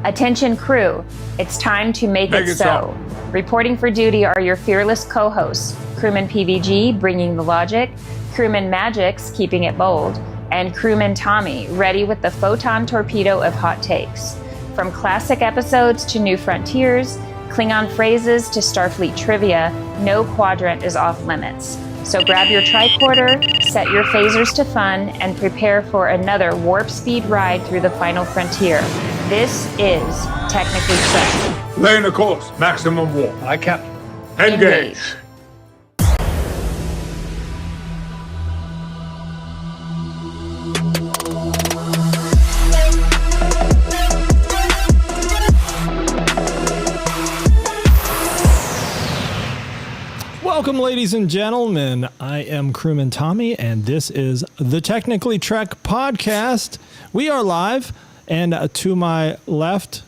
Attention crew, it's time to make it so. Reporting for duty are your fearless co-hosts, Crewman PVG, bringing the logic, Crewman Mgyx, keeping it bold, and Crewman Tommy, ready with the photon torpedo of hot takes. From classic episodes to new frontiers, Klingon phrases to Starfleet trivia, no quadrant is off limits. So grab your tricorder, set your phasers to fun, and prepare for another warp speed ride through the final frontier. This is Technically Trek. Laying the course, maximum warp. Aye, Captain. Engage. Welcome, ladies and gentlemen. I am Crewman Tommy, and this is the Technically Trek podcast. We are live, and to my left...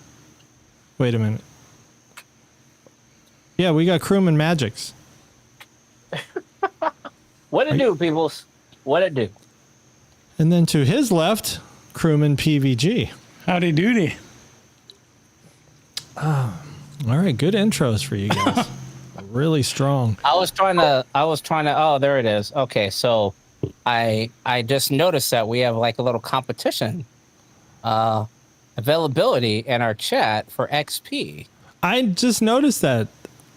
Wait a minute. Yeah, we got Crewman Mgyx. What it do, peoples? What it do? And then to his left, Crewman PVG. Howdy doody. All right, good intros for you guys. Really strong. I was trying to, oh, there it is. Okay, so I just noticed that we have like a little competition availability in our chat for XP. I just noticed that.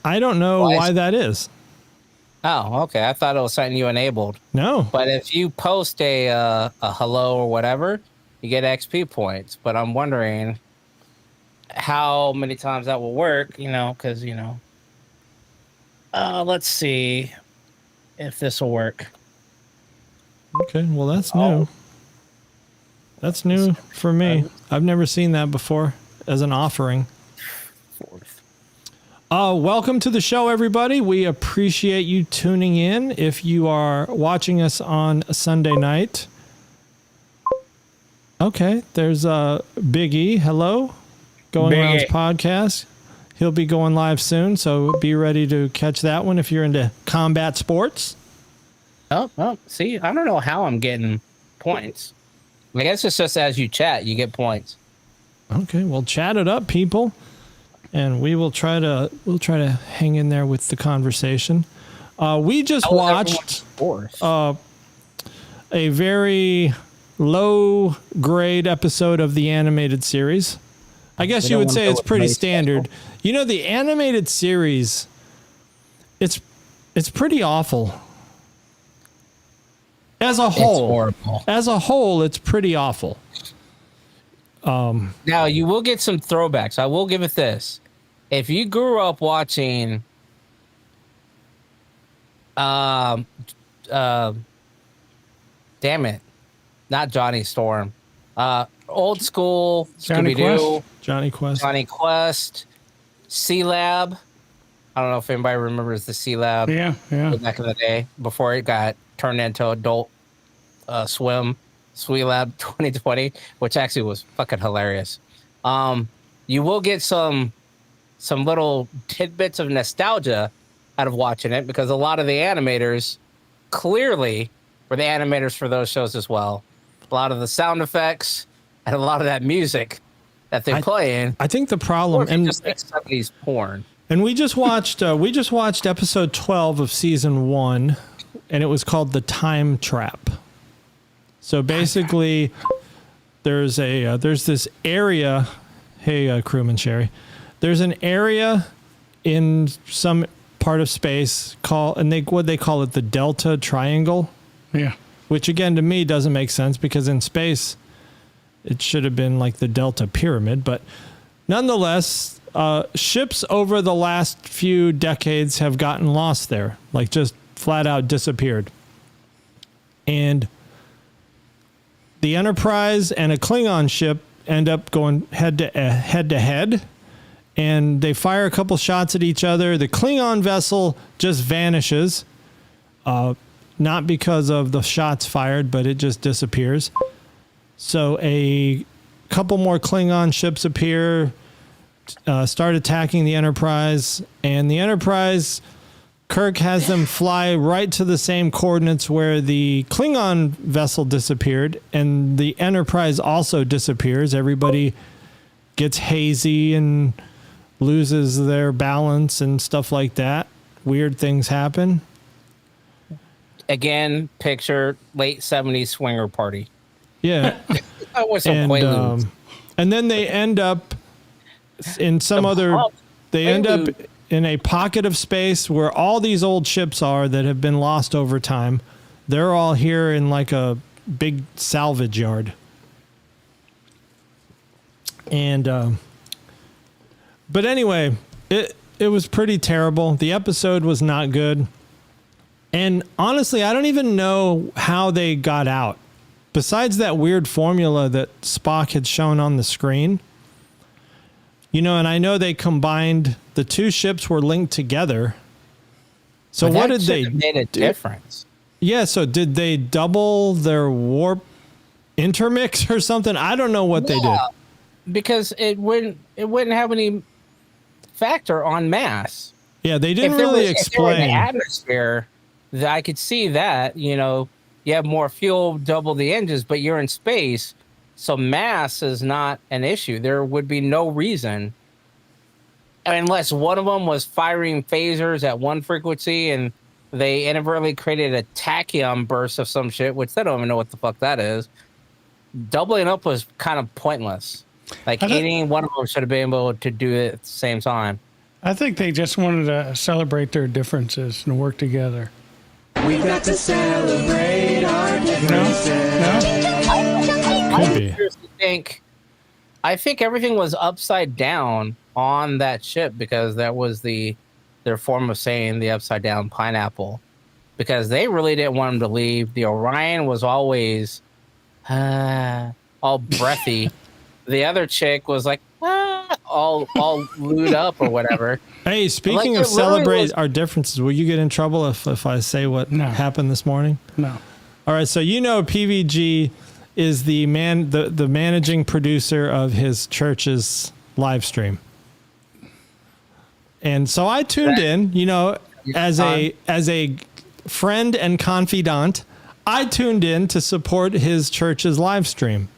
I don't know why that is. Oh, okay. I thought it was something you enabled. No. But if you post a hello or whatever, you get XP points. But I'm wondering how many times that will work, because, let's see if this will work. Okay, well, that's new. That's new for me. I've never seen that before as an offering. Welcome to the show, everybody. We appreciate you tuning in. If you are watching us on a Sunday night. Okay, there's Big E. Hello. Going Around's podcast. He'll be going live soon, so be ready to catch that one if you're into combat sports. Oh, see, I don't know how I'm getting points. I guess it's just as you chat, you get points. Okay, well, chat it up, people, and we'll try to hang in there with the conversation. We just watched a very low grade episode of the animated series. I guess you would say it's pretty standard. The animated series, it's pretty awful. As a whole, it's horrible. As a whole, it's pretty awful. Now you will get some throwbacks. I will give it this: if you grew up watching, damn it, not Johnny Storm, old school Scooby-Doo, Johnny Quest, C-Lab. I don't know if anybody remembers the C-Lab. Yeah. Back in the day, before it got turned into Adult Swim, C-Lab 2020, which actually was fucking hilarious. You will get some little tidbits of nostalgia out of watching it, because a lot of the animators clearly were the animators for those shows as well. A lot of the sound effects and a lot of that music that they play in. I think the problem, and just like 70s porn. And we just watched episode 12 of season 1, and it was called The Time Trap. So basically, there's this area. Hey, Crewman Sherry, there's an area in some part of space called, and they call it the Delta Triangle. Yeah. Which again to me doesn't make sense, because in space it should have been like the Delta Pyramid, but nonetheless, ships over the last few decades have gotten lost there, like just flat out disappeared. And the Enterprise and a Klingon ship end up going head to head, and they fire a couple shots at each other. The Klingon vessel just vanishes, not because of the shots fired, but it just disappears. So a couple more Klingon ships appear, start attacking the Enterprise, and the Enterprise, Kirk has them fly right to the same coordinates where the Klingon vessel disappeared, and the Enterprise also disappears. Everybody gets hazy and loses their balance and stuff like that. Weird things happen. Again, picture late 70s swinger party. Yeah. That was some Quaaludes. And then they end up in some they end up in a pocket of space where all these old ships are that have been lost over time. They're all here in like a big salvage yard. And, but anyway, it was pretty terrible. The episode was not good. And honestly, I don't even know how they got out. Besides that weird formula that Spock had shown on the screen, and I know they combined the two ships were linked together. So what did they made a difference? Yeah. So did they double their warp intermix or something? I don't know what they did. Because it wouldn't have any factor on mass. Yeah, they didn't really explain. If they were in the atmosphere, I could see that, you have more fuel, double the engines, but you're in space, so mass is not an issue. There would be no reason, unless one of them was firing phasers at one frequency and they inadvertently created a tachyon burst of some shit, which they don't even know what the fuck that is. Doubling up was kind of pointless. Like any one of them should have been able to do it at the same time. I think they just wanted to celebrate their differences and work together. We got to celebrate our differences. Could be. I think everything was upside down on that ship because that was their form of saying the upside down pineapple. Because they really didn't want him to leave. The Orion was always all breathy. The other chick was like, all lewd up or whatever. Hey, speaking of celebrate our differences, will you get in trouble if I say what happened this morning? No. All right, so PVG is the managing producer of his church's live stream. And so I tuned in, as a friend and confidant, I tuned in to support his church's live stream.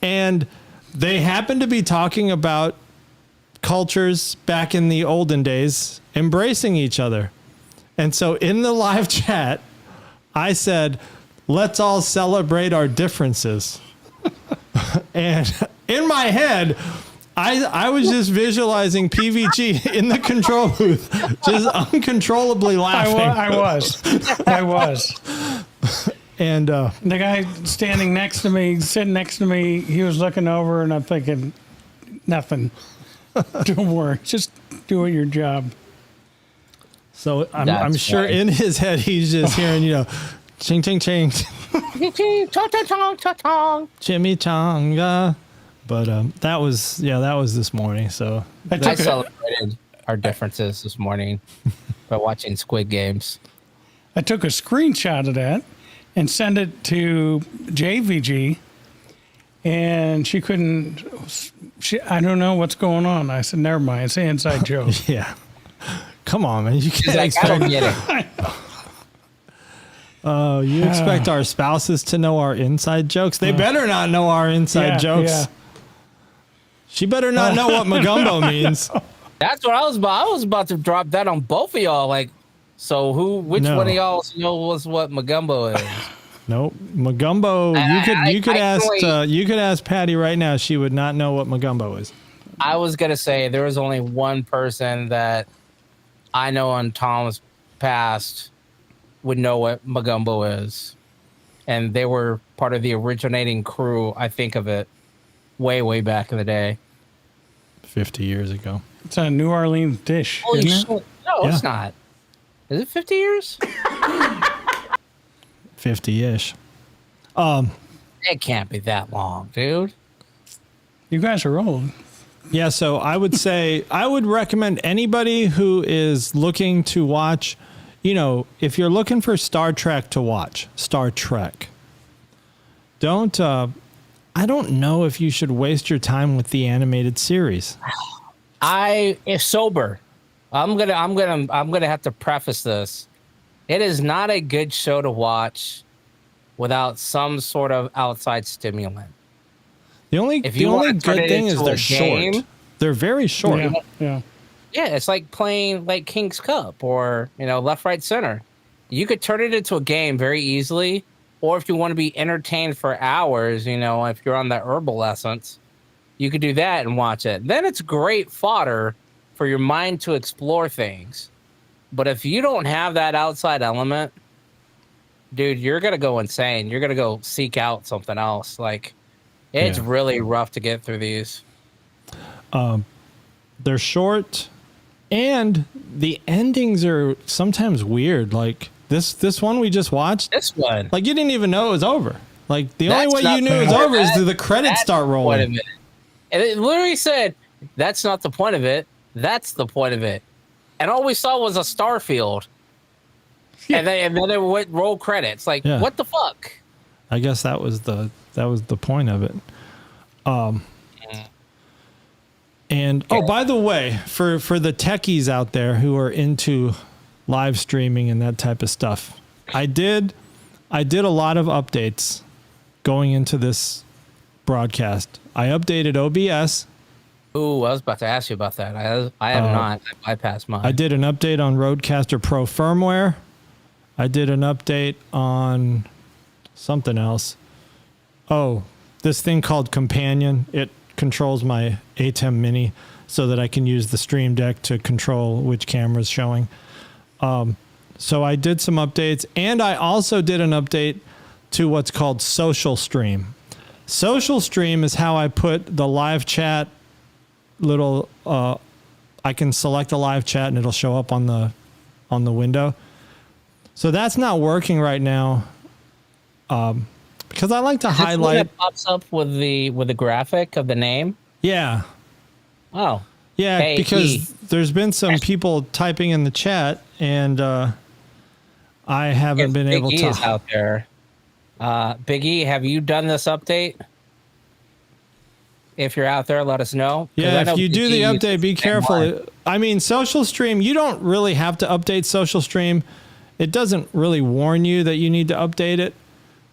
And they happened to be talking about cultures back in the olden days embracing each other. And so in the live chat, I said, let's all celebrate our differences. And in my head, I was just visualizing PVG in the control booth, just uncontrollably laughing. I was. And the guy sitting next to me, he was looking over, and I'm thinking, nothing. Don't worry, just doing your job. So I'm sure in his head he's just hearing, ching ching ching, chimichanga. But that was this morning. So I celebrated our differences this morning by watching Squid Games. I took a screenshot of that and sent it to JVG, and she couldn't. I don't know what's going on. I said, never mind. It's an inside joke. Yeah. Come on, man. You can't expect. I don't get it. You expect our spouses to know our inside jokes? They better not know our inside jokes. Yeah. She better not know what Magumbo means. That's what I was about. I was about to drop that on both of y'all. Like, so which one of y'all knows what Magumbo is? Nope. Magumbo. You could ask Patty right now. She would not know what Magumbo is. I was gonna say there was only one person that I know on Tom's past would know what Magumbo is, and they were part of the originating crew. I think of it way back in the day, 50 years ago. It's a New Orleans dish, isn't it? No, it's not. Is it 50 years? 50-ish. It can't be that long, dude. You guys are old. Yeah, so I would say I would recommend anybody who is looking to watch, if you're looking for Star Trek to watch, Star Trek. I don't know if you should waste your time with the animated series. If sober, I'm gonna have to preface this. It is not a good show to watch without some sort of outside stimulant. The only good thing is they're short. They're very short. Yeah. Yeah, it's like playing like King's Cup or, left, right, center. You could turn it into a game very easily. Or if you want to be entertained for hours, if you're on the herbal essence, you could do that and watch it. Then it's great fodder for your mind to explore things. But if you don't have that outside element, dude, you're going to go insane. You're going to go seek out something else. Like, it's really rough to get through these. They're short, and the endings are sometimes weird. Like this one we just watched. This one, like you didn't even know it was over. Like the only way you knew it was over is the credits start rolling. And it literally said, "That's not the point of it. That's the point of it." And all we saw was a star field. And then it went roll credits. Like, what the fuck? I guess that was the point of it. And by the way, for the techies out there who are into live streaming and that type of stuff, I did a lot of updates going into this broadcast. I updated OBS. Ooh, I was about to ask you about that. I have not. I bypassed mine. I did an update on Rodecaster Pro firmware. I did an update on something else. Oh, this thing called Companion. It controls my ATEM Mini so that I can use the Stream Deck to control which camera's showing. So I did some updates, and I also did an update to what's called Social Stream. Social Stream is how I put the live chat little, I can select a live chat and it'll show up on the window. So that's not working right now. Because I like to highlight. It pops up with the graphic of the name. Yeah. Oh. Yeah, because there's been some people typing in the chat, and I haven't been able to. Big E is out there. Big E, have you done this update? If you're out there, let us know. Yeah, if you do the update, be careful. I mean, Social Stream, you don't really have to update Social Stream. It doesn't really warn you that you need to update it,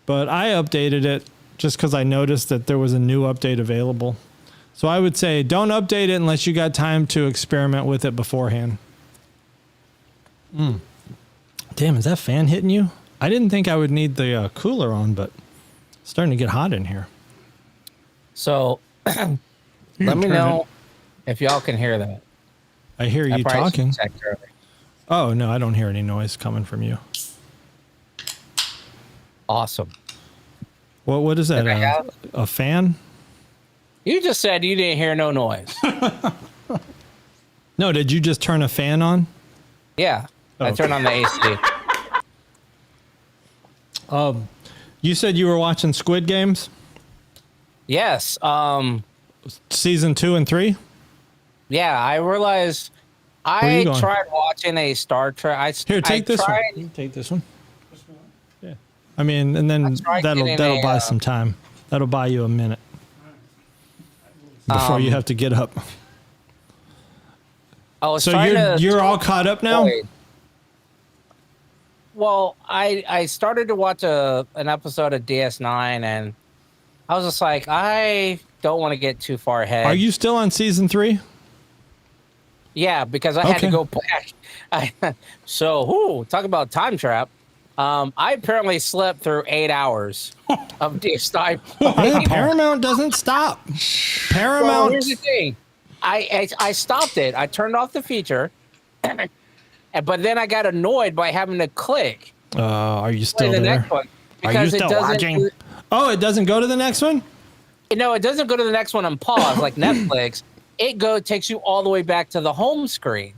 but I updated it just because I noticed that there was a new update available. So I would say don't update it unless you got time to experiment with it beforehand. Damn, is that fan hitting you? I didn't think I would need the cooler on, but it's starting to get hot in here. So let me know if y'all can hear that. I hear you talking. Oh, no, I don't hear any noise coming from you. Awesome. What is that? A fan? You just said you didn't hear no noise. No, did you just turn a fan on? Yeah, I turned on the AC. You said you were watching Squid Games? Yes. Season 2 and 3? Yeah, I realized I tried watching a Star Trek. Take this one. You can take this one. Yeah. I mean, and then that'll buy some time. That'll buy you a minute before you have to get up. So you're all caught up now? Well, I started to watch an episode of DS9, and I was just like, I don't want to get too far ahead. Are you still on season 3? Yeah, because I had to go back. So, talk about time trap. I apparently slept through 8 hours of DS9. Yeah, Paramount doesn't stop. Paramount. Well, here's the thing. I stopped it. I turned off the feature, but then I got annoyed by having to click. Are you still there? Next one are you still watching? Oh, it doesn't go to the next one? No, it doesn't go to the next one and pause like Netflix. It takes you all the way back to the home screen.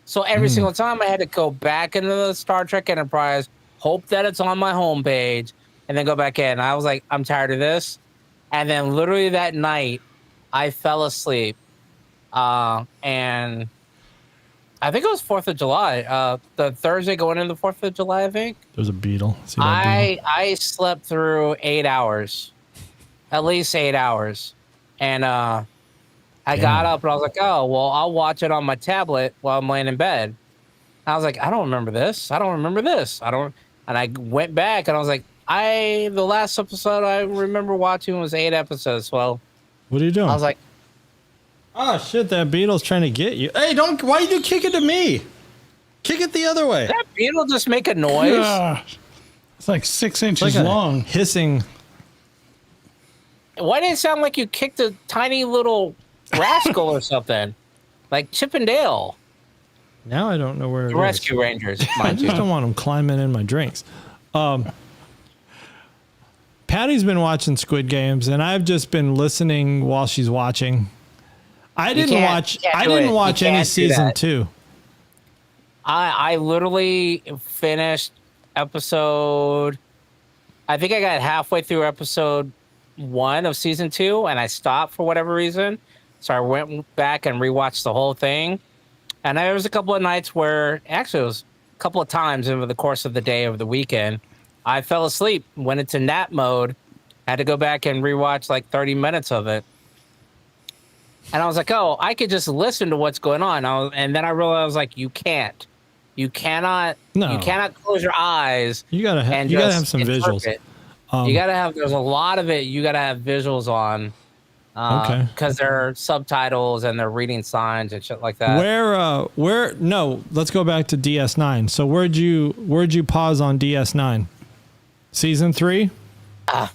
So every single time I had to go back into the Star Trek Enterprise, hope that it's on my home page, and then go back in. I was like, I'm tired of this. And then literally that night, I fell asleep. And I think it was 4th of July. The Thursday going into the 4th of July, I think. There's a beetle. See that beetle? I slept through 8 hours. At least 8 hours. And I got up and I was like, oh, well, I'll watch it on my tablet while I'm laying in bed. I was like, I don't remember this. I don't remember this. And I went back and I was like, the last episode I remember watching was 8 episodes. Well, What are you doing? I was like, oh shit, that beetle's trying to get you. Hey, don't, why you kick it to me? Kick it the other way. that beetle just make a noise? It's like 6 inches Like a long. hissing. Why did it sound like you kicked a tiny little rascal or something? Like Chip and Dale. Now I don't know where it The is. Rescue Rangers, I mind just you. don't want them climbing in my drinks. Patty's been watching Squid Games, and I've just been listening while she's watching. I didn't watch any season 2. I literally finished episode. I think I got halfway through episode 1 of season 2, and I stopped for whatever reason. So I went back and rewatched the whole thing. And there was a couple of nights where, actually, it was a couple of times over the course of the day of the weekend, I fell asleep, went into nap mode, had to go back and rewatch like 30 minutes of it. And I was like, oh, I could just listen to what's going on. And then I realized, like, you can't. You cannot close your eyes. You gotta have some visuals. You gotta have. There's a lot of it. You gotta have visuals on. Okay. Because there are subtitles and they're reading signs and shit like that. Where? No, let's go back to DS9. So where'd you pause on DS9? Season 3? Hold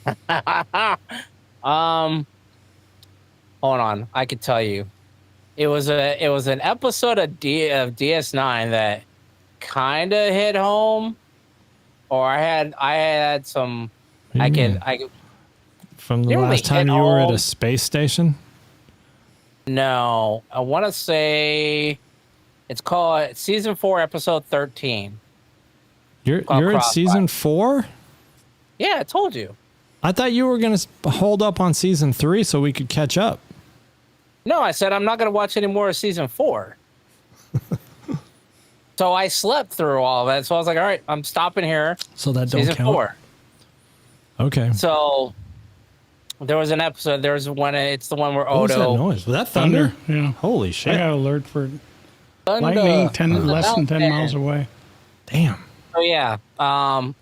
on. I could tell you. It was an episode of DS9 that kind of hit home, or I had some. I could. From the Didn't last we time hit you were at home? a space station? No, I want to say it's called season 4, episode 13. You're Called at Crossfire. season 4? Yeah, I told you. I thought you were going to hold up on season 3 so we could catch up. No, I said I'm not going to watch any more of season 4. So I slept through all of it. So I was like, all right, I'm stopping here. So that don't Season count. 4. Okay. So there was an episode. There was one. It's the one where What was that Odo. noise? Was that thunder? Yeah. Holy I shit. got alert for Thunder. lightning less than 10 About miles away. Damn. So yeah, I'm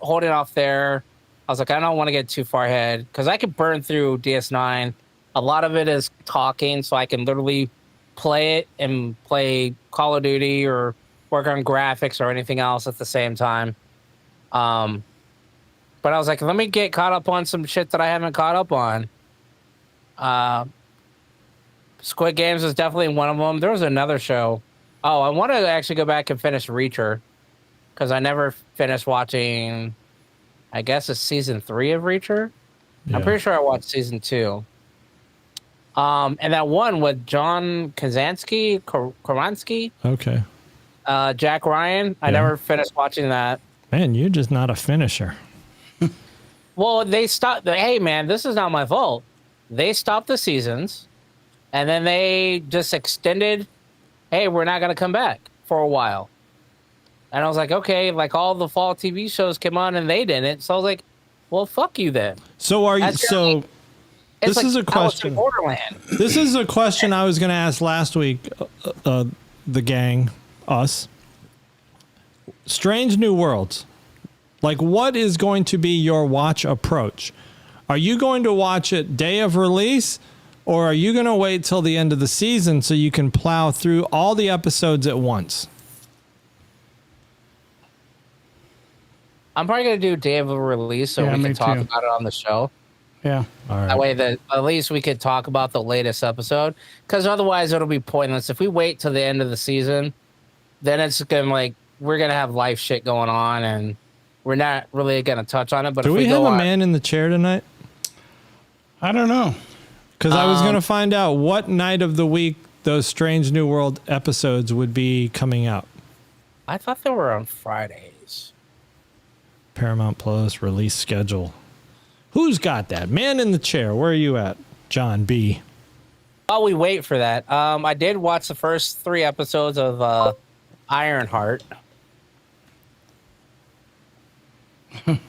holding off there. I was like, I don't want to get too far ahead because I could burn through DS9. A lot of it is talking, so I can literally play it and play Call of Duty or work on graphics or anything else at the same time. But I was like, let me get caught up on some shit that I haven't caught up on. Squid Games is definitely one of them. There was another show. Oh, I want to actually go back and finish Reacher because I never finished watching, I guess it's season 3 of Reacher. Yeah. I'm pretty sure I watched season 2. And that one with John Krasinski, Okay. Jack Ryan. I Yeah. never finished watching that. Man, you're just not a finisher. Well, they stopped. Hey, man, this is not my fault. They stopped the seasons, and then they just extended. Hey, we're not going to come back for a while. And I was like, okay, like all the fall TV shows came on and they didn't. So I was like, well, fuck you then. So are you? That's So kinda It's this is a Alice in question. Borderland. This is a question I was going to ask last week. The gang, us. Strange New Worlds. Like, what is going to be your watch approach? Are you going to watch it day of release, or are you going to wait till the end of the season so you can plow through all the episodes at once? I'm probably going to do day of release so Yeah, we me can talk too. about it on the show. Yeah. All right. That way, that at least we could talk about the latest episode. Because otherwise, it'll be pointless. If we wait till the end of the season, then it's going to like we're going to have life shit going on, and we're not really going to touch on it. But Do if we we have go a on, man in the chair tonight? I don't know. Because I was going to find out what night of the week those Strange New World episodes would be coming out. I thought they were on Fridays. Paramount Plus release schedule. Who's got that? Man in the chair. Where are you at, John B? While we wait for that, I did watch the first 3 episodes of Ironheart. Which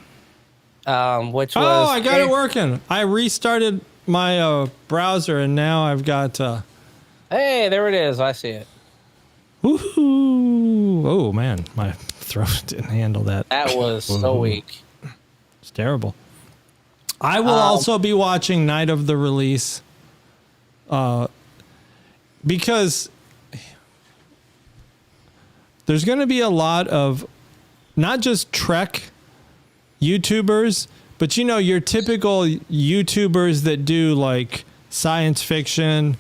was I got it working. I restarted my browser, and now I've got. Hey, there it is. I see it. Woohoo! Oh man, my throat didn't handle that. That was so weak. It's terrible. I will also be watching night of the release Because there's going to be a lot of not just Trek YouTubers, but your typical YouTubers that do like science fiction,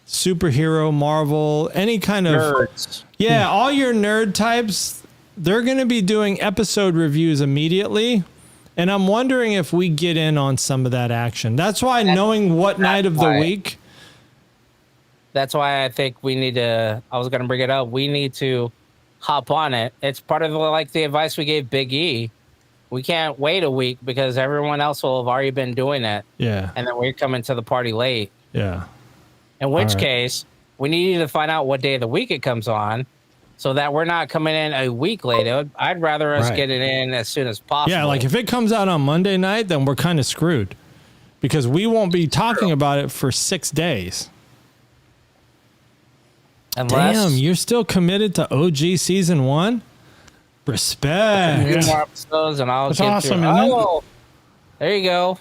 superhero, Marvel, any kind of Nerds. Yeah, all your nerd types, they're going to be doing episode reviews immediately. And I'm wondering if we get in on some of that action. That's why knowing what night of the week. That's why I think we need to, I was going to bring it up. We need to hop on it. It's part of the advice we gave Big E. We can't wait a week because everyone else will have already been doing it. Yeah. And then we're coming to the party late. Yeah. In which case, we need to find out what day of the week it comes on so that we're not coming in a week later. I'd rather us get it in as soon as possible. Yeah, like if it comes out on Monday night, then we're kind of screwed because we won't be talking about it for 6 days. Damn, you're still committed to OG season 1? Respect. More episodes and I'll That's get awesome, through. isn't it? Oh, there you go.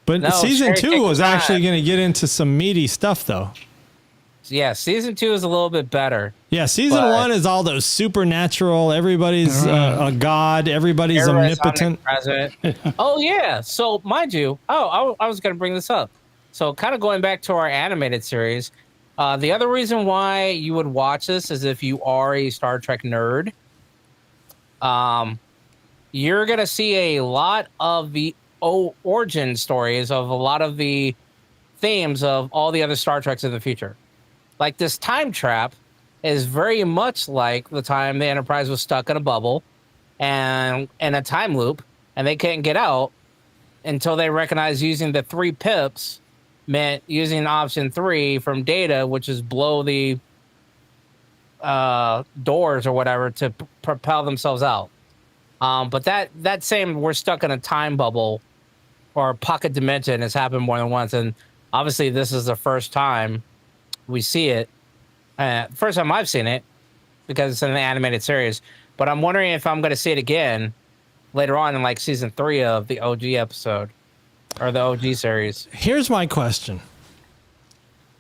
But No, season Sherry, 2 was take your actually time. going to get into some meaty stuff, though. Yeah, season 2 is a little bit better. Yeah, season But- 1 is all those supernatural. Everybody's a god. Everybody's Everybody's omnipotent. omnipresent. Oh, yeah. So, mind you, I was going to bring this up. So, kind of going back to our animated series, the other reason why you would watch this is if you are a Star Trek nerd. You're going to see a lot of the origin stories of a lot of the themes of all the other Star Treks in the future. Like this time trap is very much like the time the Enterprise was stuck in a bubble and in a time loop, and they couldn't get out until they recognized using the 3 pips meant using option 3 from Data, which is blow the doors or whatever to propel themselves out. But that same we're stuck in a time bubble or pocket dimension has happened more than once, and obviously this is the first time we see it. First time I've seen it because it's in the animated series. But I'm wondering if I'm going to see it again later on in like season 3 of the OG episode or the OG series. Here's my question.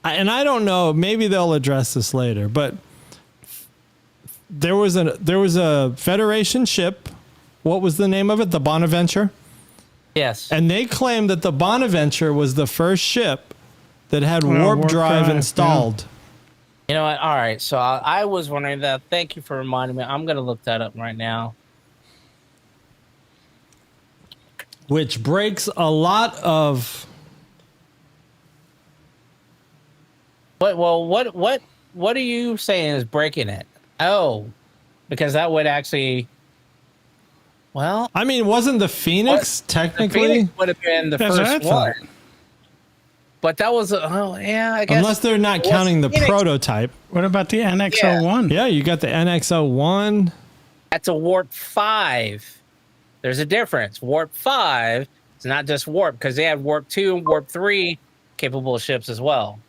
And I don't know, maybe they'll address this later, but there was a Federation ship. What was the name of it? The Bonaventure? Yes. And they claimed that the Bonaventure was the first ship that had warp drive installed. You know what? All right. So I was wondering that. Thank you for reminding me. I'm going to look that up right now. Which breaks a lot of. What are you saying is breaking it? Oh, because that would actually. Well, I mean, wasn't the Phoenix technically? The Phoenix would have been the That's what I first thought. one. But that was I guess. Unless they're not counting the Phoenix. prototype. What about the NX-01? Yeah, you got the NX-01. That's a warp 5. There's a difference. Warp 5 is not just warp because they have warp 2 and warp 3 capable ships as well.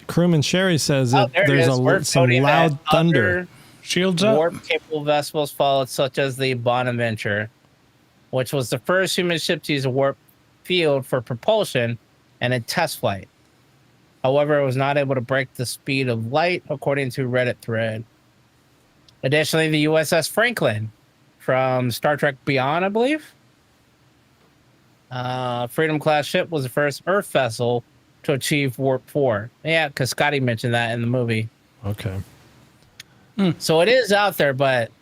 Crewman Sherry says that There it there's is. We're some floating loud at thunder. other Shields up. warp capable vessels followed, such as the Bonaventure, which was the first human ship to use a warp field for propulsion and a test flight. However, it was not able to break the speed of light, according to Reddit thread. Additionally, the USS Franklin from Star Trek Beyond, I believe, Freedom class ship was the first Earth vessel to achieve warp 4. Yeah, because Scotty mentioned that in the movie. Okay. So it is out there, but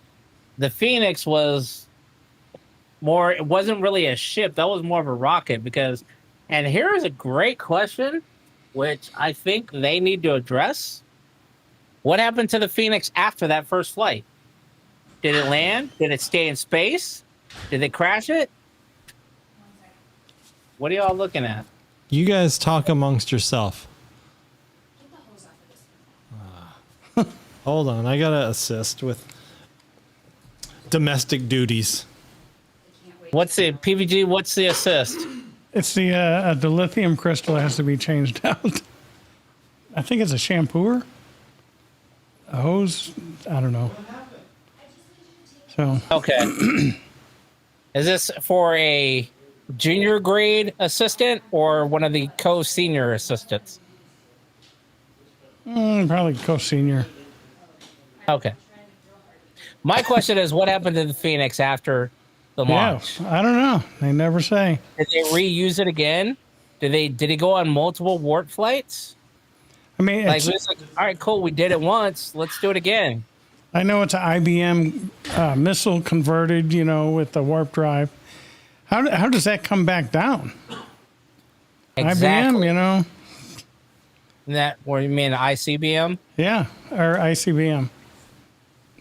the Phoenix was more, it wasn't really a ship. That was more of a rocket because, and here is a great question, which I think they need to address. What happened to the Phoenix after that first flight? Did it land? Did it stay in space? Did they crash it? What are y'all looking at? You guys talk amongst yourself. Hold on, I gotta assist with domestic duties. What's the PVG? What's the assist? It's the lithium crystal has to be changed out. I think it's a shampooer. A hose. I don't know. So Okay. Is this for a junior grade assistant or one of the co-senior assistants? Probably co-senior. Okay. My question is, what happened to the Phoenix after the launch? Yeah, I don't know. They never say. Did they reuse it again? Did he go on multiple warp flights? I mean, Like, it's like, all right, cool, we did it once. Let's do it again. I know it's an IBM missile converted, with the warp drive. How does that come back down? Exactly. IBM, That, or you mean ICBM? Yeah, or ICBM.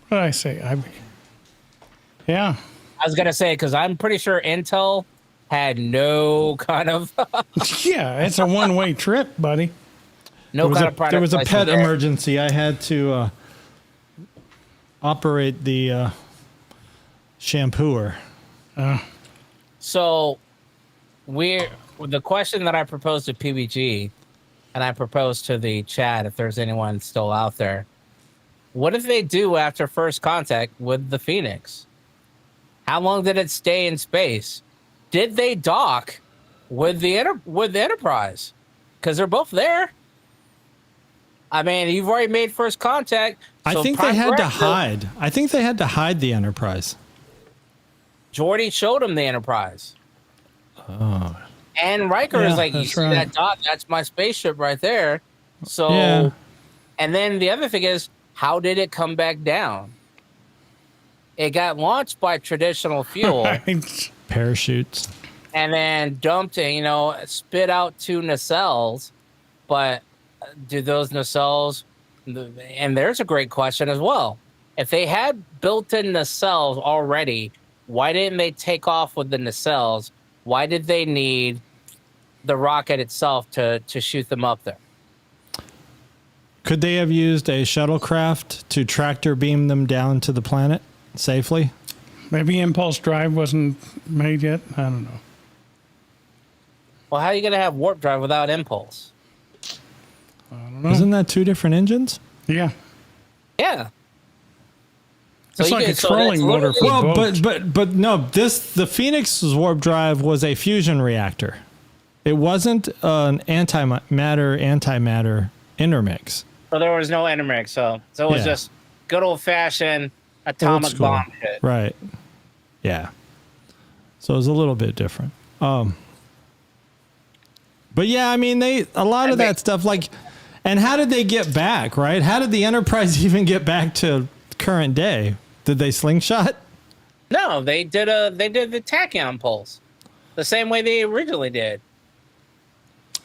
What did I say? Yeah. I was gonna say, because I'm pretty sure Intel had no kind of Yeah, it's a one-way trip, buddy. no kind of product. There was a placement pet there. emergency. I had to operate the shampooer. So the question that I proposed to PBG, and I proposed to the chat, if there's anyone still out there, what did they do after first contact with the Phoenix? How long did it stay in space? Did they dock with the Enterprise? Because they're both there. I mean, you've already made first contact. I so think they had to directive- hide. I think they had to hide the Enterprise. Jordy showed him the Enterprise. Oh. And Riker Yeah, is like, you that's see right. that dot? That's my spaceship right there. So, Yeah. and then the other thing is, how did it come back down? It got launched by traditional fuel Parachutes. and then dumped, spit out 2 nacelles. But do those nacelles, and there's a great question as well. If they had built-in nacelles already, why didn't they take off with the nacelles? Why did they need the rocket itself to shoot them up there? Could they have used a shuttlecraft to tractor beam them down to the planet safely? Maybe impulse drive wasn't made yet. I don't know. Well, how are you going to have warp drive without impulse? Isn't that 2 different engines? Yeah. Yeah. It's like a trolling motor for Well, boats. but no, the Phoenix's warp drive was a fusion reactor. It wasn't an antimatter intermix. So there was no intermix. So it was Yeah. just good old-fashioned atomic school. bomb shit. Right. Yeah. So it was a little bit different. But yeah, I mean, a lot of that stuff, like, and how did they get back, right? How did the Enterprise even get back to current day? Did they slingshot? No, they did the tachyon pulse, the same way they originally did.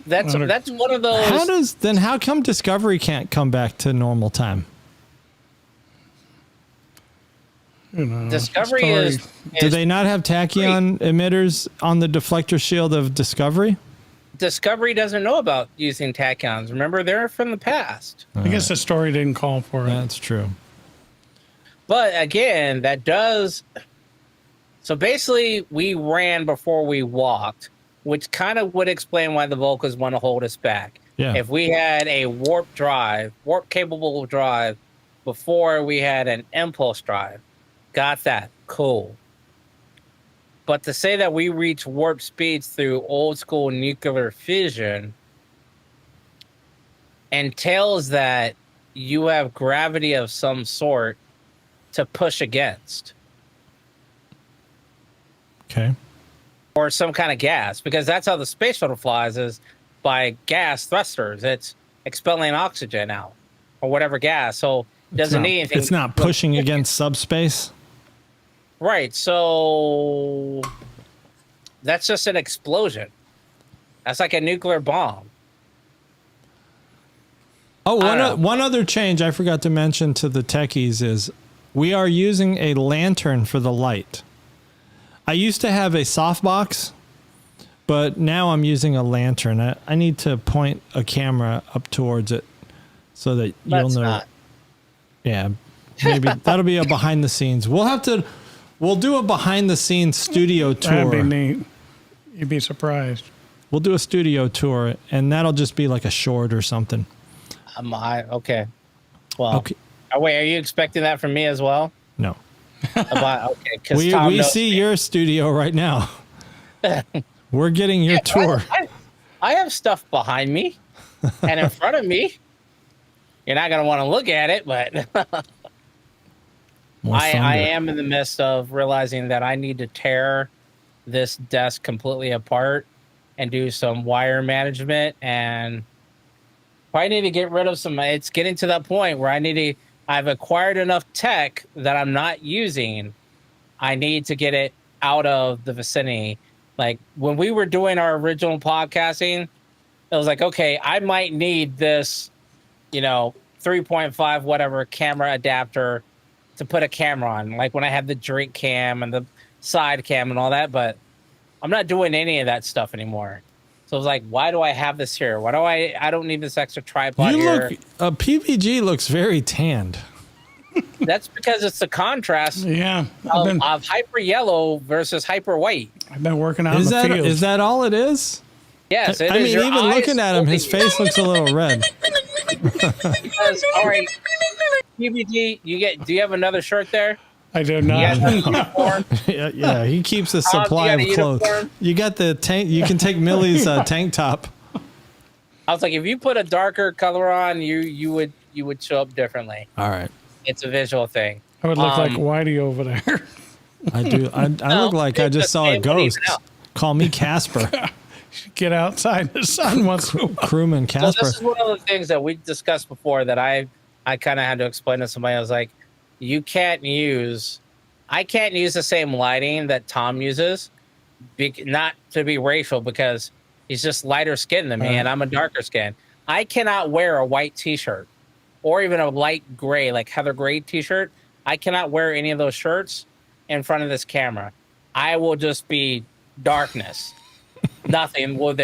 That's one of those. How come Discovery can't come back to normal time? Discovery story. is. Do they not have tachyon emitters on the deflector shield of Discovery? Discovery doesn't know about using tachyons. Remember, they're from the past. I guess the story didn't call for it. That's true. But again, that does. So basically, we ran before we walked, which kind of would explain why the Vulcans want to hold us back. Yeah. If we had a warp capable drive, before we had an impulse drive, got that. Cool. But to say that we reach warp speeds through old school nuclear fission entails that you have gravity of some sort to push against. Okay. Or some kind of gas, because that's how the space shuttle flies, is by gas thrusters. It's expelling oxygen out or whatever gas. So it doesn't need anything. It's not pushing against subspace. Right. So that's just an explosion. That's like a nuclear bomb. Oh, one other change I forgot to mention to the techies is we are using a lantern for the light. I used to have a softbox, but now I'm using a lantern. I need to point a camera up towards it so that you'll know. Not. Yeah, maybe that'll be a behind the scenes. We'll do a behind the scenes studio That'd be tour. neat. You'd be surprised. We'll do a studio tour, and that'll just be like a short or something. Okay. Well, Okay. Wait, are you expecting that from me as well? No. Okay, because We see your studio right now. We're getting your tour. I have stuff behind me and in front of me. You're not going to want to look at it, but I am in the midst of realizing that I need to tear this desk completely apart and do some wire management, and probably need to get rid of some. It's getting to that point where I've acquired enough tech that I'm not using. I need to get it out of the vicinity. Like when we were doing our original podcasting, it was like, okay, I might need this, 3.5 whatever camera adapter to put a camera on. Like when I had the drink cam and the side cam and all that, but I'm not doing any of that stuff anymore. So I was like, why do I have this here? Why do I don't need this extra tripod here. PVG looks very tanned. That's because it's the contrast of hyper yellow versus hyper white. I've been working out in the field. Is that all it is? Yes, I mean, even looking at him, his face looks a little red. Because, all right, PVG, do you have another shirt there? I do not. Yeah, he keeps a supply of clothes. You got the tank. You can take Millie's tank top. I was like, if you put a darker color on, you would show up differently. All right. It's a visual thing. I would look like Whitey over there. I do. I look like I just saw a ghost. Call me Casper. Get outside the sun once in a while. So Crewman Casper. this is one of the things that we discussed before that I kind of had to explain to somebody. I was like, I can't use the same lighting that Tom uses, not to be racial, because he's just lighter skinned than me and I'm a darker skin. I cannot wear a white t-shirt or even a light gray, like heather gray t-shirt. I cannot wear any of those shirts in front of this camera. I will just be darkness. Nothing will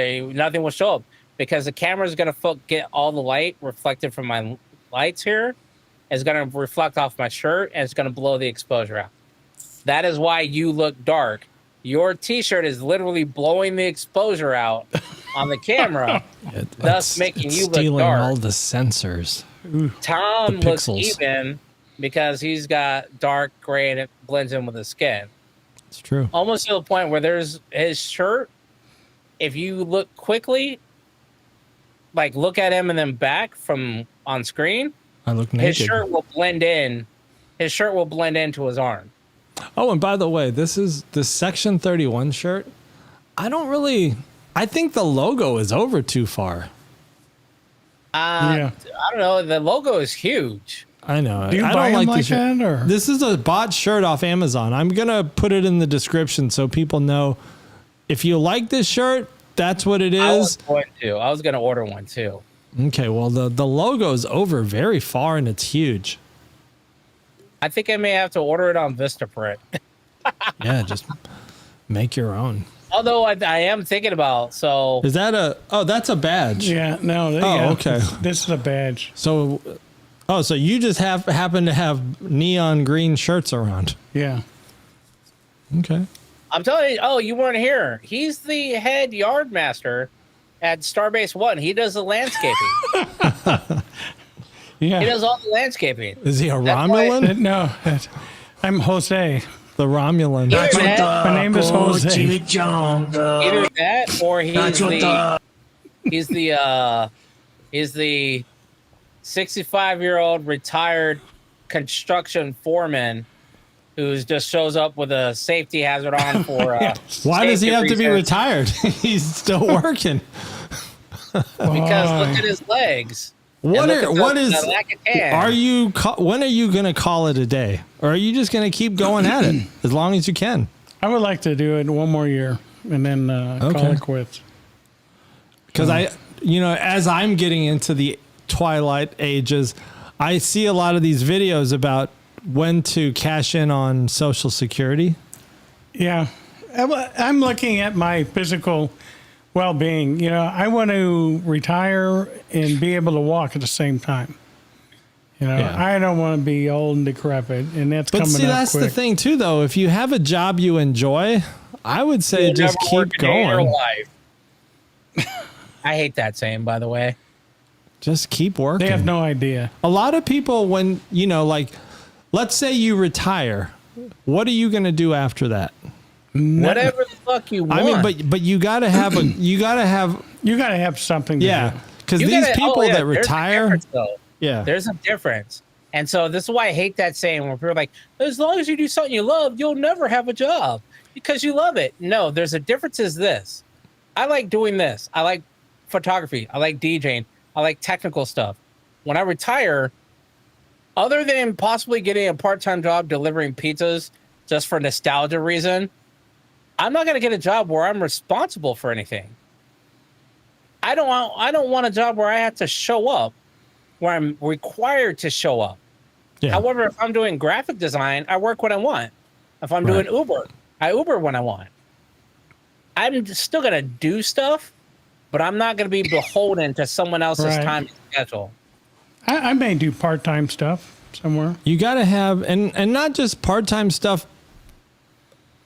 show up because the camera is going to get all the light reflected from my lights here. It's going to reflect off my shirt and it's going to blow the exposure out. That is why you look dark. Your t-shirt is literally blowing the exposure out on the camera, thus making you look stealing dark. all the sensors. Tom looks even because he's got dark gray and it blends in with his skin. It's true. Almost to the point where there's his shirt. If you look quickly, like look at him and then back from on screen, I look naked. His shirt will blend in. His shirt will blend into his arm. Oh, and by the way, this is the Section 31 shirt. I think the logo is over too far. I don't know. The logo is huge. I know. Do you I buy don't them like like that? Or? This is a bought shirt off Amazon. I'm going to put it in the description so people know. If you like this shirt, that's what it is. I was going to order one too. Okay, well, the logo is over very far and it's huge. I think I may have to order it on Vistaprint. Yeah, just make your own. Although I am thinking about, so... Is that that's a badge? Yeah, no. Okay. This is a badge. So you just happen to have neon green shirts around. Yeah. Okay. I'm telling you, you weren't here. He's the head yard master at Starbase 1. He does the landscaping. Yeah. He does all the landscaping. Is he a Romulan? No, I'm Jose. The Romulan. My name is Jose. Either that or he's the 65-year-old retired construction foreman who just shows up with a safety hazard on for Why does he have to be retired? He's still working. Because look at his legs. When are you going to call it a day? Or are you just going to keep going at it as long as you can? I would like to do it one more year and then call it quits. Because as I'm getting into the twilight ages, I see a lot of these videos about when to cash in on Social Security. Yeah. I'm looking at my physical well-being. I want to retire and be able to walk at the same time. I don't want to be old and decrepit, and that's coming up quick. But see, that's the thing too, though. If you have a job you enjoy, I would say just keep going. I hate that saying, by the way. Just keep working. They have no idea. A lot of people, when let's say you retire, what are you going to do after that? Whatever the fuck you want. I mean, but you got to have you got to have something. To do. because these people that retire, there's a difference. And so this is why I hate that saying where people are like, as long as you do something you love, you'll never have a job because you love it. No, there's a difference is this. I like doing this. I like photography. I like DJing. I like technical stuff. When I retire, other than possibly getting a part-time job delivering pizzas just for nostalgia reason, I'm not going to get a job where I'm responsible for anything. I don't want a job where I have to show up, where I'm required to show up. Yeah. However, if I'm doing graphic design, I work when I want. If I'm doing Uber, I Uber when I want. I'm still going to do stuff, but I'm not going to be beholden to someone else's time and schedule. I may do part-time stuff somewhere. You got to have, and not just part-time stuff,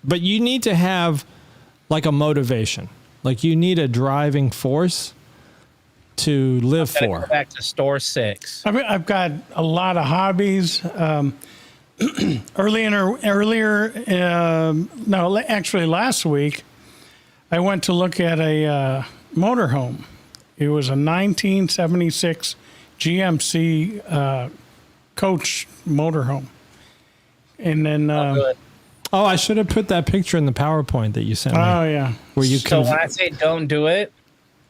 but you need to have like a motivation. Like you need a driving force to live for. Go back to store 6. I've got a lot of hobbies. Last week, I went to look at a motorhome. It was a 1976 GMC coach motorhome. And then... I should have put that picture in the PowerPoint that you sent me. Oh, yeah. Where you so when I say don't do it,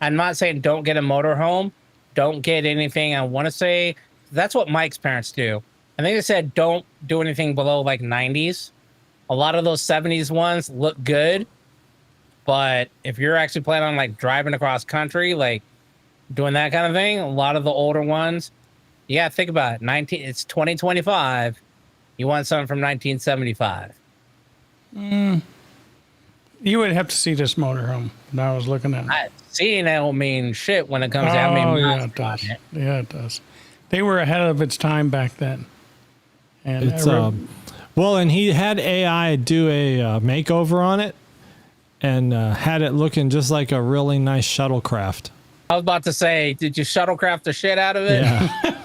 I'm not saying don't get a motorhome. Don't get anything. I want to say that's what Mike's parents do. I think they said don't do anything below like 90s. A lot of those 70s ones look good. But if you're actually planning on like driving across country, like doing that kind of thing, a lot of the older ones, you got to think about it. It's 2025. You want something from 1975. You would have to see this motorhome that I was looking at. Seeing it don't mean shit when it comes to how many miles it does. Yeah, it does. They were ahead of its time back then. And it's and he had AI do a makeover on it and had it looking just like a really nice shuttlecraft. I was about to say, did you shuttlecraft the shit out of it? Yeah.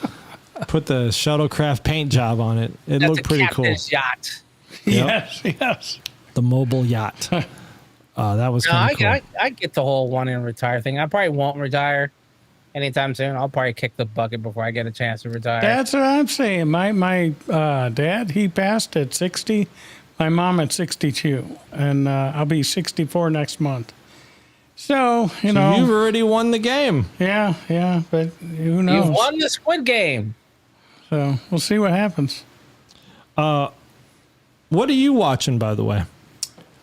Put the shuttlecraft paint job on it. It looked pretty cool. Yacht. Yep. Yes. The mobile yacht. That was kind of cool. I get the whole wanting to retire thing. I probably won't retire anytime soon. I'll probably kick the bucket before I get a chance to retire. That's what I'm saying. My dad, he passed at 60. My mom at 62. And I'll be 64 next month. So, you know. You've already won the game. Yeah. But who knows? You've won the Squid Game. So we'll see what happens. What are you watching, by the way?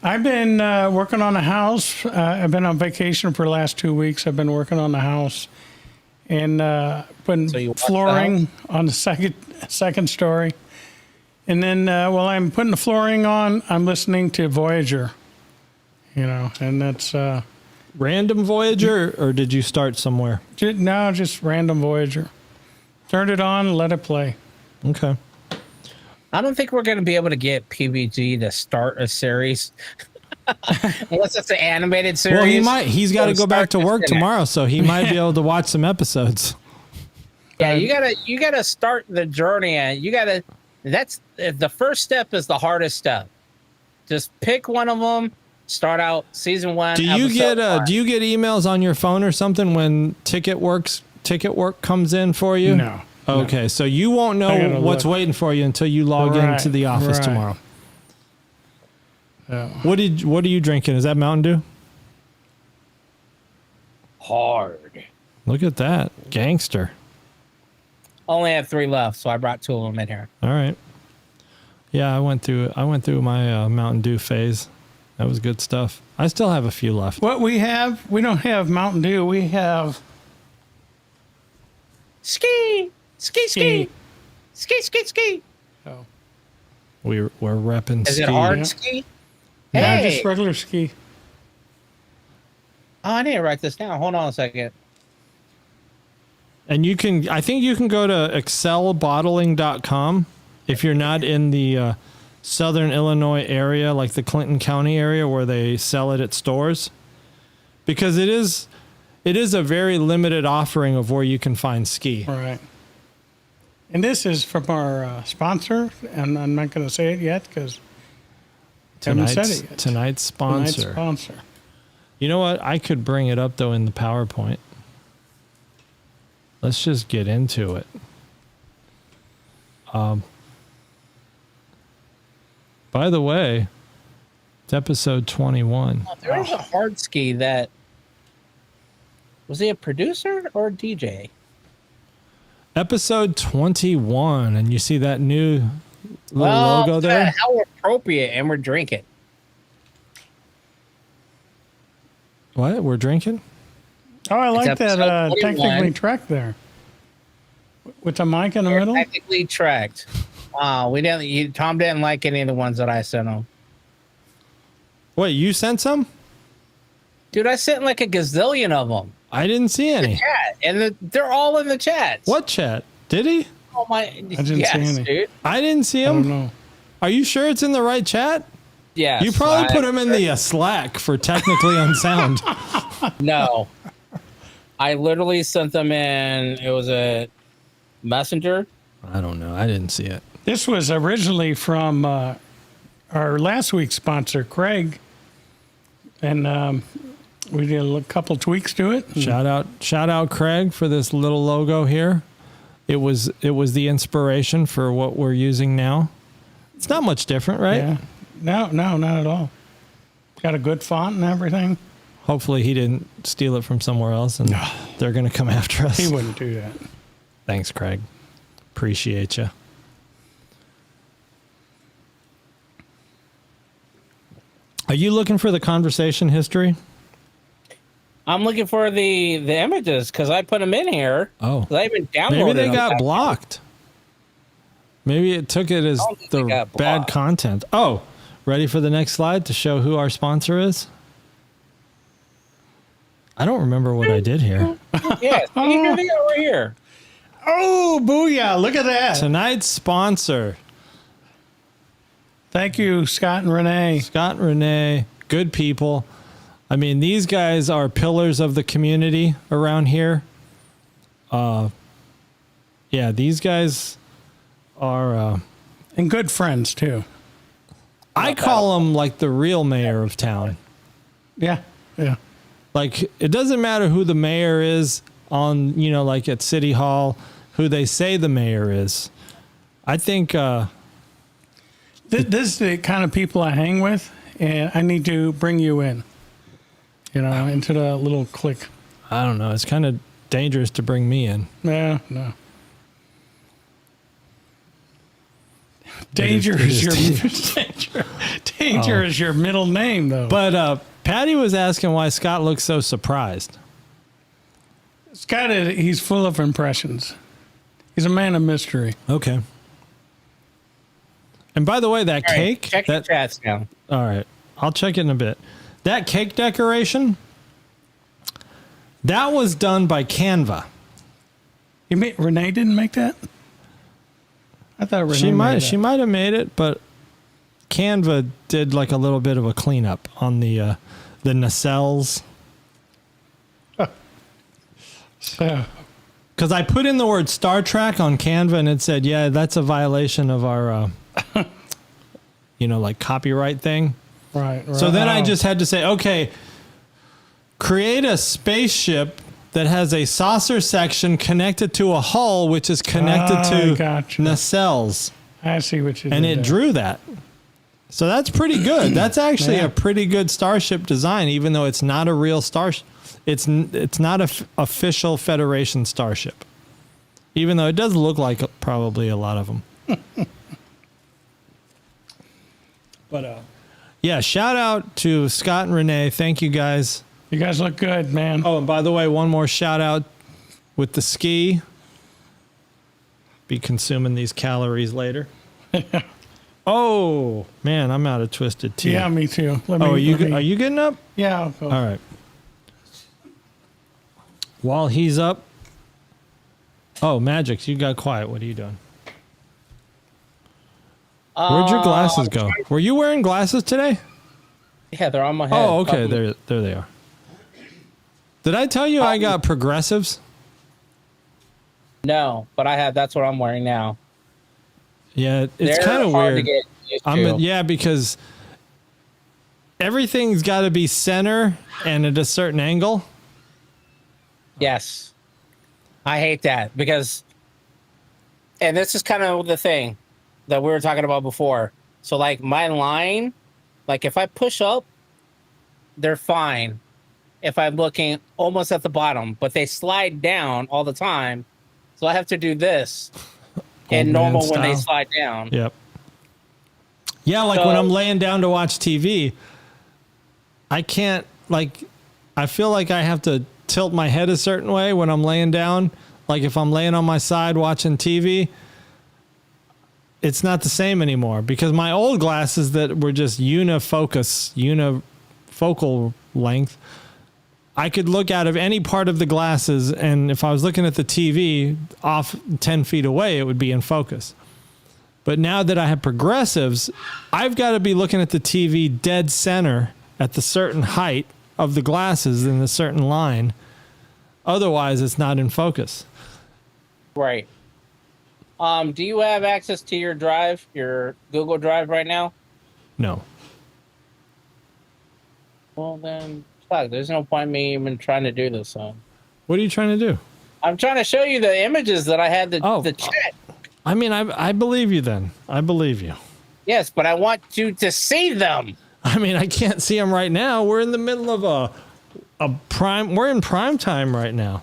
I've been working on a house. I've been on vacation for the last 2 weeks. I've been working on the house and putting flooring on the second story. And then while I'm putting the flooring on, I'm listening to Voyager. You know, and that's random Voyager, or did you start somewhere? No, just random Voyager. Turned it on, let it play. Okay. I don't think we're going to be able to get PBG to start a series. Unless it's an animated series. Well, he might. He's got to go back to work tomorrow, so he might be able to watch some episodes. Yeah, you gotta start the journey, and that's the first step is the hardest step. Just pick one of them. Start out season 1. Do you get emails on your phone or something when ticket work comes in for you? No. Okay, so you won't know what's waiting for you until you log into the office tomorrow. Yeah. What are you drinking? Is that Mountain Dew? Hard. Look at that, gangster. Only have 3 left, so I brought 2 of them in here. All right. Yeah, I went through my Mountain Dew phase. That was good stuff. I still have a few left. What we don't have Mountain Dew. We have ski. Oh. We're repping ski. Is it hard ski? No, Hey. just regular ski. Oh, I need to write this down. Hold on a second. And I think you can go to excelbottling.com if you're not in the Southern Illinois area, like the Clinton County area where they sell it at stores, because it is a very limited offering of where you can find ski. All right. And this is from our sponsor, and I'm not going to say it yet because Haven't said it yet. Tonight's sponsor. Tonight's sponsor. You know what? I could bring it up though in the PowerPoint. Let's just get into it. By the way, it's episode 21. There was a hard ski that was he a producer or a DJ? Episode 21, and you see that new little logo there? How appropriate, and we're drinking. What? We're drinking? Oh, I like episode that 21. technically tracked there. With the mic in the middle? Technically tracked. We didn't. Tom didn't like any of the ones that I sent him. Wait, you sent some? Dude, I sent like a gazillion of them. I didn't see any. Chat, and they're all in the chat. What chat? Did he? Oh my! I didn't see any. Dude. I didn't see I don't him. know. Are you sure it's in the right chat? Yes. You probably put him in the Slack for technically unsound. No. I literally sent them in. It was a Messenger. I don't know. I didn't see it. This was originally from our last week's sponsor, Craig. And we did a couple tweaks to it. Shout out Craig for this little logo here. It was the inspiration for what we're using now. It's not much different, right? Yeah. No, not at all. Got a good font and everything. Hopefully he didn't steal it from somewhere else and they're going to come after us. He wouldn't do that. Thanks, Craig. Appreciate you. Are you looking for the conversation history? I'm looking for the images because I put them in here. Oh. I even downloaded Maybe they them. got blocked. Maybe it took it as I don't think they the got bad blocked. content. Oh, ready for the next slide to show who our sponsor is? I don't remember what I did here. Yeah, see, here they are right here. Oh, booyah. Look at that. Tonight's sponsor, Thank you, Scott and Renee. Scott and Renee, good people. I mean, these guys are pillars of the community around here. Yeah, these guys are... And good friends, too. I call them like the real mayor of town. Yeah, yeah. Like, it doesn't matter who the mayor is on, like at City Hall, who they say the mayor is. I think... This is the kind of people I hang with, and I need to bring you in, into the little clique. I don't know. It's kind of dangerous to bring me in. No. Danger It is is danger is your middle name, though. But Patty was asking why Scott looks so surprised. Scott, he's full of impressions. He's a man of mystery. Okay. And by the way, that All right, cake... check the chats now. All right. I'll check it in a bit. That cake decoration, that was done by Canva. Renee didn't make that? I thought Renee She might have made it, but Canva did like a little bit of a cleanup on the nacelles. So, Because I put in the word Star Trek on Canva and it said, yeah, that's a violation of our, like copyright thing. right. So then I Oh. just had to say, okay, create a spaceship that has a saucer section connected to a hull, which is connected to gotcha. nacelles. I see what you And did it there. drew that. So that's pretty good. That's actually Yeah. a pretty good starship design, even though it's not a real starship. It's not a official Federation starship, even though it does look like probably a lot of them. But yeah, shout out to Scott and Renee. Thank you guys. You guys look good, man. Oh, and by the way, one more shout out with the ski. Be consuming these calories later. Oh man, I'm out of Twisted Tea. Yeah, me too. Are you getting up? Yeah, I'll go. All right. While he's up. Oh, Mgyx, you got quiet. What are you doing? Where'd your glasses go? Were you wearing glasses today? Yeah, they're on my head. Oh, okay. There they are. Did I tell you I got progressives? No, but I have. That's what I'm wearing now. Yeah, it's They're kind of hard weird. to get used to. Yeah, because everything's got to be center and at a certain angle. Yes. I hate that because, and this is kind of the thing that we were talking about before. So like my line, like if I push up, they're fine. If I'm looking almost at the bottom, but they slide down all the time. So I have to do this and normal when they slide down. Yep. Yeah, like when I'm laying down to watch TV, I can't, like, I feel like I have to tilt my head a certain way when I'm laying down. Like if I'm laying on my side watching TV, it's not the same anymore because my old glasses that were just unifocal length, I could look out of any part of the glasses, and if I was looking at the TV off 10 feet away, it would be in focus. But now that I have progressives, I've got to be looking at the TV dead center at the certain height of the glasses in a certain line. Otherwise, it's not in focus. Right. Do you have access to your drive, your Google Drive right now? No. Well, then, fuck, there's no point in me even trying to do this. What are you trying to do? I'm trying to show you the images that I had the chat. I mean, I believe you then. I believe you. Yes, but I want you to see them. I mean, I can't see them right now. We're in the middle of we're in prime time right now.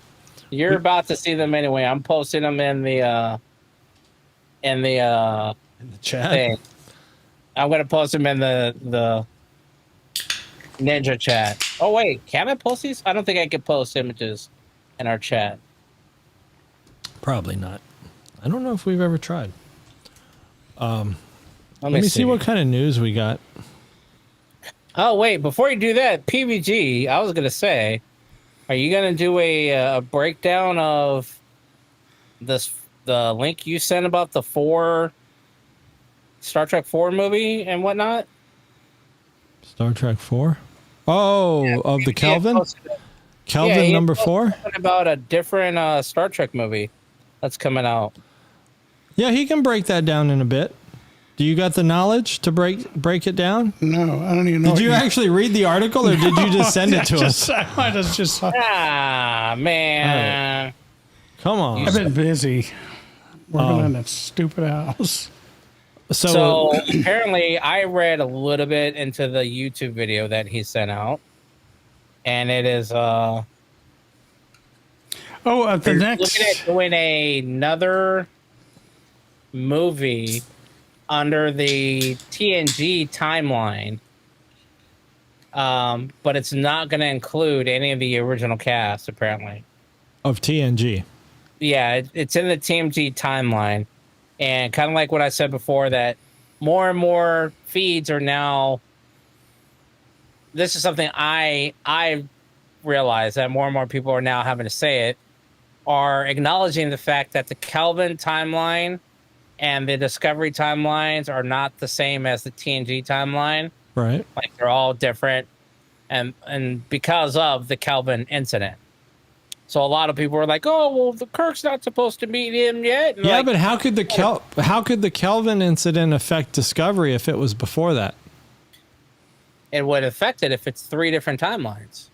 You're about to see them anyway. I'm posting them in the chat thing. I'm gonna post them in the Ninja chat. Oh wait, can I post these? I don't think I can post images in our chat. Probably not. I don't know if we've ever tried. Let me see see what kind of news we got. Oh wait, before you do that, PVG, I was gonna say, are you gonna do a breakdown of the link you sent about the Star Trek 4 movie and whatnot? Star Trek 4? Oh, yeah, of the Kelvin? Kelvin number 4? About a different Star Trek movie that's coming out. Yeah, he can break that down in a bit. Do you got the knowledge to break it down? No, I don't even know. Did you actually read the article, or did you just send it to us? I might have just. Man. Right. Come on. I've been busy working on that stupid house. So apparently, I read a little bit into the YouTube video that he sent out, and it is the next looking at doing another movie under the TNG timeline, but it's not going to include any of the original cast, apparently. Of TNG. Yeah, it's in the TNG timeline. And kind of like what I said before, that more and more feeds are now... This is something I realize that more and more people are now having to say it, are acknowledging the fact that the Kelvin timeline and the Discovery timelines are not the same as the TNG timeline. Right. Like they're all different, and because of the Kelvin incident. So a lot of people are like, "Oh, well, the Kirk's not supposed to meet him yet." And yeah, but how could the Kelvin incident affect Discovery if it was before that? It would affect it if it's 3 different timelines.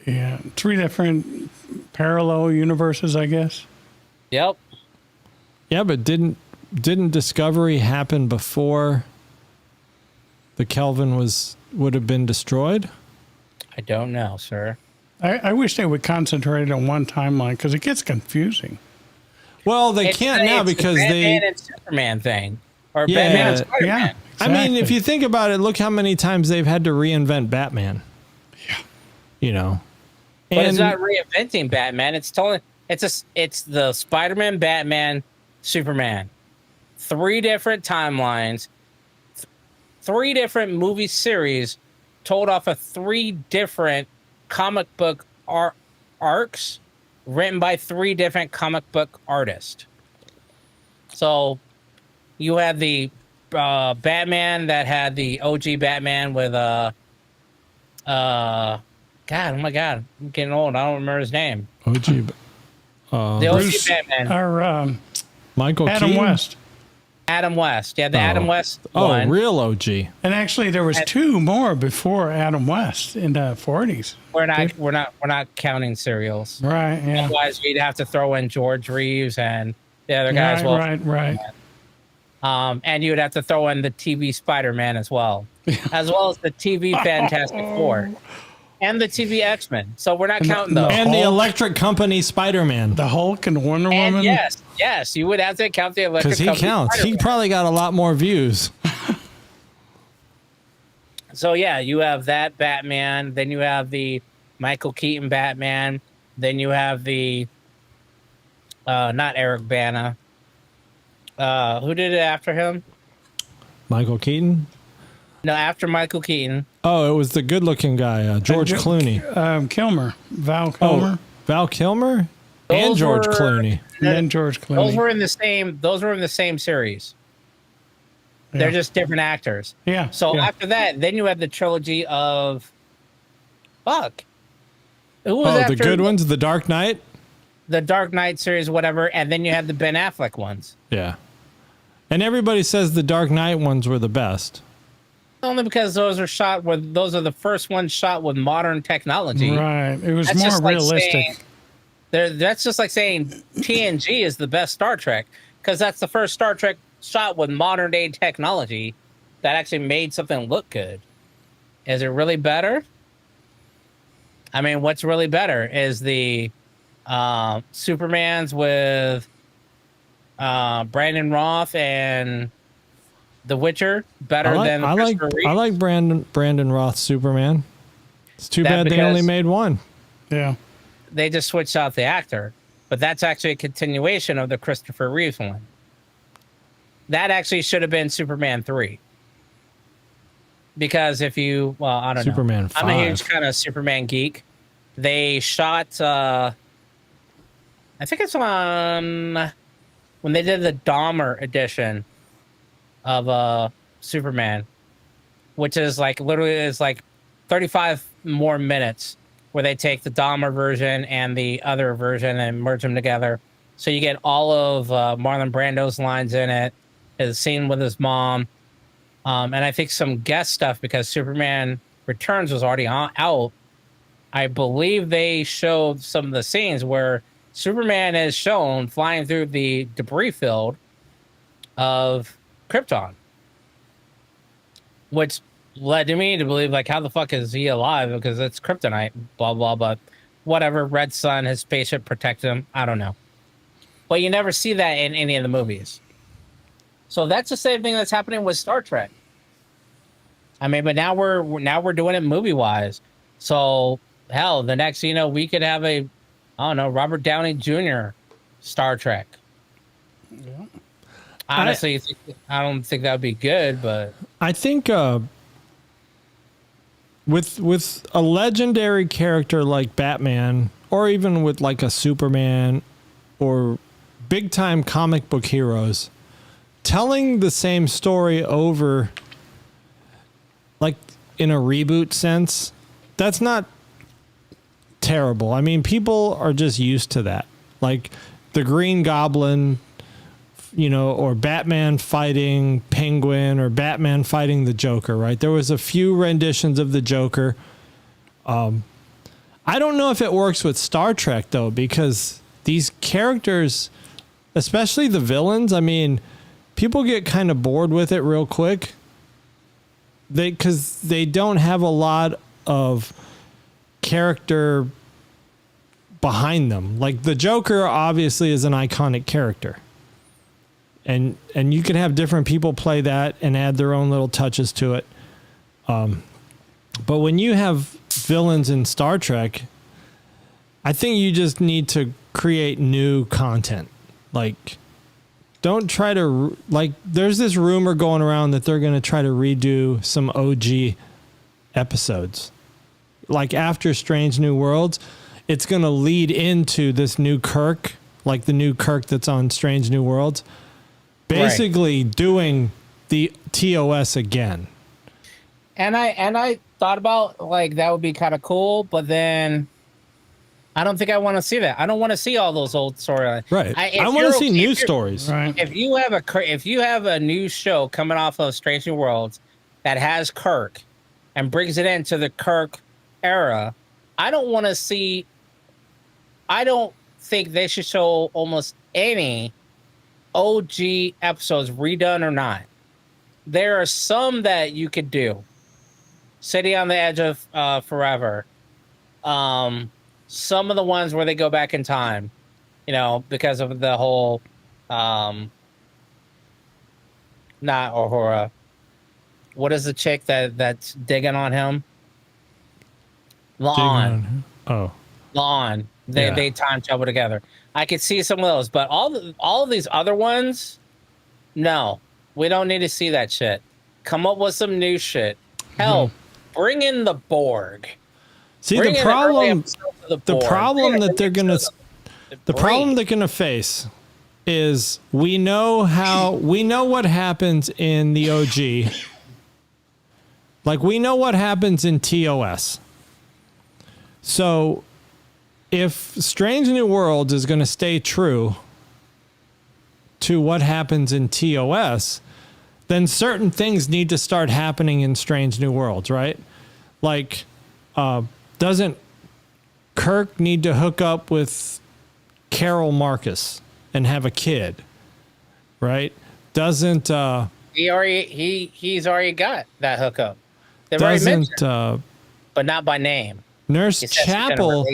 Yeah, 3 different parallel universes, I guess. Yep. Yeah, but didn't Discovery happen before the Kelvin would have been destroyed? I don't know, sir. I wish they would concentrate on one timeline because it gets confusing. Well, they can't now because the Batman they and Superman thing, or Yeah, Batman and Spider-Man. Yeah, I mean, if exactly. you think about it, look how many times they've had to reinvent Batman. Yeah. You know. But it's not reinventing Batman. It's the Spider-Man, Batman, Superman. 3 different timelines, 3 different movie series told off of 3 different comic book arcs written by 3 different comic book artists. So you had the Batman that had the OG Batman with God, oh my God, I'm getting old. I don't remember his name. OG. The OG Bruce, Batman. or Michael Adam Keaton? West. Adam West. Yeah, the Adam West Oh, one. real OG. And actually, there was two more before Adam West in the 40s. We're not counting serials. Right. Yeah. Otherwise, we'd have to throw in George Reeves and the other guys. Right. And you would have to throw in the TV Spider-Man as well as the TV Fantastic Four and the TV X-Men. So we're not counting those. And the Electric Company Spider-Man. The Hulk and Wonder And Woman. yes, you would have to count the Electric Because he Company counts. He Spider-Man. probably got a lot more views. So yeah, you have that Batman. Then you have the Michael Keaton Batman. Then you have the not Eric Bana. Who did it after him? Michael Keaton? No, after Michael Keaton. Oh, it was the good-looking guy, George Clooney. Kilmer. Val Kilmer. Val Kilmer? And Those George were- Clooney. And then George Clooney. Those were in the same series. They're Yeah. just different actors. Yeah. So yeah. after that, then you have the trilogy of fuck. Who was Oh, after the good ones? The Dark Knight? The Dark Knight series, whatever, and then you have the Ben Affleck ones. Yeah. And everybody says the Dark Knight ones were the best. Only because those are the first ones shot with modern technology. Right. It was That's more just like realistic. saying- That's just like saying TNG is the best Star Trek because that's the first Star Trek shot with modern day technology that actually made something look good. Is it really better? I mean, what's really better is the Supermans with Brandon Roth and The Witcher better than Christopher Reeve? I like Brandon Roth's Superman. It's too That bad they only because- made one. Yeah. They just switched out the actor, but that's actually a continuation of the Christopher Reeves one. That actually should have been Superman 3. Because I don't know. Superman 5. I'm a huge kind of Superman geek. They shot, I think it's on, when they did the Dahmer edition of Superman, which is like literally is like 35 more minutes where they take the Dahmer version and the other version and merge them together. So you get all of Marlon Brando's lines in it, his scene with his mom, and I think some guest stuff because Superman Returns was already out. I believe they showed some of the scenes where Superman is shown flying through the debris field of Krypton, which led to me to believe, like, how the fuck is he alive? Because it's kryptonite, blah, blah, blah. Whatever, Red Sun, his spaceship protected him. I don't know. But you never see that in any of the movies. So that's the same thing that's happening with Star Trek. I mean, but now we're doing it movie-wise. So, hell, the next, we could have Robert Downey Jr. Star Trek. Yeah. Honestly, I don't think that would be good, but... I think with a legendary character like Batman, or even with like a Superman or big time comic book heroes, telling the same story over, like in a reboot sense, that's not terrible. I mean, people are just used to that. Like the Green Goblin, or Batman fighting Penguin or Batman fighting the Joker, right? There was a few renditions of the Joker. I don't know if it works with Star Trek, though, because these characters, especially the villains, I mean, people get kind of bored with it real quick. Because they don't have a lot of character behind them. Like the Joker obviously is an iconic character. And you can have different people play that and add their own little touches to it. But when you have villains in Star Trek, I think you just need to create new content. Like, don't try to, like, there's this rumor going around that they're going to try to redo some OG episodes. Like after Strange New Worlds, it's going to lead into this new Kirk, like the new Kirk that's on Strange New Worlds. Basically doing the TOS again. And I thought about, like, that would be kind of cool, but then I don't think I want to see that. I don't want to see all those old storylines. Right. I want to see new stories. Right. If you have a new show coming off of Strange New Worlds that has Kirk and brings it into the Kirk era, I don't want to see. I don't think they should show almost any OG episodes, redone or not. There are some that you could do. City on the Edge of Forever. Some of the ones where they go back in time, because of the whole, not Uhura. What is the chick that's digging on him? La'an. Oh. La'an. They time travel together. I could see some of those, but all of these other ones, no, we don't need to see that shit. Come up with some new shit. Hell, bring in the Borg. See, the problem that they're gonna face is we know what happens in the OG. Like, we know what happens in TOS. So if Strange New Worlds is going to stay true to what happens in TOS, then certain things need to start happening in Strange New Worlds, right? Like, doesn't Kirk need to hook up with Carol Marcus and have a kid, right? Doesn't he's already got that hookup? They've already mentioned, but not by name. Nurse Chapel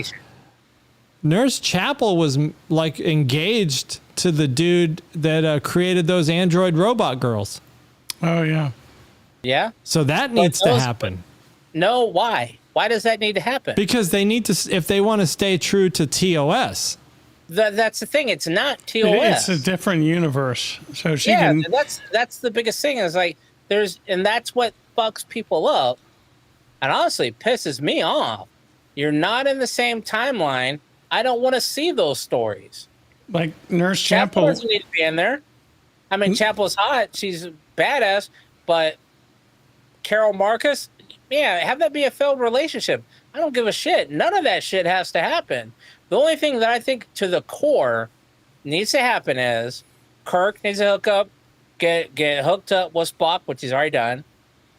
was like engaged to the dude that created those android robot girls. Oh yeah. Yeah. So that needs to happen. No, why? Why does that need to happen? Because they need to, if they want to stay true to TOS. That's the thing. It's not TOS. It's a different universe. So she can. That's the biggest thing. Is like and that's what fucks people up, and honestly pisses me off. You're not in the same timeline. I don't want to see those stories. Like Nurse Chapel doesn't need to be in there. I mean, Chapel's hot. She's badass, but Carol Marcus, have that be a failed relationship. I don't give a shit. None of that shit has to happen. The only thing that I think to the core needs to happen is Kirk needs to hook up, get hooked up with Spock, which he's already done,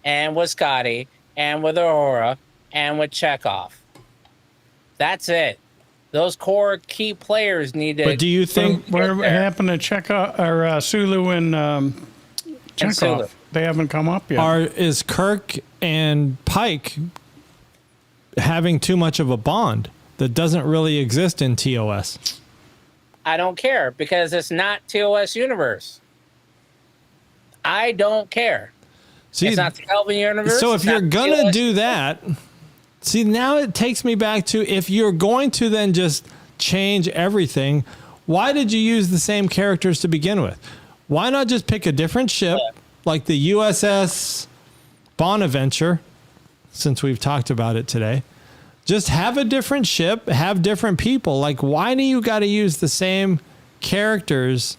and with Scotty, and with Uhura, and with Chekhov. That's it. Those core key players need to. But do you think what happened to Chekhov or Sulu and Chekhov? They haven't come up yet. Is Kirk and Pike having too much of a bond that doesn't really exist in TOS? I don't care because it's not TOS universe. I don't care. See, it's not the Kelvin universe. So if you're gonna do that, see, now it takes me back to, if you're going to then just change everything, why did you use the same characters to begin with? Why not just pick a different ship, like the USS Bonaventure, since we've talked about it today? Just have a different ship, have different people. Like, why do you got to use the same characters,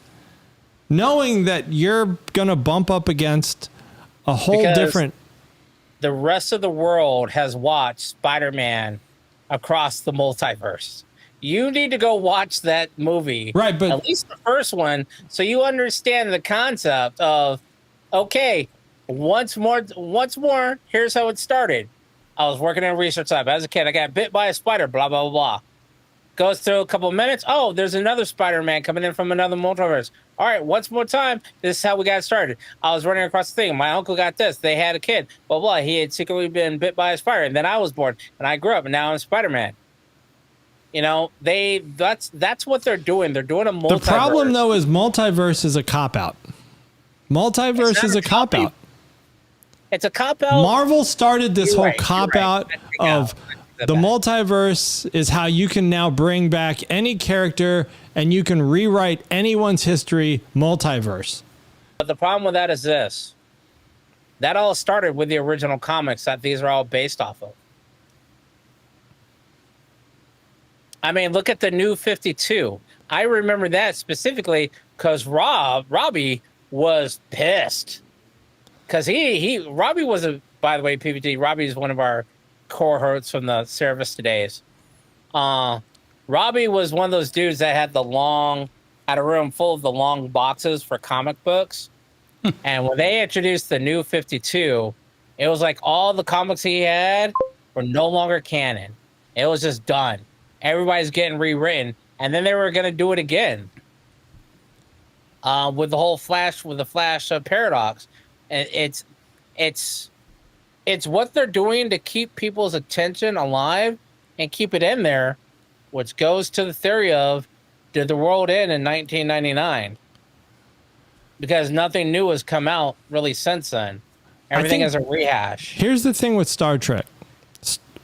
knowing that you're going to bump up against a whole different... The rest of the world has watched Spider-Man across the multiverse. You need to go watch that movie, right? But at least the first one, so you understand the concept of, okay, once more. Here's how it started. I was working in a research lab as a kid. I got bit by a spider. Blah blah blah. Blah. Goes through a couple of minutes. Oh, there's another Spider-Man coming in from another multiverse. All right, once more time. This is how we got started. I was running across the thing. My uncle got this. They had a kid. Blah, blah. He had secretly been bit by a spider. And then I was born. And I grew up. And now I'm Spider-Man. That's what they're doing. They're doing a multiverse. The problem, though, is multiverse is a cop-out. Multiverse is a cop-out. It's a cop-out. Marvel started this whole cop-out of... The multiverse is how you can now bring back any character and you can rewrite anyone's history multiverse. But the problem with that is this. That all started with the original comics that these are all based off of. I mean, look at the New 52. I remember that specifically because Robbie was pissed. Because Robbie was by the way, PVG, Robbie is one of our core hurts from the service days. Robbie was one of those dudes that had had a room full of the long boxes for comic books. And when they introduced the new 52, it was like all the comics he had were no longer canon. It was just done. Everybody's getting rewritten. And then they were going to do it again. With the whole Flash paradox. And it's what they're doing to keep people's attention alive and keep it in there, which goes to the theory of, did the world end in 1999? Because nothing new has come out really since then. Everything is a rehash. Here's the thing with Star Trek.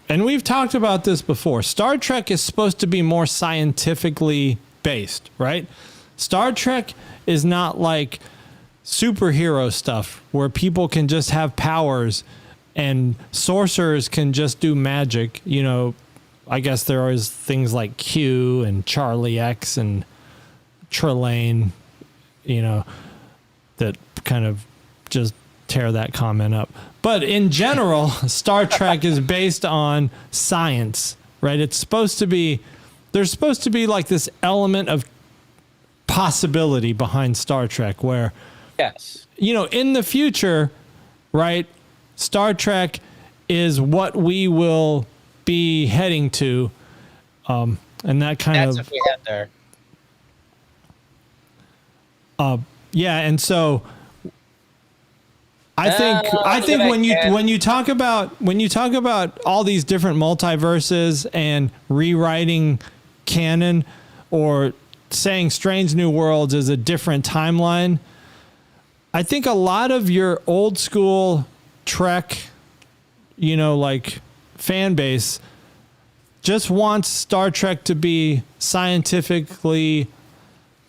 And we've talked about this before. Star Trek is supposed to be more scientifically based, right? Star Trek is not like superhero stuff where people can just have powers and sorcerers can just do magic. You know, I guess there is things like Q and Charlie X and Trelane, you know, that kind of just tear that comment up. But in general, Star Trek is based on science, right? It's supposed to be, there's supposed to be like this element of possibility behind Star Trek where, yes, you know, in the future, right, Star Trek is what we will be heading to. And that kind that's of, what we had there. yeah. And so I think when you talk about all these different multiverses and rewriting canon or saying Strange New Worlds is a different timeline, I think a lot of your old school Trek, you know, like fan base just wants Star Trek to be scientifically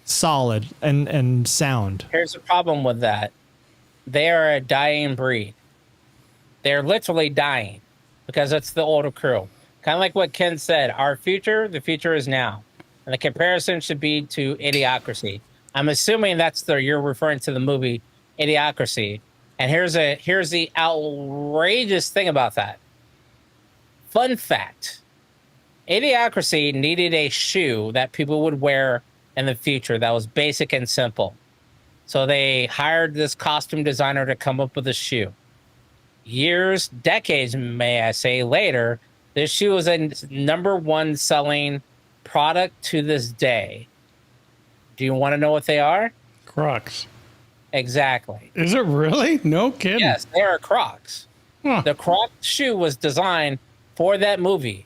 solid and sound. Here's the problem with that. They are a dying breed. They're literally dying because it's the older crew. Kind of like what Ken said, the future is now. And the comparison should be to Idiocracy. I'm assuming you're referring to the movie Idiocracy. And here's the outrageous thing about that. Fun fact. Idiocracy needed a shoe that people would wear in the future that was basic and simple. So they hired this costume designer to come up with a shoe. Decades, may I say, later, this shoe is a #1 selling product to this day. Do you want to know what they are? Crocs. Exactly. Is it really? No kidding. Yes, they are Crocs. Huh. The Croc shoe was designed for that movie.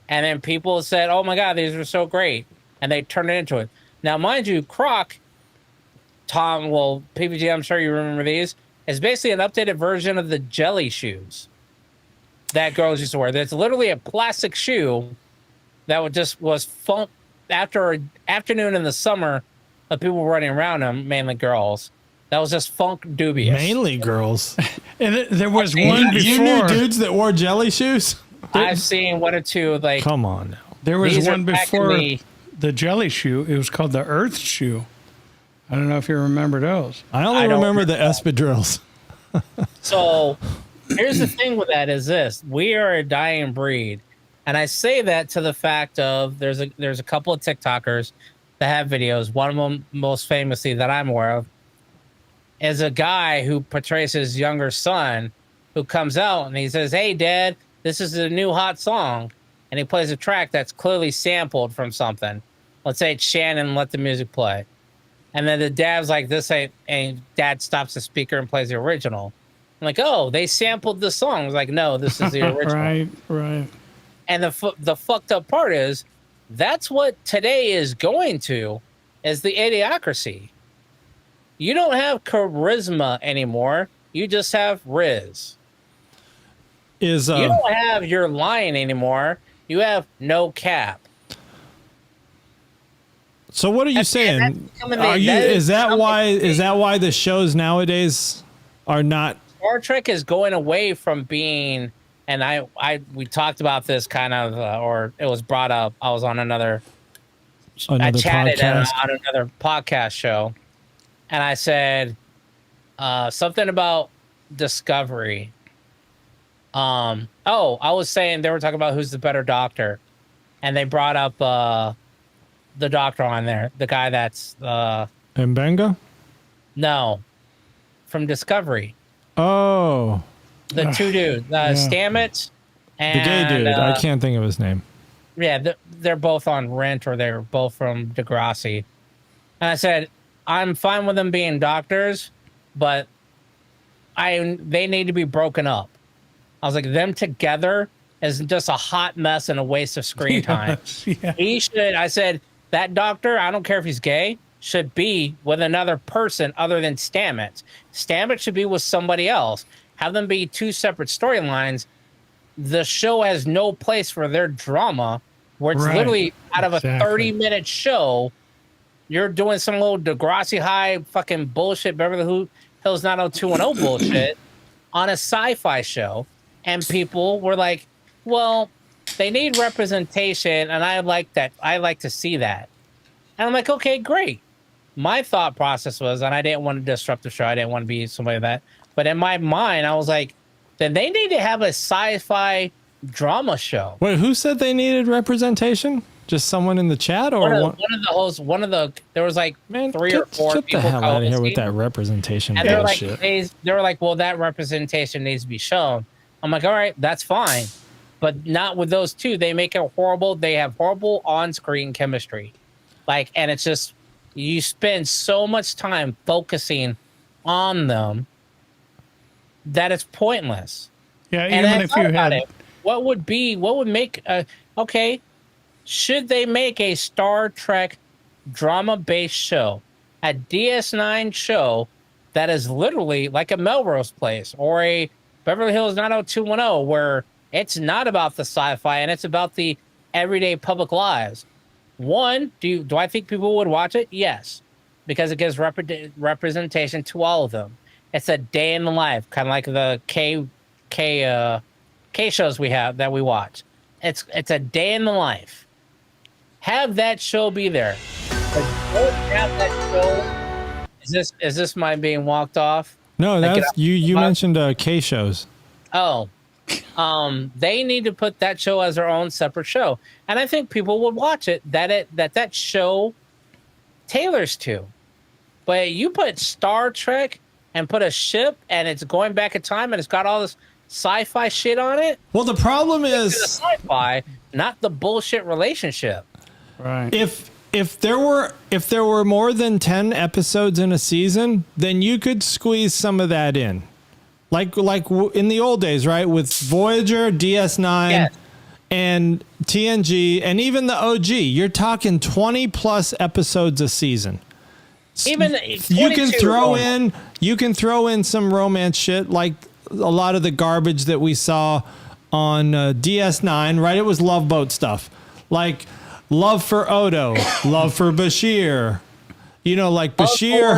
And then people said, oh my God, these are so great. And they turned it into it. Now, mind you, Croc, Tom, well, PPG, I'm sure you remember these, is basically an updated version of the jelly shoes that girls used to wear. There's literally a plastic shoe that was fun after an afternoon in the summer of people running around them, mainly girls. That was just funk dubious. Mainly girls. And there was one before. You knew dudes that wore jelly shoes? I've seen one or two. Like, come on now. There was these one are back in before the- the jelly shoe. It was called the Earth shoe. I don't know if you remember those. I only remember the espadrilles. So here's the thing with that is this. We are a dying breed. And I say that to the fact of there's a couple of TikTokers that have videos. One of them, most famously that I'm aware of, is a guy who portrays his younger son who comes out and he says, hey, Dad, this is a new hot song. And he plays a track that's clearly sampled from something. Let's say it's Shannon, let the music play. And then the dad's like, this ain't, and Dad stops the speaker and plays the original. I'm like, oh, they sampled the song. I was like, no, this is the original. Right. And the fucked up part is that's what today is going to, is the idiocracy. You don't have charisma anymore. You just have Riz. You don't have your line anymore. You have no cap. So what are you saying? Is that why the shows nowadays are not? Star Trek is going away from being, and we talked about this kind of, or it was brought up. I was on I chatted podcast? on another podcast show, and I said something about Discovery. I was saying they were talking about who's the better doctor, and they brought up the doctor on there, the guy that's Mbenga? no, from Discovery. Oh, The two dudes, Stamets and the gay dude. I can't think of his name. Yeah, they're both on Rent, or they're both from Degrassi. And I said, I'm fine with them being doctors, but they need to be broken up. I was like, them together is just a hot mess and a waste of screen time. Yeah. He should, I said, that doctor, I don't care if he's gay, should be with another person other than Stamets. Stamets should be with somebody else. Have them be two separate storylines. The show has no place for their drama, where it's literally out of a 30-minute show, you're doing some little Degrassi High fucking bullshit, Beverly Hills 90210 bullshit on a sci-fi show. And people were like, well, they need representation, and I like that. I like to see that. And I'm like, okay, great. My thought process was, and I didn't want to disrupt the show. I didn't want to be somebody like that. But in my mind, I was like, then they need to have a sci-fi drama show. Wait, who said they needed representation? Just someone in the chat, or one of the hosts? There was like three or four get people. Get the hell out of here with that representation and bullshit. They were like, well, that representation needs to be shown. I'm like, all right, that's fine, but not with those two. They make it horrible. They have horrible on-screen chemistry, and it's just you spend so much time focusing on them that it's pointless. Yeah, and even if you had it, what would make okay? Should they make a Star Trek drama-based show, a DS9 show that is literally like a Melrose Place or a Beverly Hills 90210, where it's not about the sci-fi and it's about the everyday public lives? One, do I think people would watch it? Yes, because it gives representation to all of them. It's a day in the life, kind of like the K shows we watch. It's a day in the life. Have that show be there. But don't have that show. Is this my being walked off? No, that's you mentioned K shows. Oh. They need to put that show as their own separate show. And I think people would watch it that show tailors to. But you put Star Trek and put a ship and it's going back in time and it's got all this sci-fi shit on it. Well, the problem is the sci-fi, not the bullshit relationship. Right. If there were more than 10 episodes in a season, then you could squeeze some of that in. Like in the old days, right? With Voyager, DS9, and TNG, and even the OG, you're talking 20 plus episodes a season. Even you can throw in some romance shit, like a lot of the garbage that we saw on DS9, right? It was Love Boat stuff, like love for Odo, love for Bashir. You know, like Bashir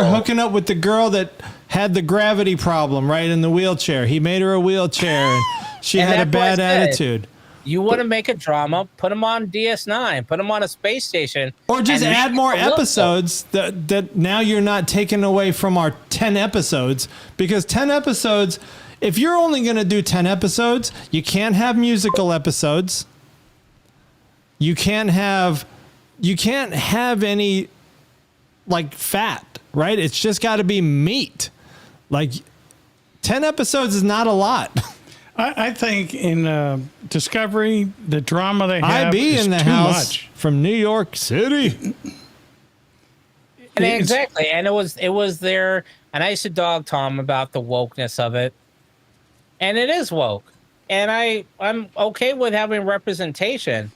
hooking up with the girl that had the gravity problem, right, in the wheelchair. He made her a wheelchair, and she had a bad attitude. You want to make a drama, put them on DS9, put them on a space station. Or just add more episodes that now you're not taking away from our 10 episodes. Because 10 episodes, if you're only going to do 10 episodes, you can't have musical episodes. You can't have any like fat, right? It's just got to be meat. Like 10 episodes is not a lot. I think in Discovery, the drama they have is in the too house much. From New York City. And exactly. And it was there. And I used to dog Tom about the wokeness of it. And it is woke. And I'm okay with having representation.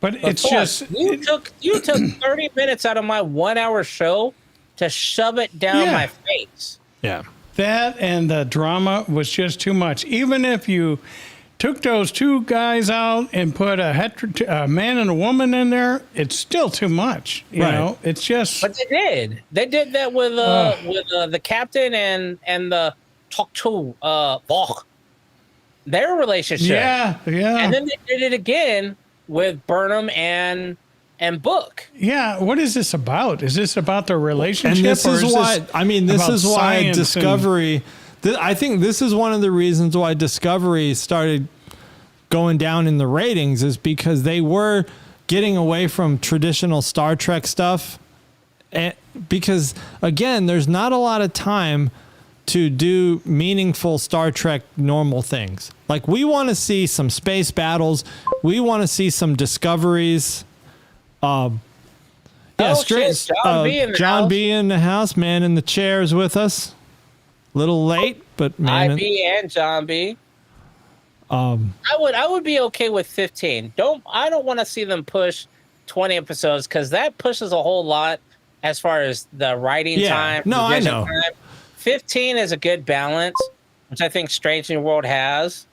But it's just you took 30 minutes out of my 1 hour show to shove it down my face. Yeah. That and the drama was just too much. Even if you took those two guys out and put a man and a woman in there, it's still too much. You know, it's just. But they did. They did that with the captain and the talk to Volk. Their relationship. Yeah. And then they did it again with Burnham and Book. Yeah, what is this about? Is this about the relationship? And this is why Discovery. I think this is one of the reasons why Discovery started going down in the ratings is because they were getting away from traditional Star Trek stuff. And because again, there's not a lot of time to do meaningful Star Trek normal things. Like we want to see some space battles. We want to see some discoveries. John B in the house, man in the chair is with us. Little late, but man. IB and John B. I would be okay with 15. I don't want to see them push 20 episodes because that pushes a whole lot as far as the writing time. No, I know. Time. 15 is a good balance, which I think Strange New World has.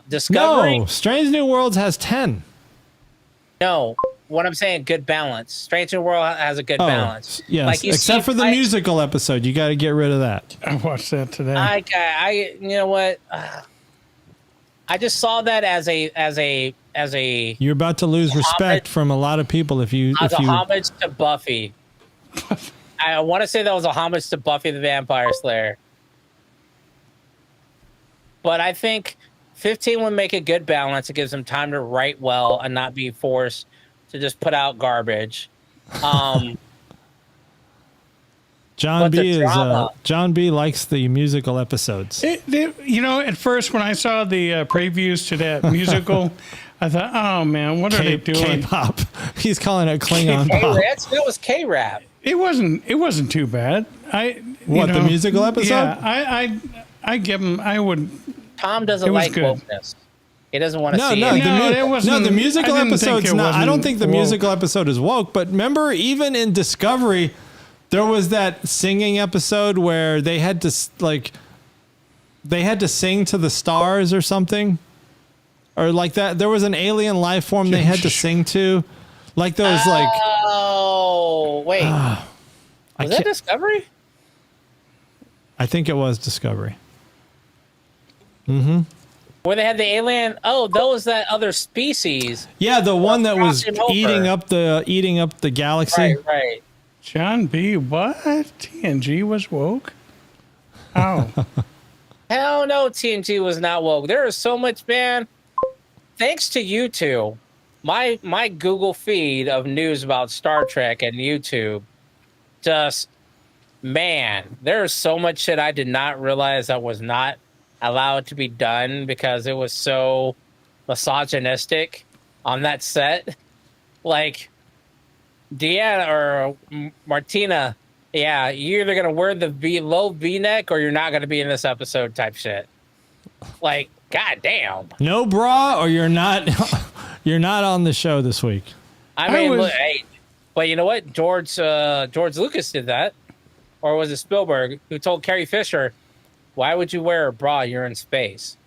Discovery. No, Strange New Worlds has 10. No, what I'm saying, good balance. Strange New World has a good balance. Yes, like except for the musical episode. You got to get rid of that. I watched that today. I you know what? I just saw that as a You're about to lose respect from a lot of people if you homage to Buffy. I want to say that was a homage to Buffy the Vampire Slayer. But I think 15 would make a good balance. It gives them time to write well and not be forced to just put out garbage. John B likes the musical episodes. At first when I saw the previews to that musical, I thought, oh man, what are they doing? K-pop. He's calling it Klingon pop. That was K-rap. It wasn't too bad. The musical episode? Yeah, I give him. I would. Tom doesn't like wokeness. He doesn't want to see it. The musical episode's not. I don't think the musical episode is woke. But remember, even in Discovery, there was that singing episode where they had to sing to the stars or something, or like that. There was an alien life form they had to sing to, like those like. Oh wait, was that Discovery? I think it was Discovery. Where they had the alien. Oh, that was that other species. Yeah, the one that was eating up the galaxy. Right. John B. What? TNG was woke? Oh. Hell no, TNG was not woke. There is so much, man. Thanks to you two, my Google feed of news about Star Trek and YouTube, there is so much shit I did not realize that was not allowed to be done because it was so misogynistic on that set. Like, Deanna or Martina, yeah, you're either gonna wear the low V-neck or you're not gonna be in this episode type shit. Like, goddamn. No bra or you're not you're not on the show this week. I mean, look, hey, but you know what? George Lucas did that. Or was it Spielberg who told Carrie Fisher, why would you wear a bra? You're in space.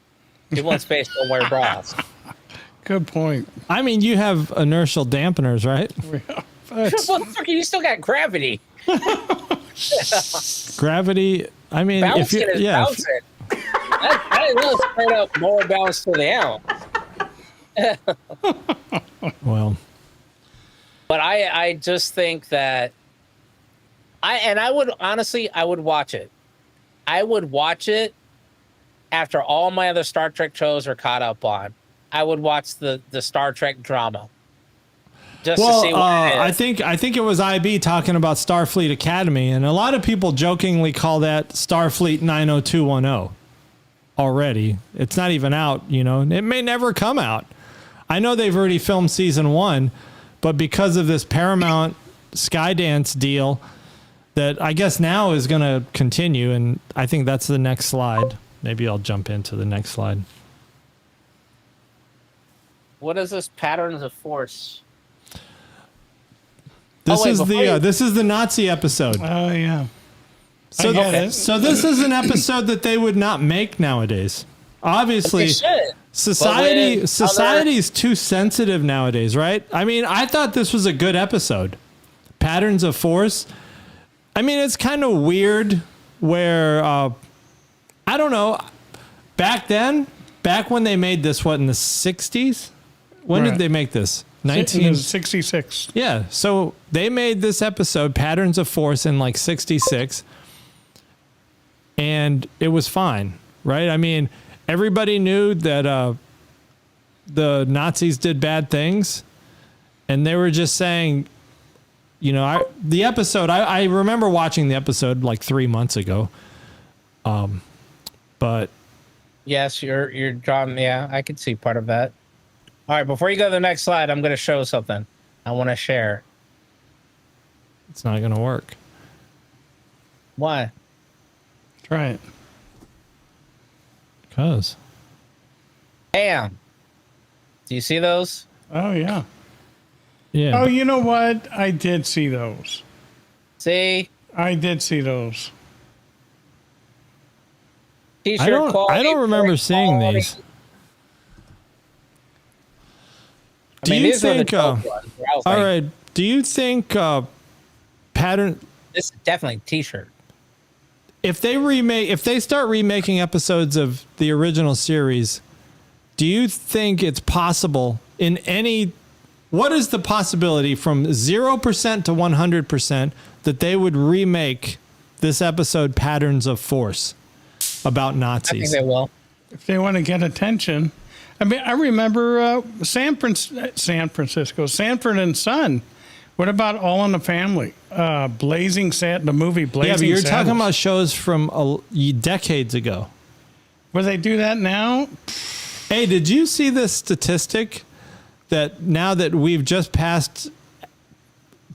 People in space don't wear bras. Good point. I mean, you have inertial dampeners, right? Motherfucker, you still got gravity. Gravity. I mean, bouncing if you, bouncing. That is straight up more bounce to the ounce. Well, but I just think that I would watch it. I would watch it after all my other Star Trek shows are caught up on. I would watch the Star Trek drama. Just to see what it is. I think it was IB talking about Starfleet Academy, and a lot of people jokingly call that Starfleet 90210 already. It's not even out, It may never come out. I know they've already filmed season 1, but because of this Paramount Skydance deal that I guess now is going to continue, and I think that's the next slide. Maybe I'll jump into the next slide. What is this Patterns of Force? This is the Nazi episode. Oh yeah. So this is an episode that they would not make nowadays. Obviously, society's too sensitive nowadays, right? I mean, I thought this was a good episode. Patterns of Force. I mean, it's kind of weird where I don't know. Back when they made this, in the 60s? When did they make this? 1966. Yeah, so they made this episode, Patterns of Force, in like 66, and it was fine, right? I mean, everybody knew that the Nazis did bad things, and they were just saying, you know, the episode. I remember watching the episode like 3 months ago. But yes, you're drawing. Yeah, I could see part of that. All right, before you go to the next slide, I'm going to show something I want to share. It's not going to work. Why? Try it. Because. Bam. Do you see those? Oh, yeah. Yeah. Oh, you know what? I did see those. See? I did see those. T-shirt I quality, don't remember seeing quality. these. I mean, Do you these are the think? dope ones, where I was All like, right. Do you think pattern? This is definitely a T-shirt. If they start remaking episodes of the original series, do you think it's possible in any? What is the possibility from 0% to 100% that they would remake this episode, Patterns of Force, about Nazis? I think they will. If they want to get attention. I mean, I remember Sanford and Son. What about All in the Family? The movie Blazing Yeah, but you're Saddles. talking about shows from decades ago. Will they do that now? Hey, did you see this statistic that now that we've just passed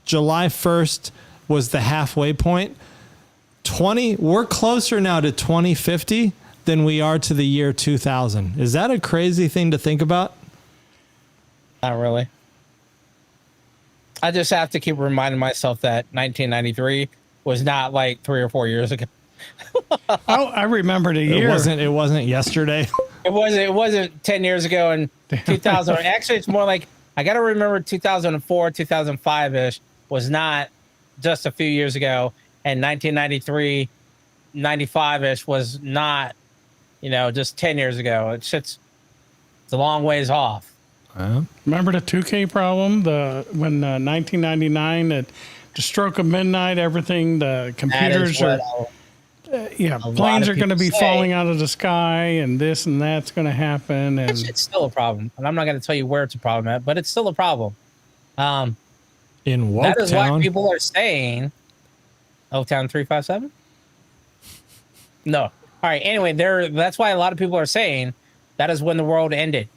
July 1st was the halfway point? We're closer now to 2050 than we are to the year 2000. Is that a crazy thing to think about? Not really. I just have to keep reminding myself that 1993 was not like 3 or 4 years ago. I remember the year. It wasn't yesterday. It wasn't 10 years ago in 2000. Actually, it's more like I got to remember 2004, 2005-ish was not just a few years ago, and 1993, 95-ish was not, just 10 years ago. It's a long ways off. Remember the 2K problem? When 1999, at the stroke of midnight, everything, the computers planes are going to be falling out of the sky, and this and that's going to happen. And it's still a problem, and I'm not going to tell you where it's a problem at, but it's still a problem. In Woketown. That is why people are saying, Oaktown 357. No, all right. Anyway, that's why a lot of people are saying that is when the world ended.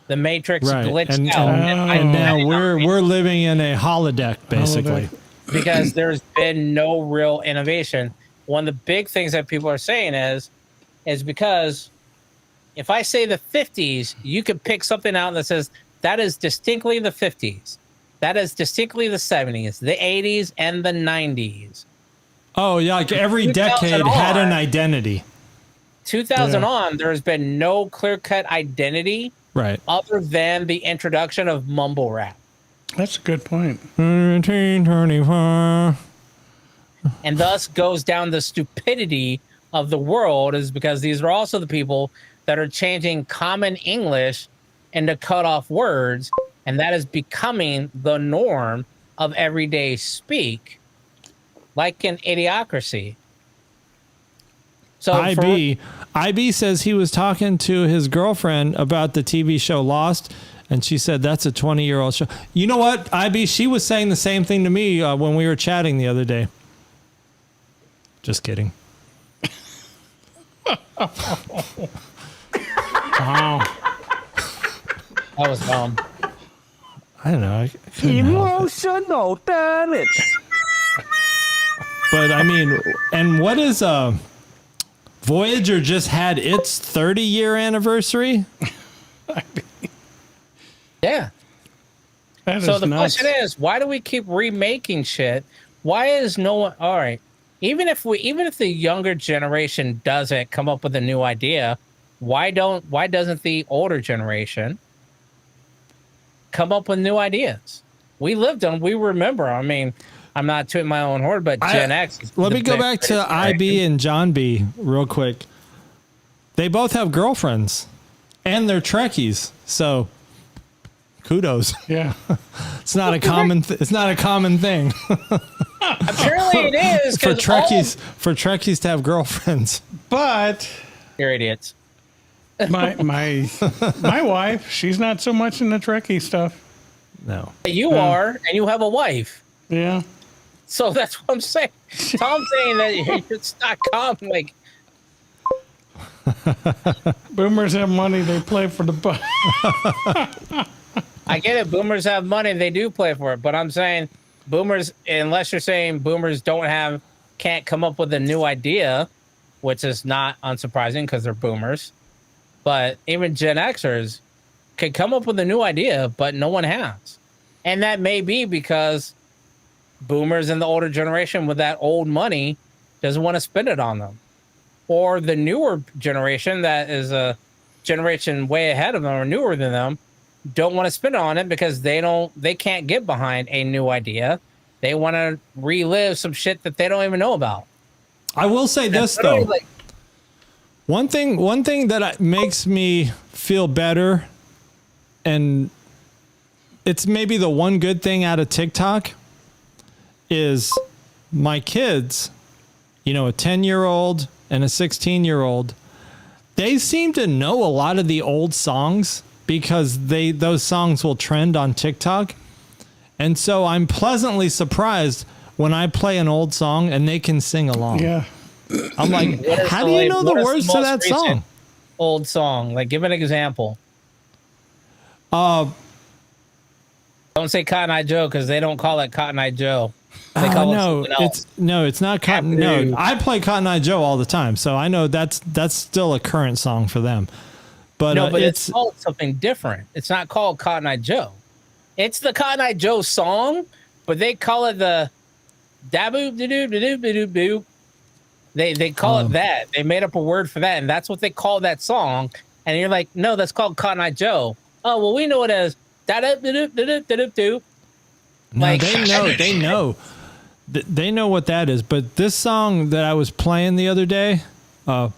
The Matrix glitched out, and now we're living in a holodeck, basically, because there's been no real innovation. One of the big things that people are saying is because if I say the 50s, you could pick something out that says that is distinctly the 50s, that is distinctly the 70s, the 80s, and the 90s. Oh yeah, like every decade had an identity. 2000 on, there's been no clear-cut identity. Right. Other than the introduction of mumble rap. That's a good point. 1925. And thus goes down the stupidity of the world is because these are also the people that are changing common English into cut-off words, and that is becoming the norm of everyday speak, like an idiocracy. So IB says he was talking to his girlfriend about the TV show Lost, and she said that's a 20-year-old show. You know what, IB? She was saying the same thing to me when we were chatting the other day. Just kidding. Wow. That was dumb. I don't know. Emotional damage. But I mean, and what is Voyager just had its 30-year anniversary? Yeah. So the question is, why do we keep remaking shit? Why is no one all right? Even if the younger generation doesn't come up with a new idea, why doesn't the older generation come up with new ideas? We lived them, we remember. I mean, I'm not tooting my own horn, but Gen X. Let me go back to IB and John B real quick. They both have girlfriends, and they're Trekkies. So, kudos. Yeah, it's not a common. It's not a common thing. Apparently, it is for Trekkies to have girlfriends. But you're idiots. My wife, she's not so much in the Trekkie stuff. No. You are, and you have a wife. Yeah. So that's what I'm saying. Tom's saying that you should stop calling. Like, Boomers have money, they play for the buck. I get it. Boomers have money. They do play for it. But I'm saying boomers, unless you're saying boomers can't come up with a new idea, which is not unsurprising because they're boomers. But even Gen Xers can come up with a new idea, but no one has. And that may be because boomers in the older generation with that old money doesn't want to spend it on them. Or the newer generation that is a generation way ahead of them or newer than them don't want to spend on it because they can't get behind a new idea. They want to relive some shit that they don't even know about. I will say this though. One thing that makes me feel better, and it's maybe the one good thing out of TikTok, is my kids, a 10-year-old and a 16-year-old, they seem to know a lot of the old songs because those songs will trend on TikTok. And so I'm pleasantly surprised when I play an old song and they can sing along. Yeah. I'm like, how do you know the words to that song? Old song. Like, give an example. Don't say Cotton Eye Joe because they don't call it Cotton Eye Joe. They call it something else. it's not Cotton. No, I play Cotton Eye Joe all the time, so I know that's still a current song for them. But no, but it's called something different. It's not called Cotton Eye Joe. It's the Cotton Eye Joe song, but they call it the daboop doop doop doop doop. They call it that. They made up a word for that, and that's what they call that song. And you're like, no, that's called Cotton Eye Joe. Oh, well, we know it as da doop doop doop doop doop. No, they know what that is. But this song that I was playing the other day, I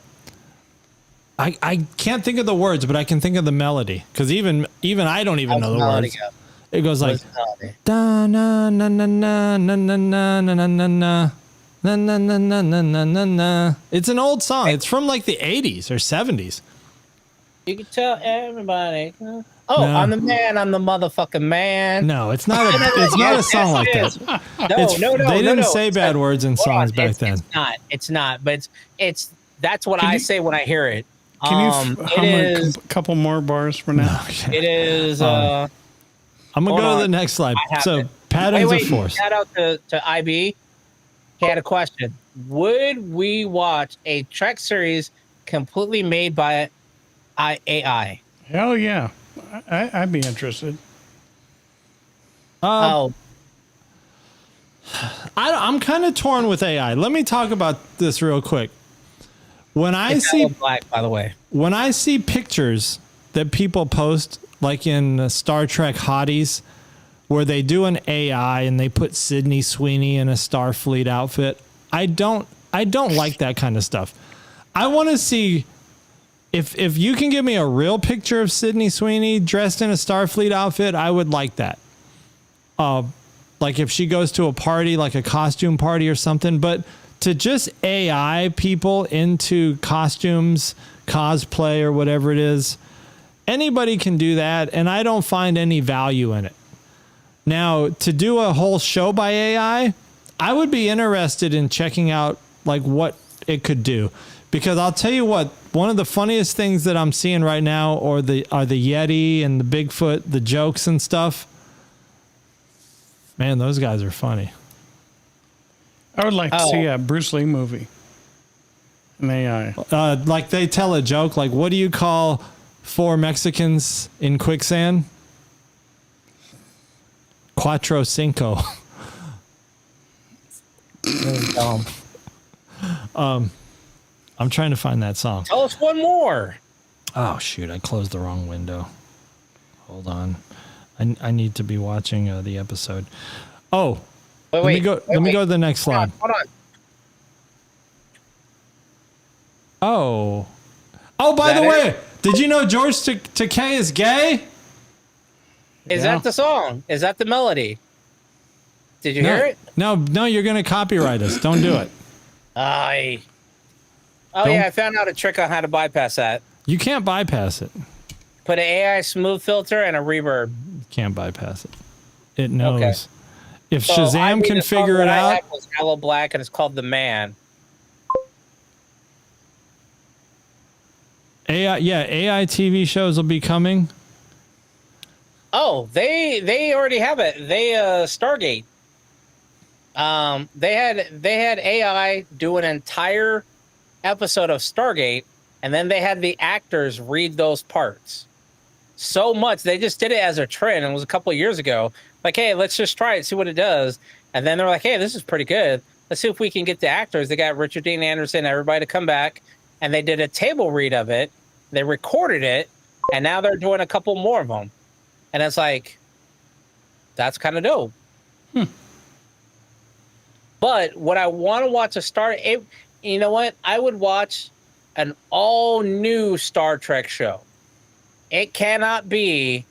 can't think of the words, but I can think of the melody because even I don't even know the words. It goes like da na na na na na na na na na na. Na, na, na, na, na, na, na, na. It's an old song. It's from like the 80s or 70s. You can tell everybody. Oh, no. I'm the man. I'm the motherfucking man. No, it's not a song like that. No. They didn't say bad words in songs back then. It's not. But it's that's what I say when I hear it. Can you hum a couple more bars for now? No, it is. I'm gonna go to the next slide. So patterns of force. Shout out to IB. He had a question. Would we watch a Trek series completely made by AI? Hell yeah. I'd be interested. I'm kind of torn with AI. Let me talk about this real quick. When I see black, by the way, when I see pictures that people post, like in Star Trek Hotties, where they do an AI and they put Sydney Sweeney in a Starfleet outfit, I don't like that kind of stuff. I want to see if you can give me a real picture of Sydney Sweeney dressed in a Starfleet outfit, I would like that. Like if she goes to a party, like a costume party or something, but to just AI people into costumes, cosplay or whatever it is, anybody can do that, and I don't find any value in it. Now, to do a whole show by AI, I would be interested in checking out like what it could do, because I'll tell you what, one of the funniest things that I'm seeing right now are the Yeti and the Bigfoot, the jokes and stuff. Man, those guys are funny. I would like to see a Bruce Lee movie. An AI. Like they tell a joke, like, what do you call 4 Mexicans in quicksand? Cuatro Cinco. I'm trying to find that song. Tell us one more. Oh shoot, I closed the wrong window. Hold on. I need to be watching the episode. Oh, let me go to the next slide. Hold on. Oh, by the way, did you know George Takei is gay? Is that the song? Is that the melody? Did you hear it? No, you're going to copyright us. Don't do it. I found out a trick on how to bypass that. You can't bypass it. Put an AI smooth filter and a reverb. Can't bypass it. It knows. Okay. If So, Shazam can the song figure it that I out, had was Aloe Black, and it's called The Man. AI TV shows will be coming. Oh, they already have it. They Stargate. They had AI do an entire episode of Stargate, and then they had the actors read those parts. So much they just did it as a trend, and it was a couple of years ago. Like, hey, let's just try it, see what it does. And then they're like, hey, this is pretty good. Let's see if we can get the actors. They got Richard Dean Anderson, everybody to come back, and they did a table read of it. They recorded it, and now they're doing a couple more of them. And it's like, that's kind of dope. But what I want to watch you know what? I would watch an all-new Star Trek show. It cannot be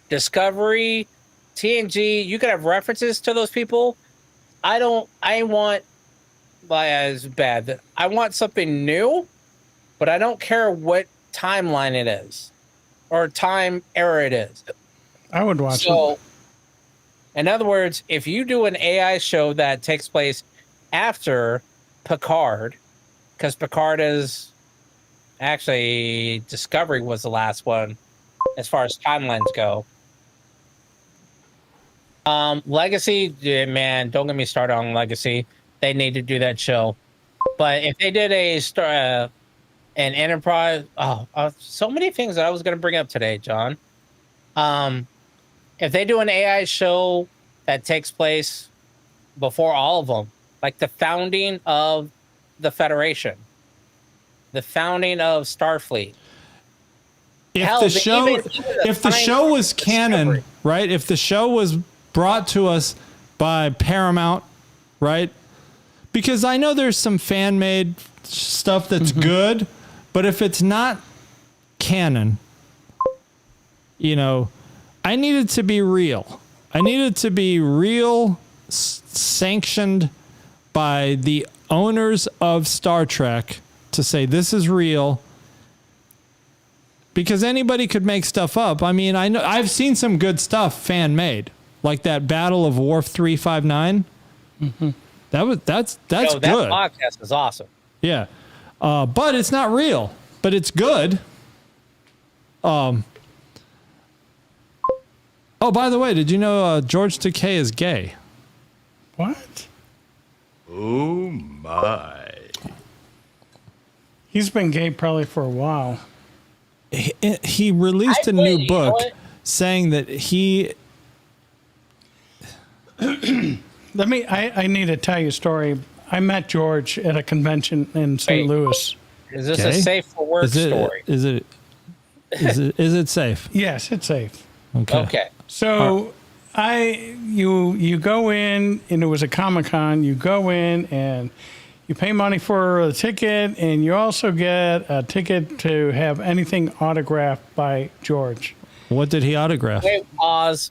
Discovery, TNG. You could have references to those people. I want something new, but I don't care what timeline it is or time era it is. I would watch it. So, in other words, if you do an AI show that takes place after Picard, because Picard is actually Discovery was the last one as far as timelines go. Legacy, man, don't get me started on Legacy. They need to do that show. But if they did an Enterprise, so many things that I was going to bring up today, John. If they do an AI show that takes place before all of them, like the founding of the Federation, the founding of Starfleet. If the show was canon, right? If the show was brought to us by Paramount, right? Because I know there's some fan-made stuff that's good, but if it's not canon, you know, I need it to be real. I need it to be real, sanctioned by the owners of Star Trek to say this is real. Because anybody could make stuff up. I mean, I know I've seen some good stuff fan-made, like that Battle of Wharf 359. That's good. That podcast is awesome. Yeah, but it's not real. But it's good. Oh, by the way, did you know George Takei is gay? What? Oh my. He's been gay probably for a while. He released a new book saying that he... I need to tell you a story. I met George at a convention in St. Louis. Is this a safe for work story? Is it safe? Yes, it's safe. Okay. So you go in, and it was a Comic-Con. You go in and you pay money for a ticket, and you also get a ticket to have anything autographed by George. What did he autograph? Wait, pause.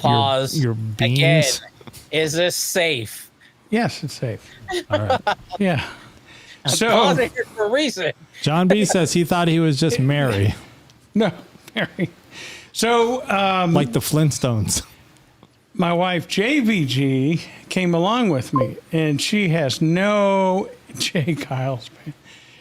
Your beans? Again, is this safe? Yes, it's safe. All right. Yeah. So Pausing here for a reason. John B says he thought he was just Mary. No, Mary. So like the Flintstones. My wife, JVG, came along with me, and she has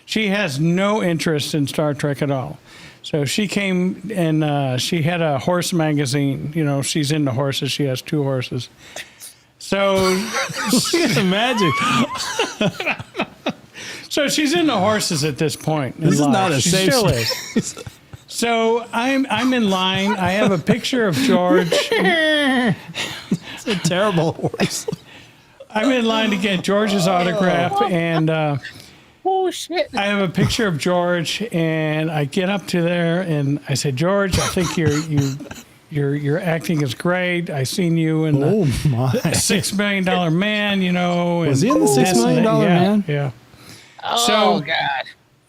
she has no interest in Star Trek at all. So she came, and she had a horse magazine. You know, she's into horses. She has 2 horses. So look at the magic. So she's into horses at this point. This is not a she safe still space. is. So I'm in line. I have a picture of George. It's a terrible horse. I'm in line to get George's autograph, and Oh shit! I have a picture of George, and I get up to there, and I said, George, I think your acting is great. I seen you in the $6 Million Man. You know, was he in the $6 Million Man? Yeah. Oh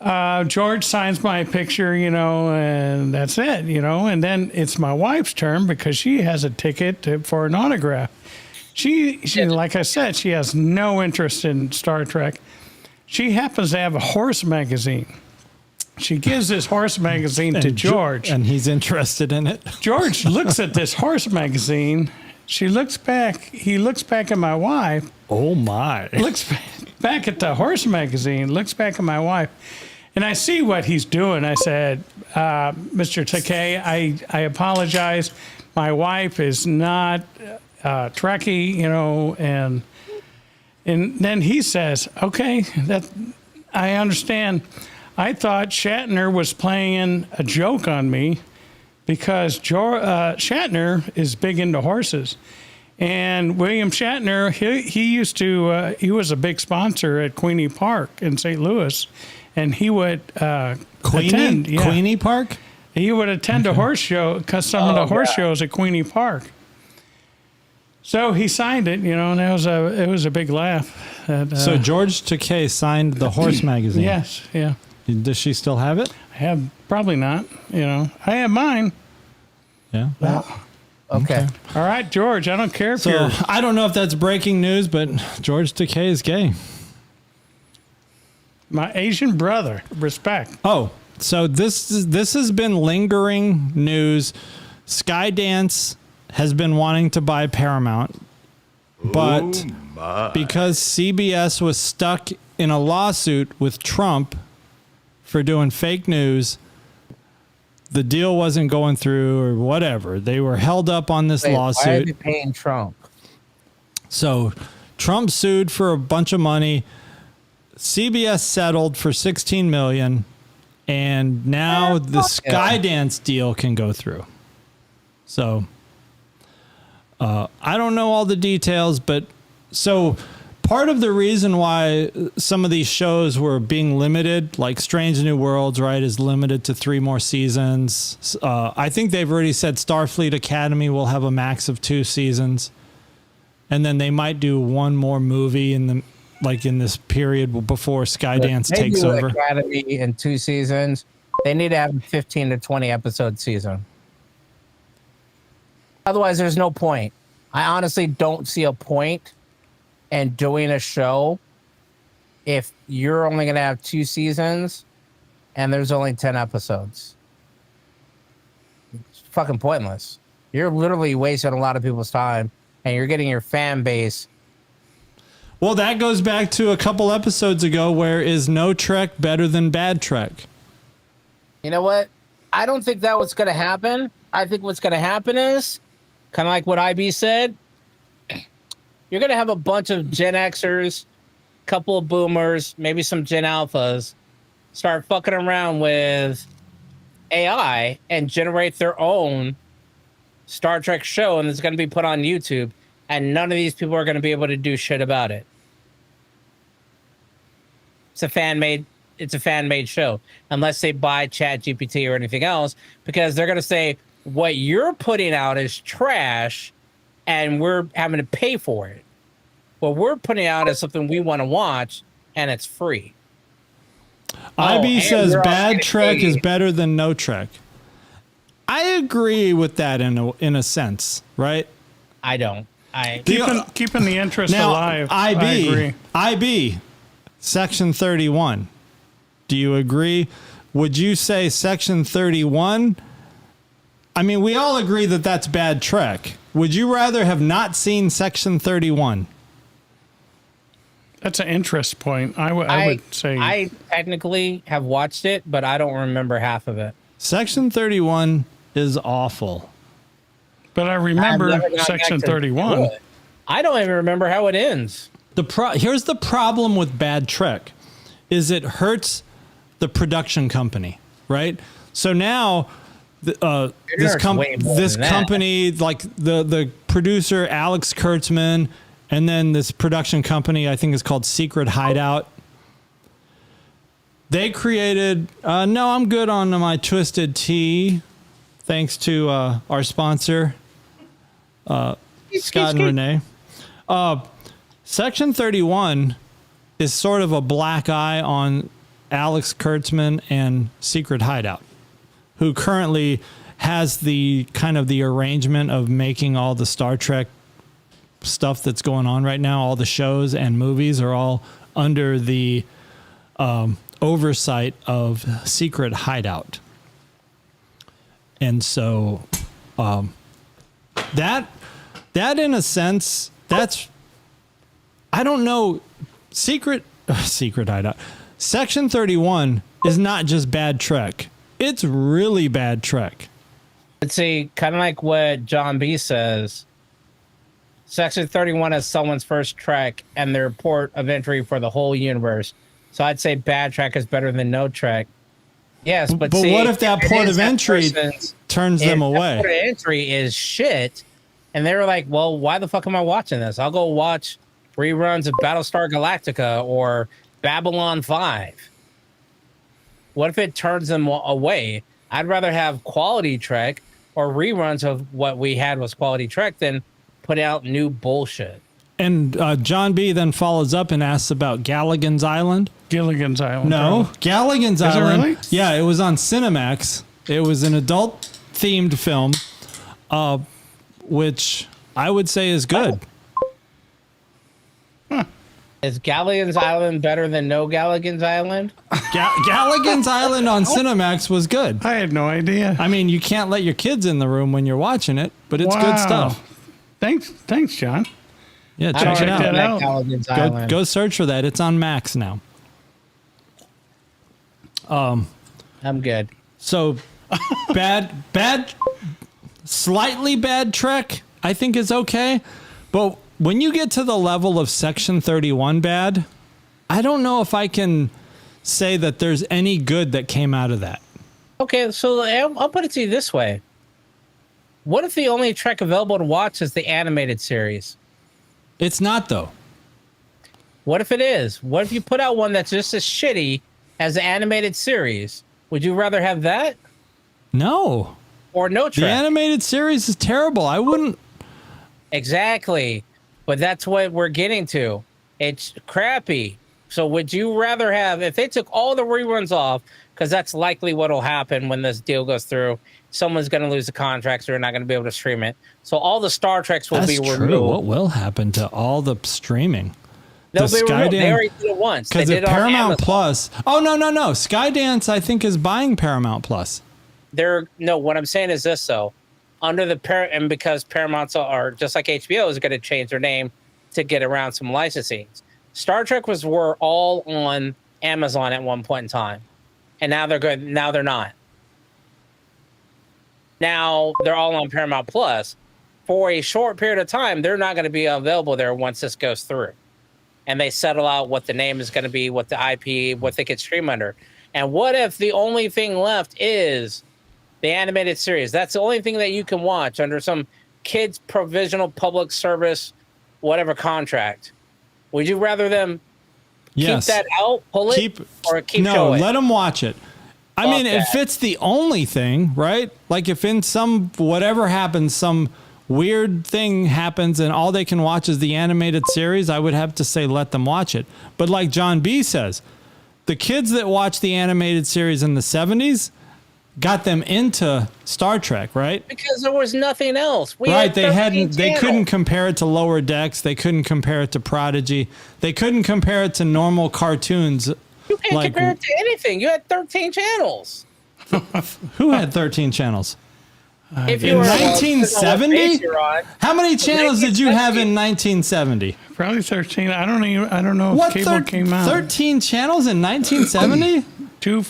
God. George signs my picture, you know, and that's it, you know. And then it's my wife's turn because she has a ticket for an autograph. She, like I said, she has no interest in Star Trek. She happens to have a horse magazine. she gives this horse magazine to George. And he's interested in it. George looks at this horse magazine. She looks back. He looks back at my wife. Oh, my. Looks back at the horse magazine. Looks back at my wife. And I see what he's doing. I said, Mr. Takei, I apologize. My wife is not Trekkie, you know. And then he says, okay, that I understand. I thought Shatner was playing a joke on me because Shatner is big into horses. And William Shatner, he used to, he was a big sponsor at Queenie Park in St. Louis. And he would attend. Yeah. Queenie Park? He would attend a horse show, some of the horse shows at Queenie Park. So he signed it, you know, and it was a big laugh. So George Takei signed the horse magazine? Yes, yeah. Does she still have it? I have, probably not, you know. I have mine. Yeah. Okay. All right, George, I don't care if you're... I don't know if that's breaking news, but George Takei is gay. My Asian brother, respect. Oh, so this has been lingering news. Skydance has been wanting to buy Paramount, but because CBS was stuck in a lawsuit with Trump for doing fake news, the deal wasn't going through or whatever. They were held up on this lawsuit. Why are they paying Trump? So Trump sued for a bunch of money. CBS settled for $16 million, and now the Skydance deal can go through. So I don't know all the details, but so part of the reason why some of these shows were being limited, like Strange New Worlds, right, is limited to 3 more seasons. I think they've already said Starfleet Academy will have a max of 2 seasons, and then they might do 1 more movie in this period before Skydance takes over. Academy in 2 seasons. They need to have a 15 to 20 episode season. Otherwise, there's no point. I honestly don't see a point in doing a show if you're only going to have 2 seasons and there's only 10 episodes. It's fucking pointless. You're literally wasting a lot of people's time, and you're getting your fan base. Well, that goes back to a couple episodes ago where is no Trek better than bad Trek? You know what? I don't think that what's going to happen. I think what's going to happen is kind of like what IB said. You're going to have a bunch of Gen Xers, couple of boomers, maybe some Gen Alphas start fucking around with AI and generate their own Star Trek show, and it's going to be put on YouTube. And none of these people are going to be able to do shit about it. It's a fan made show, unless they buy ChatGPT or anything else, because they're going to say what you're putting out is trash, and we're having to pay for it. What we're putting out is something we want to watch, and it's free. IB says bad Trek is better than no Trek. I agree with that in a sense, right? I don't. Keeping the interest alive. I agree. IB, Section 31. Do you agree? Would you say Section 31? I mean, we all agree that that's bad Trek. Would you rather have not seen Section 31? That's an interest point. I would say. I technically have watched it, but I don't remember half of it. Section 31 is awful. But I remember Section 31. I don't even remember how it ends. Here's the problem with bad Trek, is it hurts the production company, right? So now, this company, like the producer Alex Kurtzman, and then this production company, I think is called Secret Hideout. They created. No, I'm good on my Twisted Tea, thanks to our sponsor. Scott and Renee. Section 31 is sort of a black eye on Alex Kurtzman and Secret Hideout, who currently has the kind of the arrangement of making all the Star Trek stuff that's going on right now. All the shows and movies are all under the oversight of Secret Hideout. And so that in a sense, that's, I don't know, Secret Hideout. Section 31 is not just bad Trek. It's really bad Trek. Let's see, kind of like what John B says. Section 31 is someone's first Trek and their port of entry for the whole universe. So I'd say bad Trek is better than no Trek. Yes, but see, what if that port of entry turns them away? Port of entry is shit, and they were like, "Well, why the fuck am I watching this? I'll go watch reruns of Battlestar Galactica or Babylon 5." What if it turns them away? I'd rather have quality Trek or reruns of what we had was quality Trek than put out new bullshit. And John B. then follows up and asks about Gilligan's Island. Gilligan's Island. No, Gilligan's Island. It really? Yeah, it was on Cinemax. It was an adult-themed film, which I would say is good. Is Gilligan's Island better than no Gilligan's Island? Gilligan's Island on Cinemax was good. I had no idea. I mean, you can't let your kids in the room when you're watching it, but it's good stuff. Thanks, John. Yeah, check it out. Gilligan's Island. Go search for that. It's on Max now. I'm good. So slightly bad Trek, I think is okay. But when you get to the level of Section 31 bad, I don't know if I can say that there's any good that came out of that. Okay, so I'll put it to you this way. What if the only Trek available to watch is the animated series? It's not, though. What if it is? What if you put out one that's just as shitty as the animated series? Would you rather have that? No. Or no Trek? The animated series is terrible. I wouldn't. Exactly. But that's what we're getting to. It's crappy. So would you rather have, if they took all the reruns off, because that's likely what will happen when this deal goes through, someone's going to lose the contract, so they're not going to be able to stream it. So all the Star Treks will be removed. True. What will happen to all the streaming? They'll be removed. They already did it once. Because if Paramount Plus... Oh, no. Skydance, I think, is buying Paramount Plus. No, what I'm saying is this, though. Under the and because Paramount's are just like HBO is going to change their name to get around some licensing. Star Trek were all on Amazon at one point in time, and now they're good. Now they're not. Now they're all on Paramount Plus. For a short period of time, they're not going to be available there once this goes through, and they settle out what the name is going to be, what the IP, what they could stream under. And what if the only thing left is the animated series? That's the only thing that you can watch under some kids provisional public service, whatever contract. Would you rather them keep that out, pull it, or keep showing? No, let them watch it. I mean, if it's the only thing, right? Like if in some, whatever happens, some weird thing happens and all they can watch is the animated series, I would have to say let them watch it. But like John B says, the kids that watched the animated series in the 70s got them into Star Trek, right? Because there was nothing else. They couldn't compare it to Lower Decks. They couldn't compare it to Prodigy. They couldn't compare it to normal cartoons. You can't compare it to anything. You had 13 channels. Who had 13 channels? If in 1970? How many channels did you have in 1970? Probably 13. I don't know if cable came out. 13 channels in 1970? 2,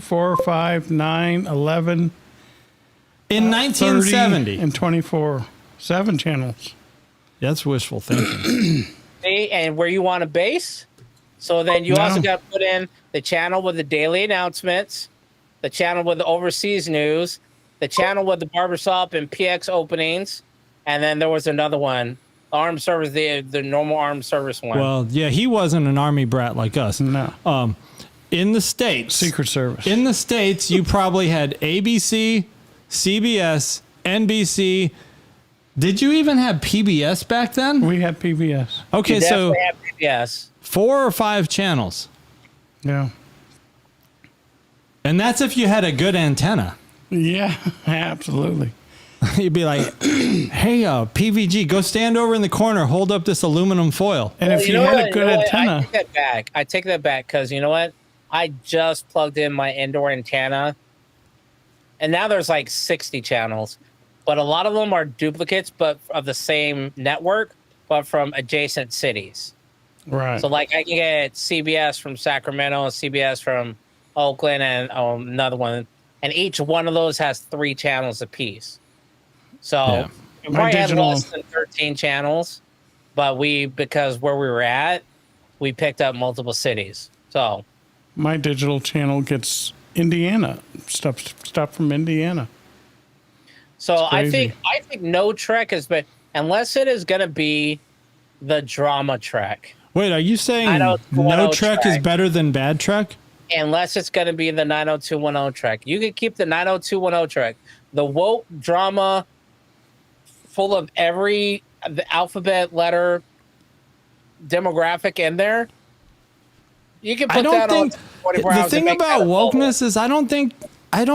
4, 5, 9, 11. In 1970. And 24. 7 channels. That's wishful thinking. See, and where you want to base? So then you also got to put in the channel with the daily announcements, the channel with the overseas news, the channel with the barbershop and PX openings, and then there was another one, armed service, the normal armed service one. Well, yeah, he wasn't an army brat like us. No. In the States, Secret Service. In the States, you probably had ABC, CBS, NBC. Did you even have PBS back then? We had PBS. Okay, so had PBS. 4 or 5 channels. Yeah. And that's if you had a good antenna. Yeah, absolutely. You'd be like, hey, PVG, go stand over in the corner, hold up this aluminum foil. And if you had a good antenna. I take that back because you know what? I just plugged in my indoor antenna, and now there's like 60 channels, but a lot of them are duplicates, but of the same network, but from adjacent cities. Right. So like I can get CBS from Sacramento, CBS from Oakland, and another one, and each one of those has 3 channels apiece. So Yeah. we My probably had digital- less than 13 channels, but because where we were at, we picked up multiple cities. So My digital channel gets Indiana stuff from Indiana. So It's I crazy. think no Trek has been, unless it is going to be the drama Trek, Wait, are you saying 90210 no Trek is Trek. better than bad Trek? unless it's going to be the 90210 Trek. You can keep the 90210 Trek, the woke drama full of the alphabet letter demographic in there. You can put I don't that think on 24 the hours and thing make about that a bubble. wokeness is I don't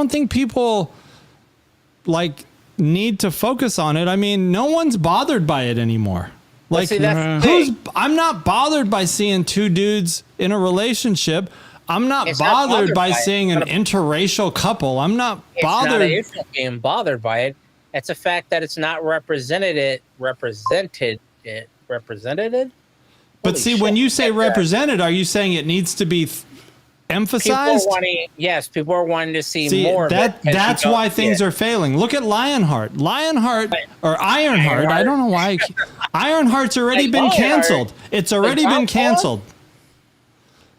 think people like need to focus on it. I mean, no one's bothered by it anymore. Well, Like see, that's the thing. I'm not bothered by seeing 2 dudes in a relationship. I'm not bothered by it. seeing an interracial couple. I'm not It's not bothered. an issue of being bothered by it. It's a fact that it's not represented. But Holy see, shit, when you say look at that. represented, are you saying it needs to be People emphasized? people are wanting to see See, more. that's why things are failing. Look at Lionheart. Or Ironheart. I don't know why. Ironheart's already Like been Lionheart. canceled. It's already been canceled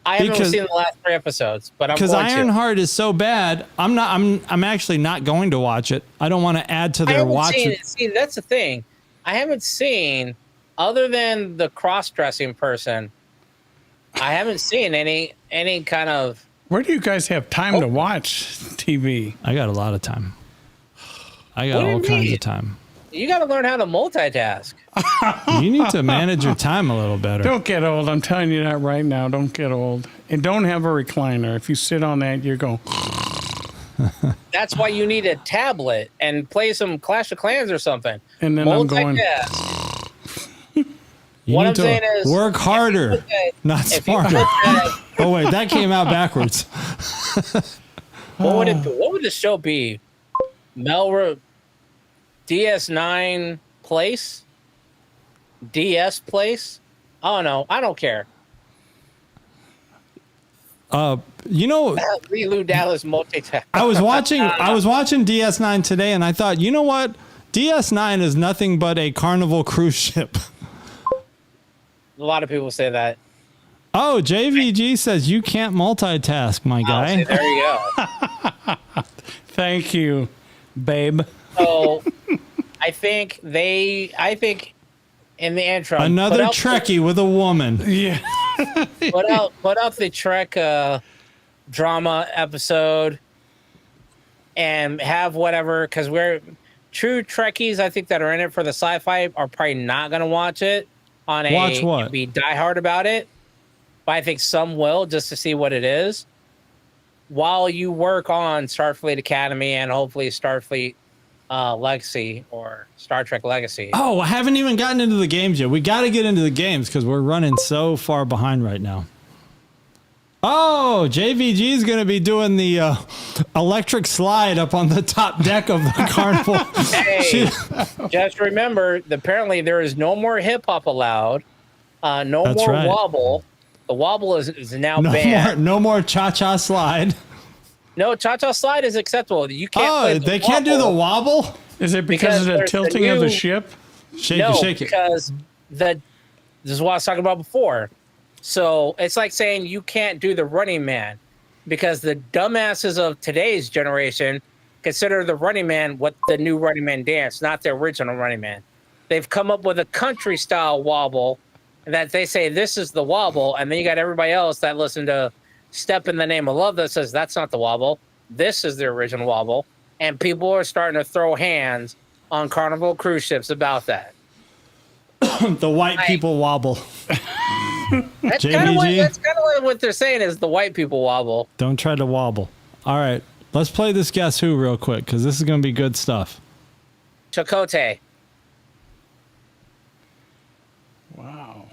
I haven't because- seen the last 3 episodes, but I'm because going to. Ironheart is so bad. I'm actually not going to watch it. I don't want to add to I their haven't watch. seen it. See, that's the thing. I haven't seen, other than the cross-dressing person, I haven't seen any kind of. Where do you guys have time to watch TV? I got a lot of time. I got What do you all kinds mean? of time. You got to learn how to multitask. You need to manage your time a little better. Don't get old. I'm telling you that right now. Don't get old. And don't have a recliner. If you sit on that, you're going. That's why you need a tablet and play some Clash of Clans or something. And then I'm going. Multitask. You What need I'm to saying is, work harder, not If you smarter. put that, Oh wait, that came out backwards. what would the show be? Melrose DS9 Place? DS Place? I don't know. I don't care. You know, Lou Dallas multitask. I was watching DS9 today, and I thought, you know what? DS9 is nothing but a Carnival cruise ship. A lot of people say that. Oh, JVG says you can't multitask, my Oh, guy. see, there you go. Thank you, babe. So I think in the intro, Another Trekkie with a woman. Yeah. put out the Trek drama episode and have whatever, because we're true Trekkies, I think, that are in it for the sci-fi are probably not going to watch it on a Watch what? be diehard about it, but I think some will, just to see what it is while you work on Starfleet Academy and hopefully Starfleet Legacy or Star Trek Legacy. Oh, I haven't even gotten into the games yet. We got to get into the games because we're running so far behind right now. Oh, JVG is going to be doing the electric slide up on the top deck of the Carnival. Hey, just remember, apparently there is no more hip hop allowed. No That's more right. wobble. The wobble is now No more, banned. no more cha-cha slide. No, cha-cha slide is acceptable. You can't. play Oh, the they can't do the wobble. wobble? Is it Because because of the there's the tilting of the new- ship? Shake No, it, shake it. because this is what I was talking about before. So it's like saying you can't do the Running Man because the dumbasses of today's generation consider the Running Man what the new Running Man dance, not the original Running Man. They've come up with a country style wobble that they say this is the wobble, and then you got everybody else that listen to Step in the Name of Love that says that's not the wobble. This is the original wobble, and people are starting to throw hands on Carnival cruise ships about that. The white people wobble. That's kind of JVG? what they're saying is the white people wobble. Don't try to wobble. All right, let's play this Guess Who real quick because this is going to be good stuff. Chakotay. Wow.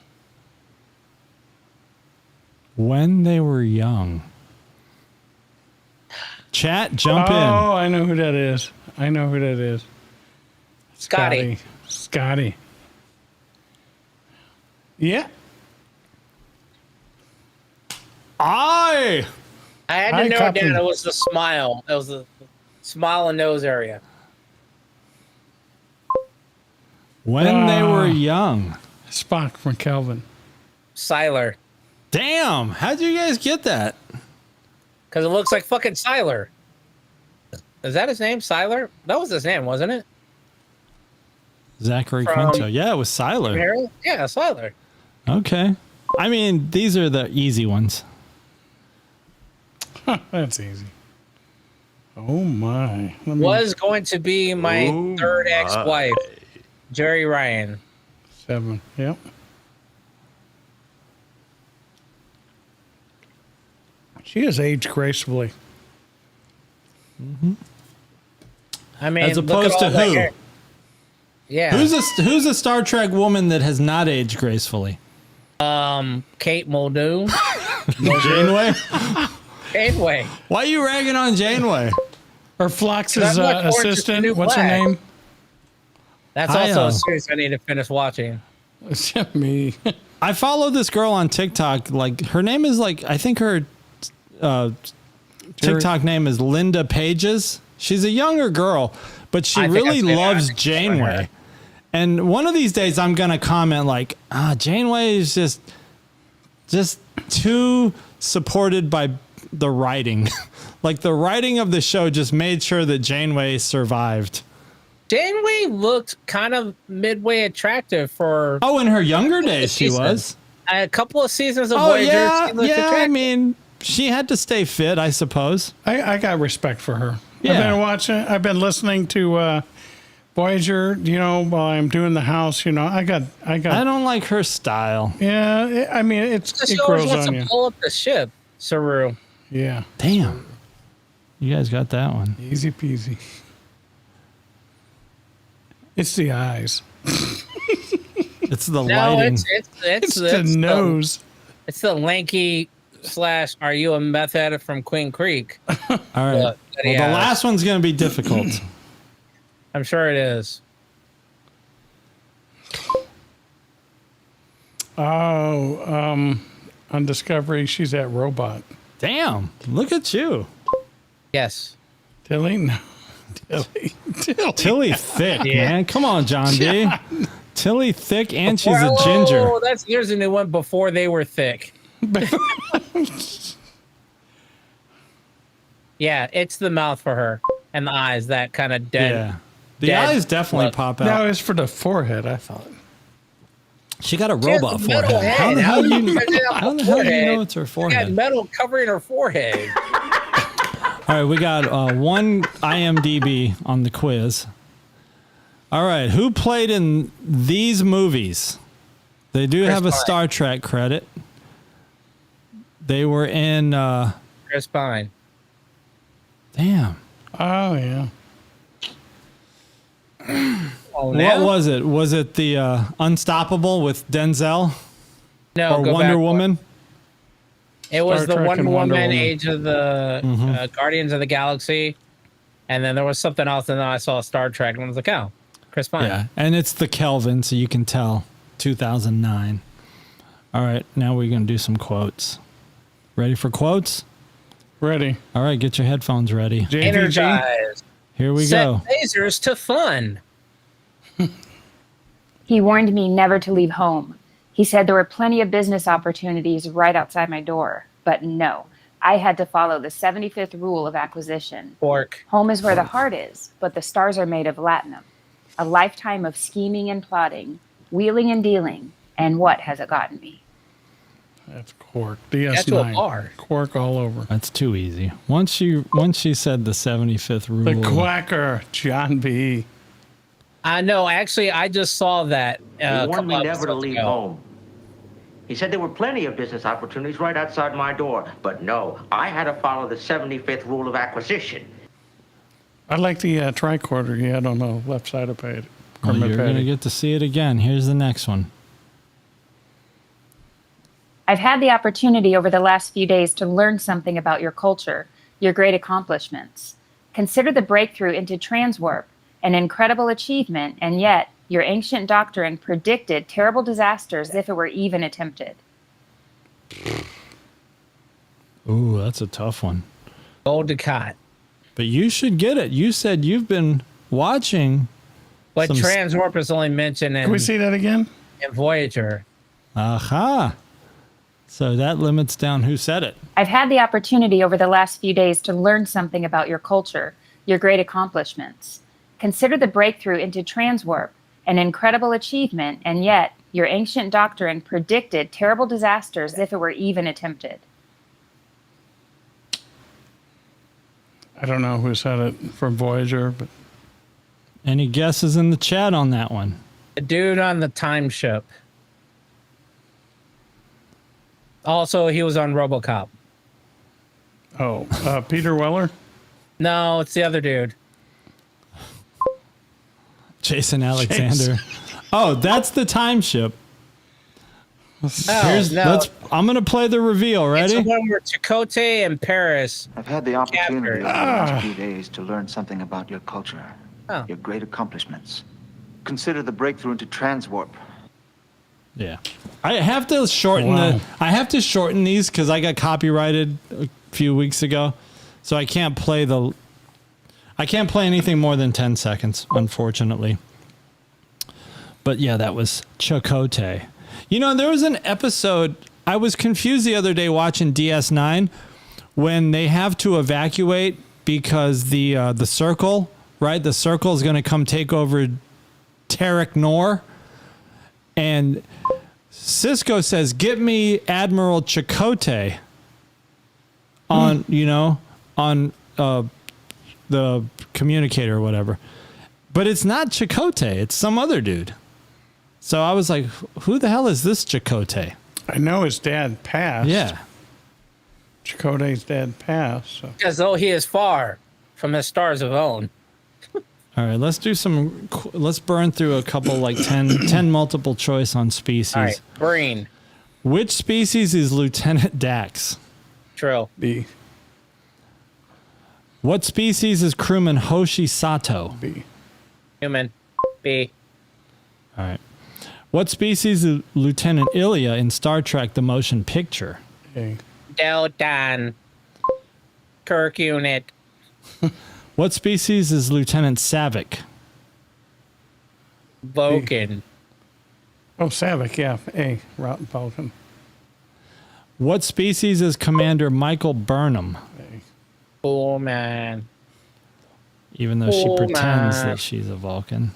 When they were young. Chat, jump Oh, I know who that is. I know who that is. Scotty. Scotty. Yeah. I had to narrow it down. It was the smile. It was the smile and nose area. When they were young. Spock from Kelvin. Siler. Damn. How'd you guys get that? Because it looks like fucking Siler. Is that his name? Siler? That was his name, wasn't it? Zachary Quinto. Yeah, it was Siler. Yeah, Siler. Okay. I mean, these are the easy ones. That's easy. Oh my. Was going to be my third ex-wife, Jerry Ryan. 7. Yep. She has aged gracefully. Mm-hmm. I mean, as opposed to who? Hair. Yeah. Who's a Star Trek woman that has not aged gracefully? Kate Muldoon. Janeway? Janeway. Why are you ragging on Janeway? Or Phlox's assistant. What's her name? That's also a series I need to finish watching. Me. I follow this girl on TikTok. Like, her name is like, I think her TikTok name is Linda Pages. She's a younger girl, but she really loves Janeway. And one of these days I'm going to comment like, Janeway is just too supported by the writing. Like, the writing of the show just made sure that Janeway survived. Janeway looked kind of midway attractive for... Oh, in her younger days, she was. A couple of seasons of Voyager. Yeah, she looked attractive. I mean, she had to stay fit, I suppose. I got respect for her. Yeah. I've been listening to Voyager, while I'm doing the house, I don't like her style. Yeah, I mean, it grows on you. To pull up the ship, Saru. Yeah. Damn. You guys got that one. Easy peasy. It's the eyes. It's the lighting. It's the nose. It's the lanky / are you a meth head from Queen Creek? All right. Well, the last one's going to be difficult. I'm sure it is. Oh, on Discovery, she's that robot. Damn. Look at you. Yes. Tilly? No. Tilly thick, man. Come on, John D. Tilly thick, and she's a ginger. Oh, here's a new one. Before they were thick. Yeah, it's the mouth for her and the eyes, that kind of dead. Yeah. The eyes definitely pop out. No, it's for the forehead, I thought. She got a robot forehead. How the hell do you know it's her forehead? She got metal covering her forehead. All right, we got one IMDb on the quiz. All right, who played in these movies? They do have a Star Trek credit. They were in... Chris Pine. Damn. Oh, yeah. What was it? Was it the Unstoppable with Denzel? No, or Wonder Woman? It was the Wonder Woman, Age of the Guardians of the Galaxy, and then there was something else, and then I saw Star Trek, and I was like, oh, Chris Pine. Yeah, and it's the Kelvin, so you can tell. 2009. All right, now we're going to do some quotes. Ready for quotes? Ready. All right, get your headphones ready. Energized. Here we Set go. lasers to fun. He warned me never to leave home. He said there were plenty of business opportunities right outside my door. But no, I had to follow the 75th rule of acquisition. Pork. Home is where the heart is, but the stars are made of latinum. A lifetime of scheming and plotting, wheeling and dealing, and what has it gotten me? That's Quark. DS9. That's a bar. Quark all over. That's too easy. Once she said the 75th rule. The Quacker, John B. No, actually, I just saw that. He warned me never to leave home. He said there were plenty of business opportunities right outside my door. But no, I had to follow the 75th rule of acquisition. I like the tricorder he had on the left side of it. Well, you're going to get to see it again. Here's the next one. I've had the opportunity over the last few days to learn something about your culture. your great accomplishments. Consider the breakthrough into transwarp, an incredible achievement, and yet your ancient doctrine predicted terrible disasters if it were even attempted. Ooh, that's a tough one. Gold Ducat. But you should get it. You said you've been watching. But some transwarp is only mentioned in, Can we see that again? in Voyager. Aha. So that limits down who said it. I've had the opportunity over the last few days to learn something about your culture, your great accomplishments. Consider the breakthrough into transwarp, an incredible achievement, and yet your ancient doctrine predicted terrible disasters if it were even attempted. I don't know who said it from Voyager, but Any guesses in the chat on that one? The dude on the time ship. Also, he was on RoboCop. Peter Weller? No, it's the other dude. Jason Alexander. Oh, that's the time ship. I'm going to play the reveal. Ready? It's the one where Chakotay and Paris. I've had the opportunity captured. over the last few days to learn something about your culture, Oh. your great accomplishments. Consider the breakthrough into transwarp. Yeah. I have to shorten these because I got copyrighted a few weeks ago. So I can't play anything more than 10 seconds, unfortunately. But yeah, that was Chakotay. You know, there was an episode, I was confused the other day watching DS9 when they have to evacuate because the circle, right? The circle is going to come take over Tarek Noor. And Cisco says, "Get me Admiral Chakotay on, on the communicator or whatever." But it's not Chakotay. It's some other dude. So I was like, who the hell is this Chakotay? I know his dad passed. Yeah. Chakotay's dad passed. So. As though he is far from his stars of own. All right, let's burn through a couple, like 10 multiple choice on species. All right, green. Which species is Lieutenant Dax? True. B. What species is Crewman Hoshi Sato? B. Human. B. All right. What species is Lieutenant Ilya in Star Trek The Motion Picture? A. Deltan. Kirk unit. What species is Lieutenant Savick? Vulcan. Oh, Savick, yeah. A. Rotten Vulcan. What species is Commander Michael Burnham? A. Oh, man. Even though she pretends that she's a Vulcan.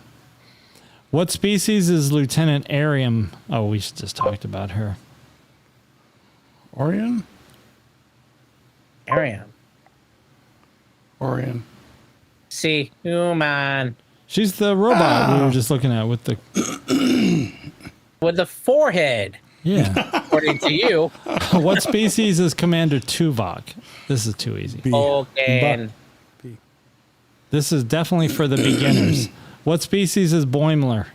What species is Lieutenant Ariam? Oh, we just talked about her. Orion? Ariam. Orion. See, human. She's the robot we were just looking at with the... With the forehead. Yeah. According to you. What species is Commander Tuvok? This is too easy. Vulcan. This is definitely for the beginners. What species is Boimler?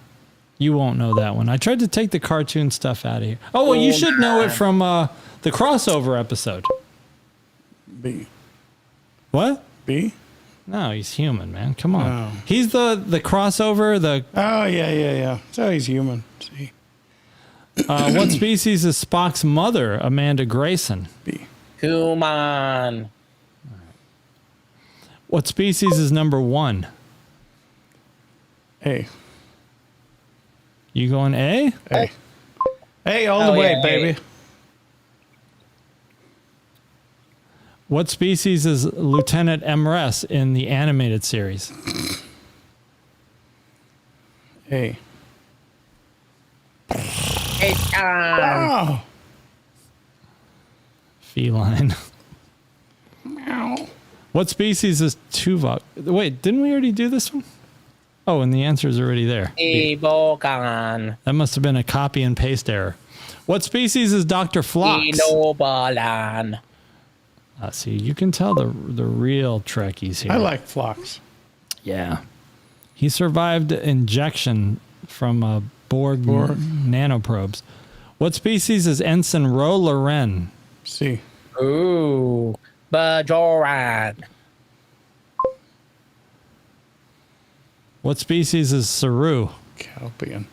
You won't know that one. I tried to take the cartoon stuff out of here. Oh, well, you should know it from the crossover episode. B. What? B? No, he's human, man. Come on. Oh. He's the crossover, Oh, yeah. So he's human. See. what species is Spock's mother, Amanda Grayson? B. Human. What species is number 1? A. You going A? A. A all the way, yeah, baby. What species is Lieutenant Emress in the animated series? A. Oh. Feline. Meow. What species is Tuvok? Wait, didn't we already do this one? Oh, and the answer is already there. Vulcan. That must have been a copy and paste error. What species is Dr. Phlox? Inobalan. See, you can tell the real Trekkies here. I like Phlox. Yeah. He survived injection from Borg nanoprobes. What species is Ensign Ro Loren? C. Ooh. Bajoran. What species is Saru? Kelpian.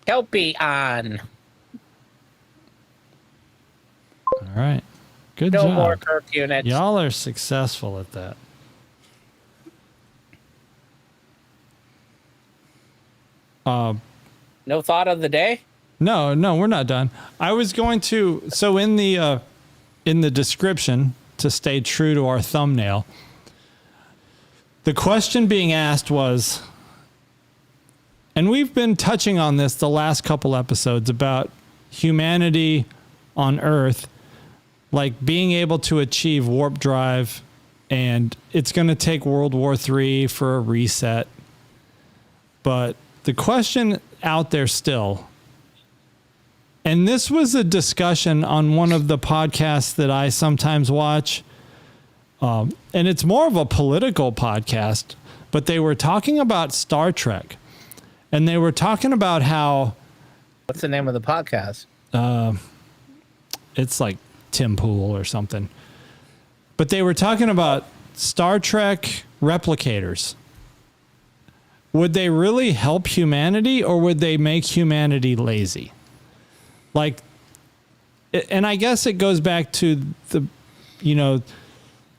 Kelpion. All right. Good No job. more Kirk units. Y'all are successful at that. No thought of the day? No, we're not done. I was going to, so in the description, to stay true to our thumbnail, the question being asked was, and we've been touching on this the last couple episodes about humanity on Earth, like being able to achieve warp drive, and it's going to take World War III for a reset. But the question out there still, and this was a discussion on one of the podcasts that I sometimes watch, and it's more of a political podcast, but they were talking about Star Trek, and they were talking about how... What's the name of the podcast? It's like Tim Pool or something. But they were talking about Star Trek replicators. Would they really help humanity, or would they make humanity lazy? Like, and I guess it goes back to the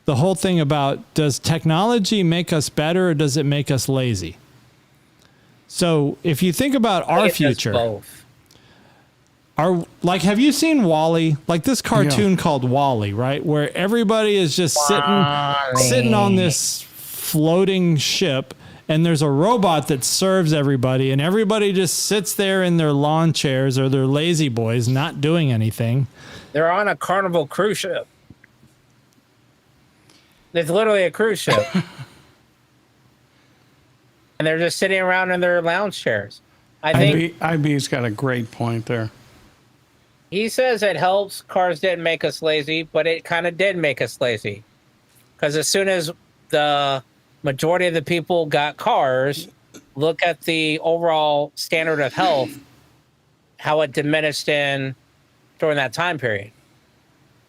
whole thing about, does technology make us better or does it make us lazy? So if you think about our future, both. Have you seen WALL-E? Like this cartoon called WALL-E, right? Where everybody is just sitting on this floating ship, and there's a robot that serves everybody, and everybody just sits there in their lawn chairs or their lazy boys, not doing anything. They're on a Carnival cruise ship. It's literally a cruise ship. And they're just sitting around in their lounge chairs. I think IB's got a great point there. He says it helps. Cars didn't make us lazy, but it kind of did make us lazy. Because as soon as the majority of the people got cars, look at the overall standard of health, how it diminished during that time period.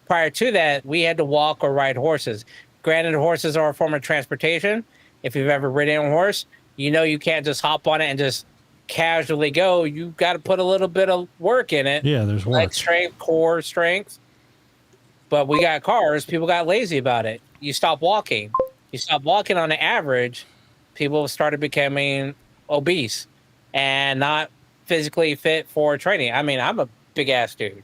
Prior to that, we had to walk or ride horses. Granted, horses are a form of transportation. If you've ever ridden a horse, you know you can't just hop on it and just casually go. You got to put a little bit of work in it. Yeah, there's work. Like strength, core strength. But we got cars. People got lazy about it. You stop walking. You stop walking on the average, people started becoming obese and not physically fit for training. I mean, I'm a big-ass dude.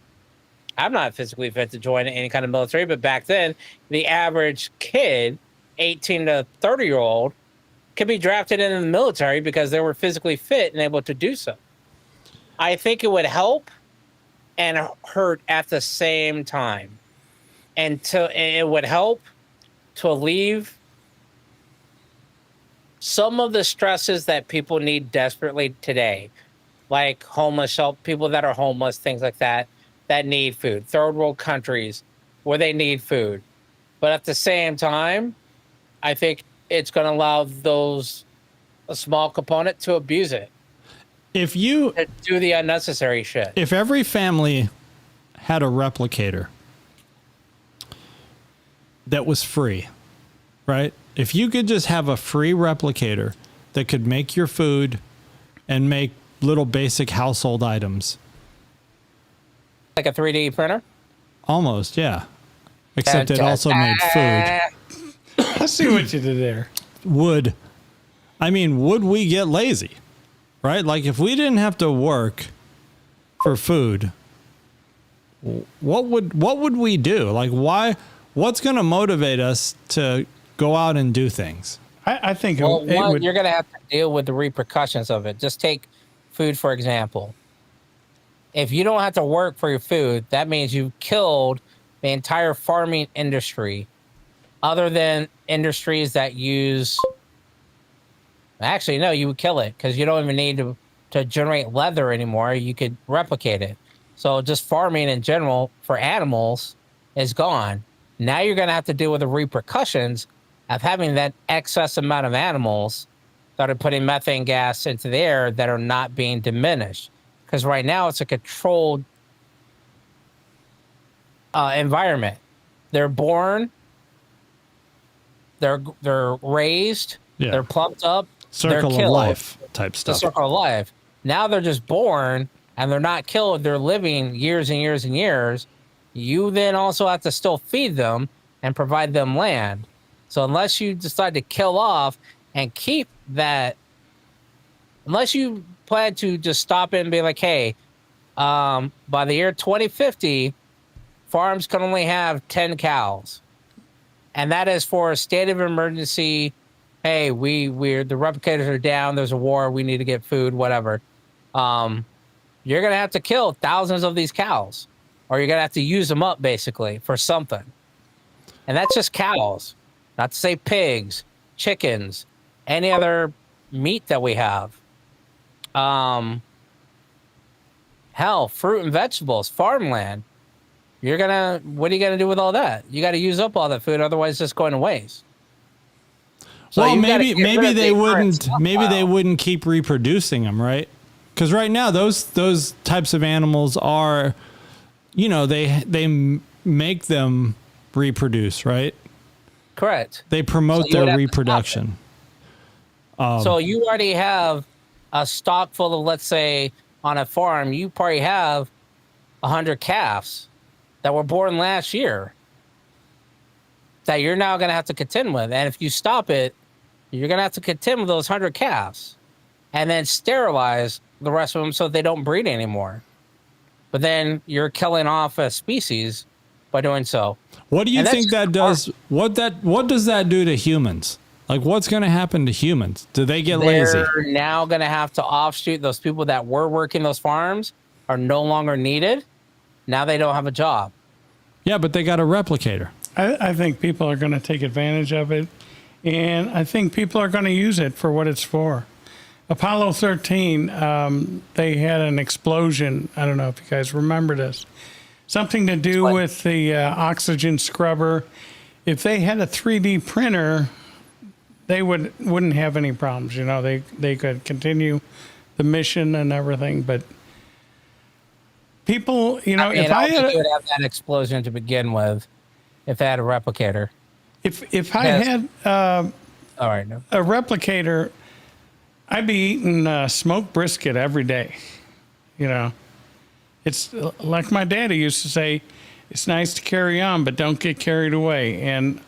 I'm not physically fit to join any kind of military, but back then, the average kid, 18 to 30-year-old, could be drafted into the military because they were physically fit and able to do so. I think it would help and hurt at the same time. And it would help to alleviate some of the stresses that people need desperately today, like homeless shelter, people that are homeless, things like that need food. Third world countries where they need food. But at the same time, I think it's going to allow a small component to abuse it. To do the unnecessary shit. If every family had a replicator that was free, right? If you could just have a free replicator that could make your food and make little basic household items. Like a 3D printer? Almost, yeah. Except it also made food. I see what you did there. Would we get lazy? Right? Like if we didn't have to work for food, what would we do? Like what's going to motivate us to go out and do things? I think you're going to have to deal with the repercussions of it. Just take food, for example. If you don't have to work for your food, that means you've killed the entire farming industry, other than industries that use... Actually, no, you would kill it because you don't even need to generate leather anymore. You could replicate it. So just farming in general for animals is gone. Now you're going to have to deal with the repercussions of having that excess amount of animals that are putting methane gas into the air that are not being diminished. Because right now it's a controlled environment. They're born they're raised, Yeah. they're plumped up, Circle they're of killed. life type The stuff. circle of life. Now they're just born and they're not killed. They're living years and years and years. You then also have to still feed them and provide them land. So unless you decide to kill off and keep that, unless you plan to just stop it and be like, hey, by the year 2050, farms can only have 10 cows. And that is for a state of emergency. Hey, we're the replicators are down. There's a war. We need to get food, whatever. You're going to have to kill thousands of these cows, or you're going to have to use them up basically for something. And that's just cows, not to say pigs, chickens, any other meat that we have. Hell, fruit and vegetables, farmland. What are you gonna do with all that? You got to use up all that food, otherwise it's just going to waste. So well, maybe they wouldn't keep reproducing them, right? Because right now those types of animals are, they make them reproduce, right? Correct. They promote their reproduction. So you already have a stock full of, let's say, on a farm, you probably have 100 calves that were born last year that you're now going to have to contend with. And if you stop it, you're going to have to contend with those 100 calves and then sterilize the rest of them so they don't breed anymore. But then you're killing off a species by doing so. What do you think that does? What does that do to humans? Like, what's going to happen to humans? Do they get lazy? They're now going to have to offshoot. Those people that were working those farms are no longer needed. Now they don't have a job. Yeah, but they got a replicator. I think people are going to take advantage of it, and I think people are going to use it for what it's for. Apollo 13, they had an explosion. I don't know if you guys remember this. Something to do with the oxygen scrubber. If they had a 3D printer, they wouldn't have any problems. They could continue the mission and everything. But people, if I would have that explosion to begin with, if they had a replicator. If I had all right, no. a replicator, I'd be eating smoked brisket every day. It's like my daddy used to say, it's nice to carry on, but don't get carried away. And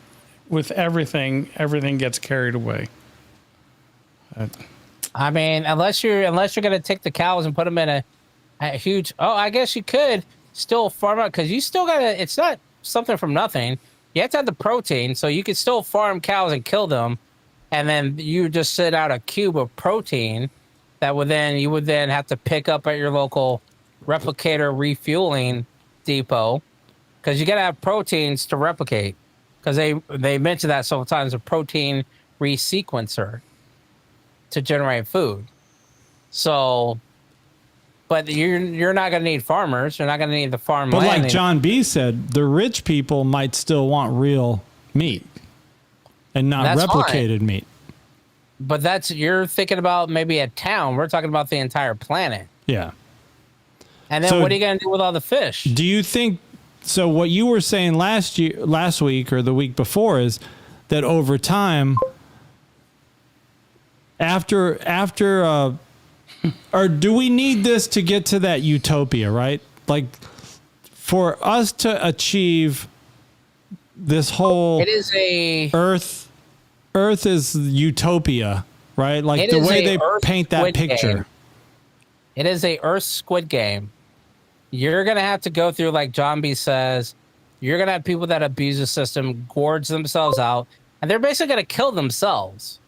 with everything gets carried away. I mean, unless you're going to take the cows and put them in a huge. Oh, I guess you could still farm out because you still got to. It's not something from nothing. You have to have the protein, so you could still farm cows and kill them, and then you just sit out a cube of protein that you would then have to pick up at your local replicator refueling depot because you got to have proteins to replicate. Because they mentioned that several times, a protein resequencer to generate food. So, but you're not going to need farmers. You're not going to need the farm land. But like John B. said, the rich people might still want real meat and not replicated meat. But you're thinking about maybe a town. We're talking about the entire planet. Yeah. And then what are you going to do with all the fish? Do you think... So what you were saying last week or the week before is that over time, after or do we need this to get to that utopia, right? Like for us to achieve this whole Earth is utopia, right? Like the way they paint that picture. Game. It is a Earth Squid Game. You're going to have to go through, like John B. says, you're going to have people that abuse the system, gorge themselves out, and they're basically going to kill themselves.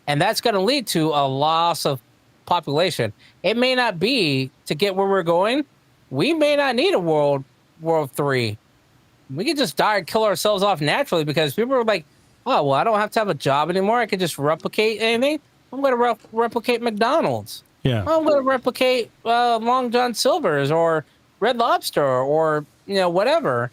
And that's going to lead to a loss of population. It may not be to get where we're going. We may not need a World War III. We could just die and kill ourselves off naturally because people are like, oh, well, I don't have to have a job anymore. I could just replicate anything. I'm going to replicate McDonald's. Yeah, I'm going to replicate Long John Silver's or Red Lobster or whatever.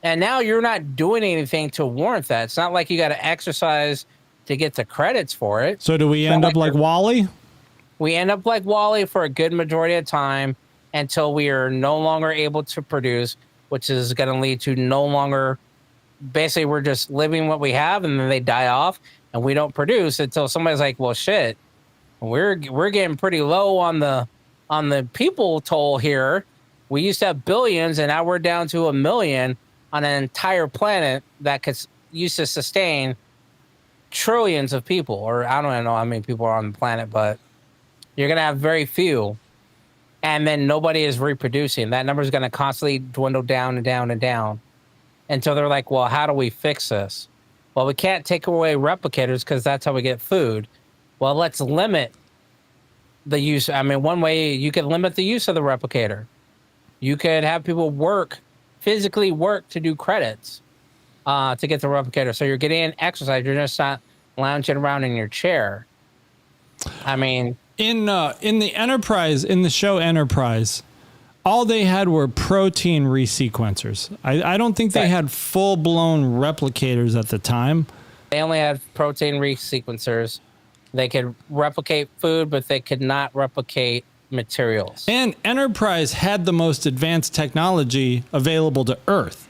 And now you're not doing anything to warrant that. It's not like you got to exercise to get the credits for it. So do we end up like Wall-E? We end up like Wall-E for a good majority of time until we are no longer able to produce, which is going to lead to no longer basically we're just living what we have, and then they die off, and we don't produce until somebody's like, well, shit, we're getting pretty low on the people toll here. We used to have billions, and now we're down to 1 million on an entire planet that used to sustain trillions of people, or I don't know how many people are on the planet, but you're going to have very few, and then nobody is reproducing. That number is going to constantly dwindle down and down and down until they're like, well, how do we fix this? Well, we can't take away replicators because that's how we get food. Well, let's limit the use. I mean, one way you could limit the use of the replicator. You could have people physically work to do credits to get the replicator. So you're getting exercise. You're just not lounging around in your chair. I mean, in the Enterprise, in the show Enterprise, all they had were protein resequencers. I don't think they had full-blown replicators at the time. They only had protein resequencers. They could replicate food, but they could not replicate materials. And Enterprise had the most advanced technology available to Earth,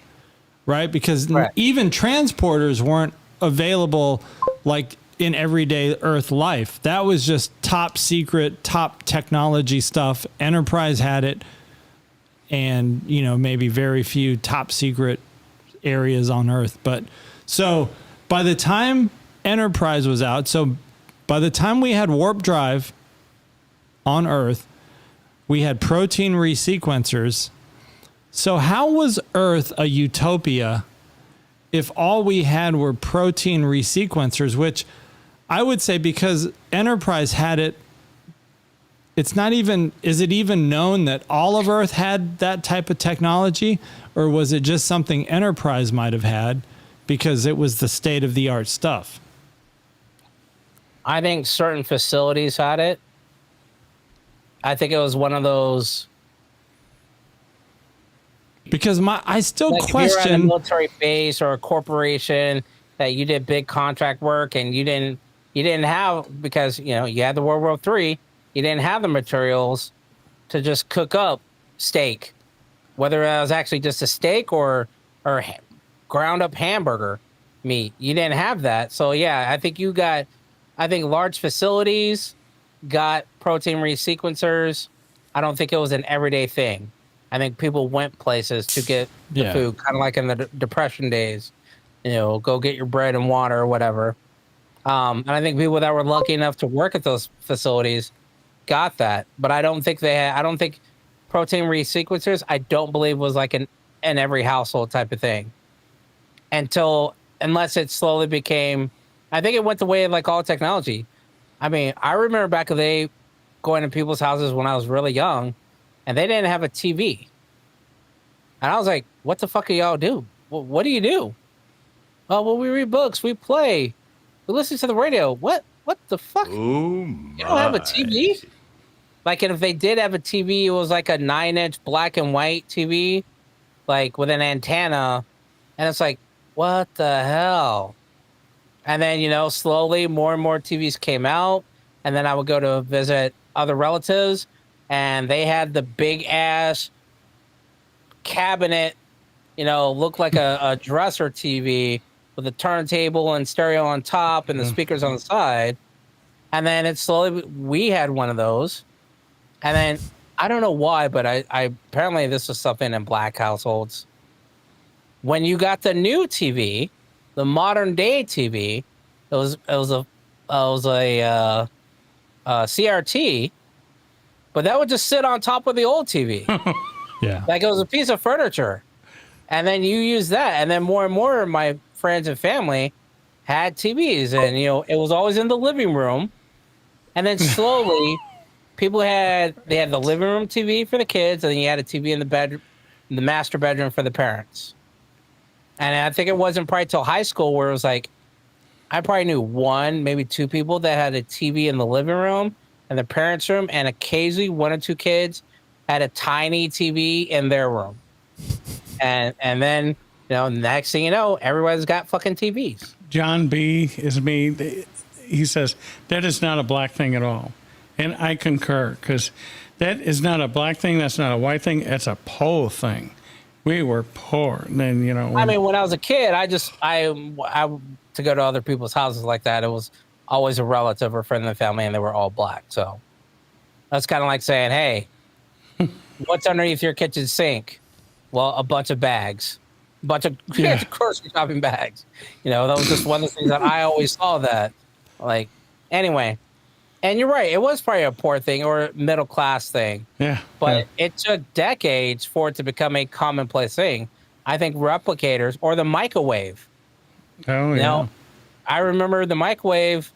right? Because even transporters weren't available like in everyday Earth life. That was just top secret, top technology stuff. Enterprise had it, and maybe very few top secret areas on Earth. But so by the time Enterprise was out, so by the time we had warp drive on Earth, we had protein resequencers. So how was Earth a utopia if all we had were protein resequencers, which I would say, because Enterprise had it, is it even known that all of Earth had that type of technology? Or was it just something Enterprise might have had because it was the state-of-the-art stuff? I think certain facilities had it. I think it was one of those. Because I still like question. If you're at a military base or a corporation that you did big contract work and you didn't have, because you had the World War III, you didn't have the materials to just cook up steak, whether it was actually just a steak or ground up hamburger meat. You didn't have that, so yeah, I think large facilities got protein resequencers. I don't think it was an everyday thing. I think people went places to get the food, kind of like in the Depression days. Go get your bread and water or whatever. And I think people that were lucky enough to work at those facilities got that. But I don't think protein resequencers, I don't believe was like an every household type of thing. Unless it slowly became, I think it went the way of like all technology. I mean, I remember back in the day going to people's houses when I was really young, and they didn't have a TV. And I was like, what the fuck do y'all do? What do you do? Oh, well, we read books, we play, we listen to the radio. What the fuck? Oh, you don't have a TV? Like, and if they did have a TV, it was like a 9-inch black and white TV, like with an antenna. And it's like, what the hell? And then, slowly more and more TVs came out. And then I would go to visit other relatives, and they had the big ass cabinet, looked like a dresser TV with a turntable and stereo on top and the speakers on the side. And then we had one of those. And then I don't know why, but I apparently this was something in black households. When you got the new TV, the modern day TV, it was a CRT, but that would just sit on top of the old TV. Yeah, like it was a piece of furniture. And then you use that, and then more and more of my friends and family had TVs, and it was always in the living room. And then slowly, they had the living room TV for the kids, and then you had a TV in the bedroom, in the master bedroom for the parents. And I think it wasn't probably till high school where it was like, I probably knew one, maybe two people that had a TV in the living room and the parents' room, and occasionally one or two kids had a tiny TV in their room. And then, next thing you know, everybody's got fucking TVs. John B. is me. He says, that is not a black thing at all. And I concur, because that is not a black thing. That's not a white thing. That's a pole thing. We were poor. And then, you know. I mean, when I was a kid, I to go to other people's houses like that, it was always a relative or friend of the family, and they were all black. So that's kind of like saying, hey, what's underneath your kitchen sink? Well, a bunch of bags. A bunch of grocery shopping bags. You know, that was just one of the things that I always saw that. Like, anyway. And you're right. It was probably a poor thing or a middle class thing. Yeah. But it took decades for it to become a commonplace thing. I think replicators or the microwave. Oh, yeah. You know, I remember the microwave.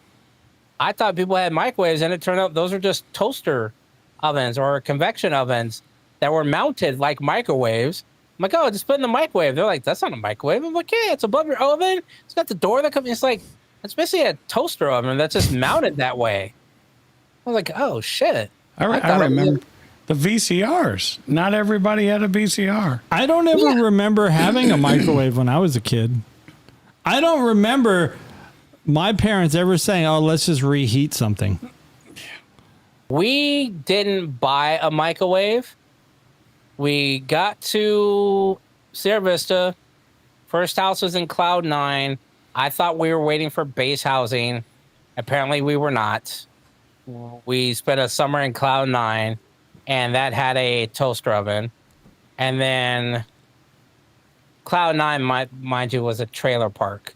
I thought people had microwaves, and it turned out those are just toaster ovens or convection ovens that were mounted like microwaves. I'm like, oh, just put in the microwave. They're like, that's not a microwave. I'm like, yeah, it's above your oven. It's got the door that comes. It's like, it's basically a toaster oven that's just mounted that way. I was like, oh, shit. I remember the VCRs. Not everybody had a VCR. I don't ever remember having a microwave when I was a kid. I don't remember my parents ever saying, oh, let's just reheat something. We didn't buy a microwave. We got to Sierra Vista. First house was in Cloud 9. I thought we were waiting for base housing. Apparently we were not. We spent a summer in Cloud 9, and that had a toaster oven. And then Cloud 9, mind you, was a trailer park.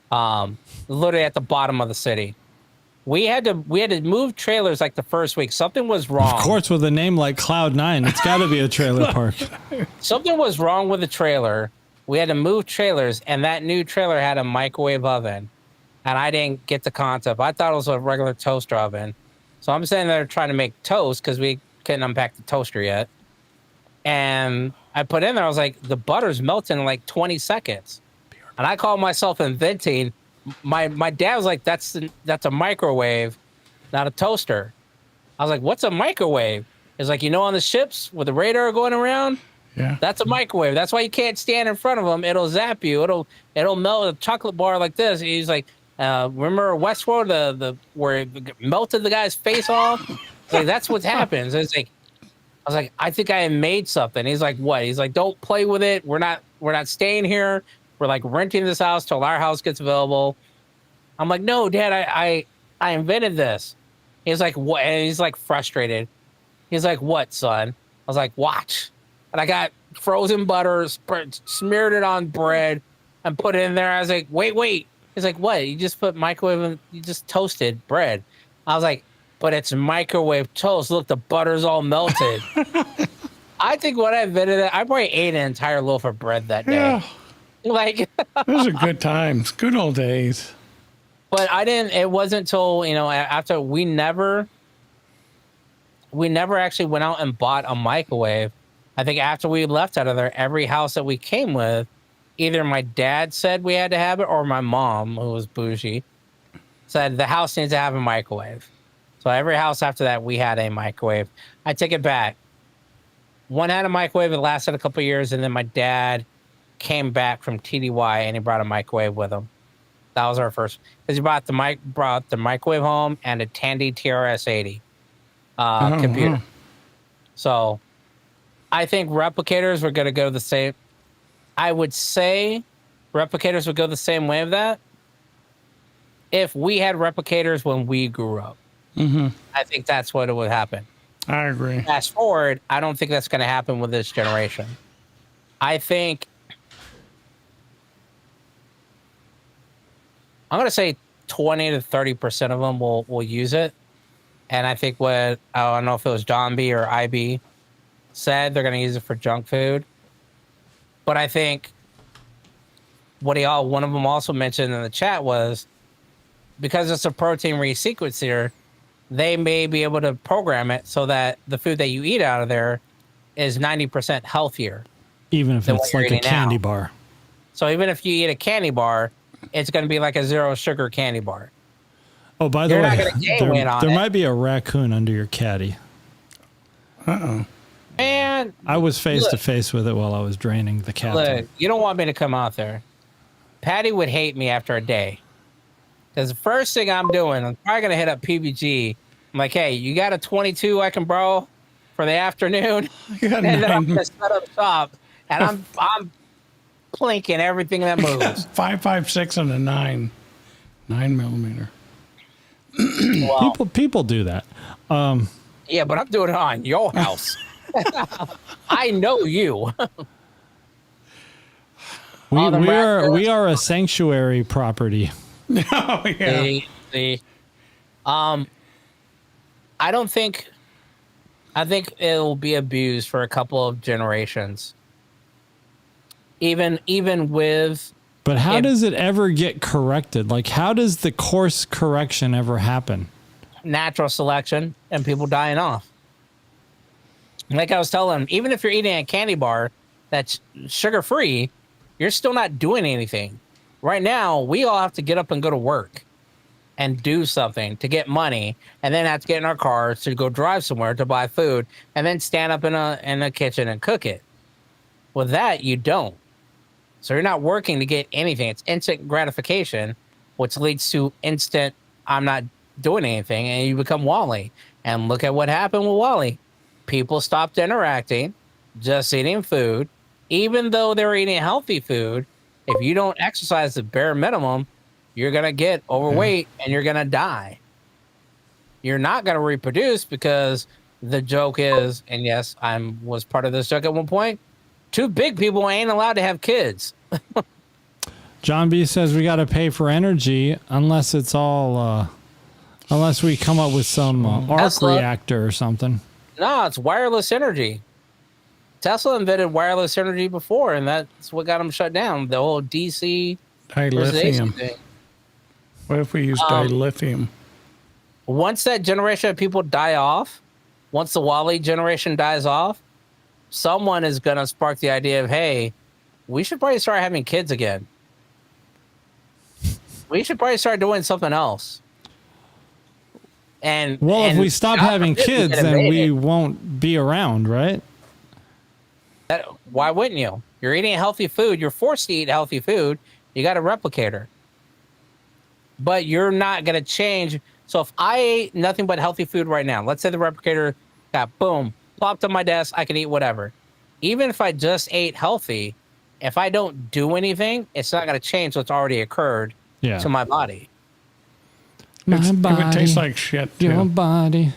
Literally at the bottom of the city. We had to move trailers like the first week. Something was wrong. Of course, with a name like Cloud 9, it's got to be a trailer park. Something was wrong with the trailer. We had to move trailers, and that new trailer had a microwave oven. And I didn't get the concept. I thought it was a regular toaster oven. So I'm sitting there trying to make toast because we couldn't unpack the toaster yet. And I put in there, I was like, the butter's melting in like 20 seconds. And I called myself inventing. My dad was like, that's a microwave, not a toaster. I was like, what's a microwave? It's like, you know, on the ships with the radar going around? Yeah. That's a microwave. That's why you can't stand in front of them. It'll zap you. It'll melt a chocolate bar like this. He's like, remember Westworld, the where it melted the guy's face off? It's like, that's what happens. It's like, I was like, I think I made something. He's like, what? He's like, don't play with it. We're not staying here. We're like renting this house till our house gets available. I'm like, no, Dad, I invented this. He's like, what? And he's like frustrated. He's like, what, son? I was like, watch. And I got frozen butter, smeared it on bread, and put it in there. I was like, wait. He's like, what? You just put microwave and you just toasted bread. I was like, but it's microwave toast. Look, the butter's all melted. I think when I invented it, I probably ate an entire loaf of bread that day. Yeah. Like, those are good times. Good old days. But it wasn't until, you know, after we never actually went out and bought a microwave. I think after we left out of there, every house that we came with, either my dad said we had to have it or my mom, who was bougie, said the house needs to have a microwave. So every house after that, we had a microwave. I take it back. One had a microwave. It lasted a couple of years. And then my dad came back from TDY and he brought a microwave with him. That was our first. Because he brought the microwave home and a Tandy TRS-80 computer. So I think replicators were going to go the same. I would say replicators would go the same way of that if we had replicators when we grew up. Mm-hmm. I think that's what would happen. I agree. Fast forward, I don't think that's going to happen with this generation. I think I'm going to say 20 to 30% of them will use it. And I think I don't know if it was John B or IB said they're going to use it for junk food. But I think one of them also mentioned in the chat was because it's a protein resequencer, they may be able to program it so that the food that you eat out of there is 90% healthier. Even if it's like a candy bar. So even if you eat a candy bar, it's going to be like a zero sugar candy bar. Oh, by the way, there might be a raccoon under your caddy. Uh-oh. Man, I was face to face with it while I was draining the cat. Look, you don't want me to come out there. Patty would hate me after a day. Because the first thing I'm doing, I'm probably going to hit up PBG. I'm like, hey, you got a 22 I can borrow for the afternoon? And then I'm going to set up shop and I'm plinking everything that moves. 5.56 and a 9mm. Well, People do that. yeah, but I'm doing it on your house. I know you. We are a sanctuary property. Oh yeah. See, I think it'll be abused for a couple of generations. Even with. But how does it ever get corrected? Like, how does the course correction ever happen? Natural selection and people dying off. Like I was telling them, even if you're eating a candy bar that's sugar-free, you're still not doing anything. Right now, we all have to get up and go to work and do something to get money, and then have to get in our cars to go drive somewhere to buy food, and then stand up in a kitchen and cook it. With that, you don't. So you're not working to get anything. It's instant gratification, which leads to instant, I'm not doing anything, and you become Wall-E. And look at what happened with Wall-E. People stopped interacting, just eating food. Even though they were eating healthy food, if you don't exercise the bare minimum, you're going to get overweight and you're going to die. You're not going to reproduce because the joke is, and yes, I was part of this joke at one point, 2 big people ain't allowed to have kids. John B says we got to pay for energy unless it's all, unless we come up with some arc Tesla. reactor or something. No, it's wireless energy. Tesla invented wireless energy before, and that's what got them shut down. The whole DC versus AC Dilithium. thing. What if we use dilithium? Once that generation of people die off, once the Wall-E generation dies off, someone is going to spark the idea of, hey, we should probably start having kids again. We should probably start doing something else. And if we stop having kids, then we won't be around, right? Why wouldn't you? You're eating healthy food. You're forced to eat healthy food. You got a replicator. But you're not going to change. So if I ate nothing but healthy food right now, let's say the replicator got, boom, plopped on my desk, I can eat whatever. Even if I just ate healthy, if I don't do anything, it's not going to change what's already occurred to my body. My body. It would taste like shit, too. Your body.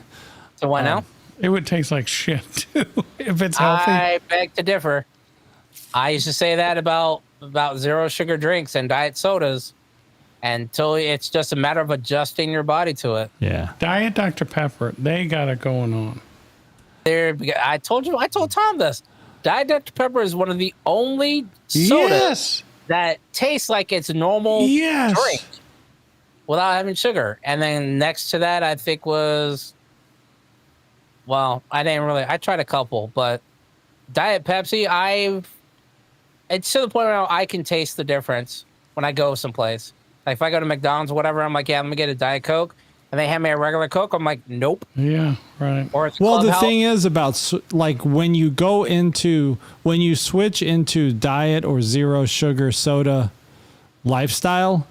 So why now? It would taste like shit, too, if it's healthy. I beg to differ. I used to say that about zero sugar drinks and diet sodas until it's just a matter of adjusting your body to it. Yeah. Diet Dr. Pepper, they got it going on. I told Tom this. Diet Dr. Pepper is one of the only sodas that tastes like it's normal drink without having sugar. And then next to that, I think was, well, I tried a couple, but Diet Pepsi, it's to the point where I can taste the difference when I go someplace. Like if I go to McDonald's or whatever, I'm like, yeah, let me get a Diet Coke. And they hand me a regular Coke. I'm like, nope. Yeah, right. Or it's Well, the Clubhouse. thing is about like when you switch into diet or zero sugar soda lifestyle,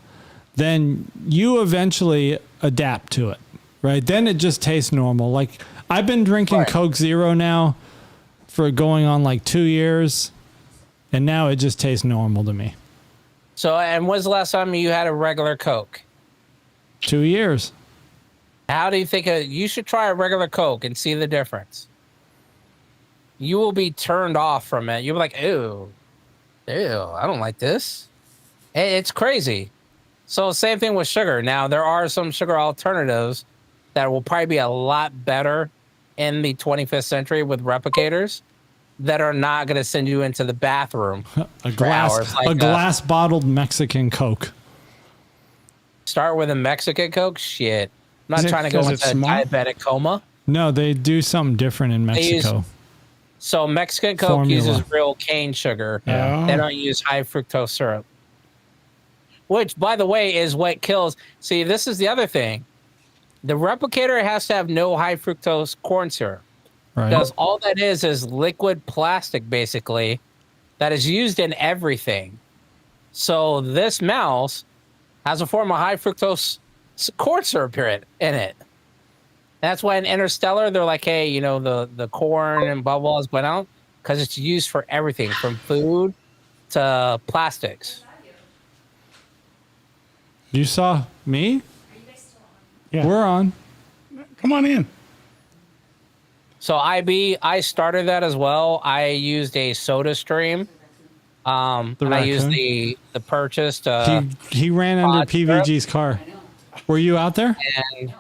then you eventually adapt to it, right? Then it just tastes normal. Like I've been drinking Coke Zero now for going on like 2 years, and now it just tastes normal to me. So, and when's the last time you had a regular Coke? 2 years. How do you think you should try a regular Coke and see the difference? You will be turned off from it. You'll be like, ew, I don't like this. It's crazy. So same thing with sugar. Now, there are some sugar alternatives that will probably be a lot better in the 25th century with replicators that are not going to send you into the bathroom a glass bottled Mexican Coke. Start with a Mexican Coke? Shit. I'm not trying to go into a diabetic coma. No, they do something different in Mexico. So Mexican Coke uses real cane sugar. Yeah. They don't use high fructose syrup. Which, by the way, is what kills. See, this is the other thing. The replicator has to have no high fructose corn syrup. Right. Because all that is liquid plastic, basically, that is used in everything. So this mouse has a form of high fructose corn syrup in it. That's why in Interstellar, they're like, hey, the corn and bubbles went out because it's used for everything from food to plastics. You saw me? Yeah. We're on. Come on in. So I started that as well. I used a Soda Stream. And I used the purchased. He ran under PVG's car. Were you out there? And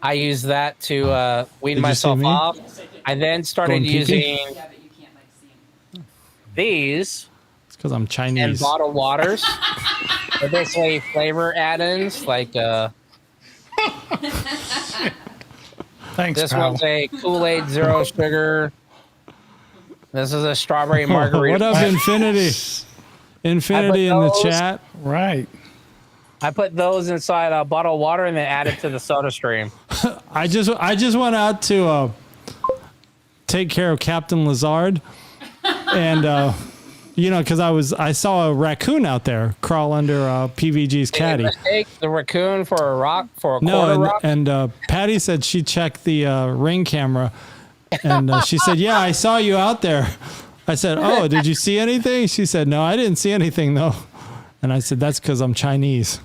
I used that to wean myself off. I then started using these. It's because I'm Chinese. And bottled waters. They're basically flavor add-ins like. Thanks, this pal. one's a Kool-Aid Zero Sugar. This is a strawberry margarita. What up, Infinity? Infinity in the chat. Right. I put those inside a bottle of water and then add it to the Soda Stream. I just went out to take care of Captain Lazard, and because I saw a raccoon out there crawl under PVG's caddy. Did you mistake the raccoon for a rock for a quarter rock? And Patty said she checked the ring camera, and she said, "Yeah, I saw you out there." I said, "Oh, did you see anything?" She said, "No, I didn't see anything though." And I said, "That's because I'm Chinese."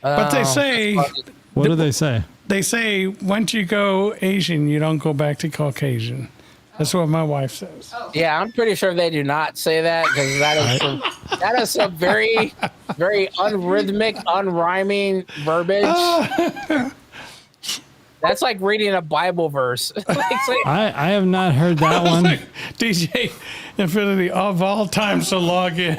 But they say, what do they say? They say once you go Asian, you don't go back to Caucasian. That's what my wife says. Yeah, I'm pretty sure they do not say that because that is some very, very unrhythmic, unrhyming verbiage. That's like reading a Bible verse. I have not heard that one. Like DJ Infinity of all times to log in.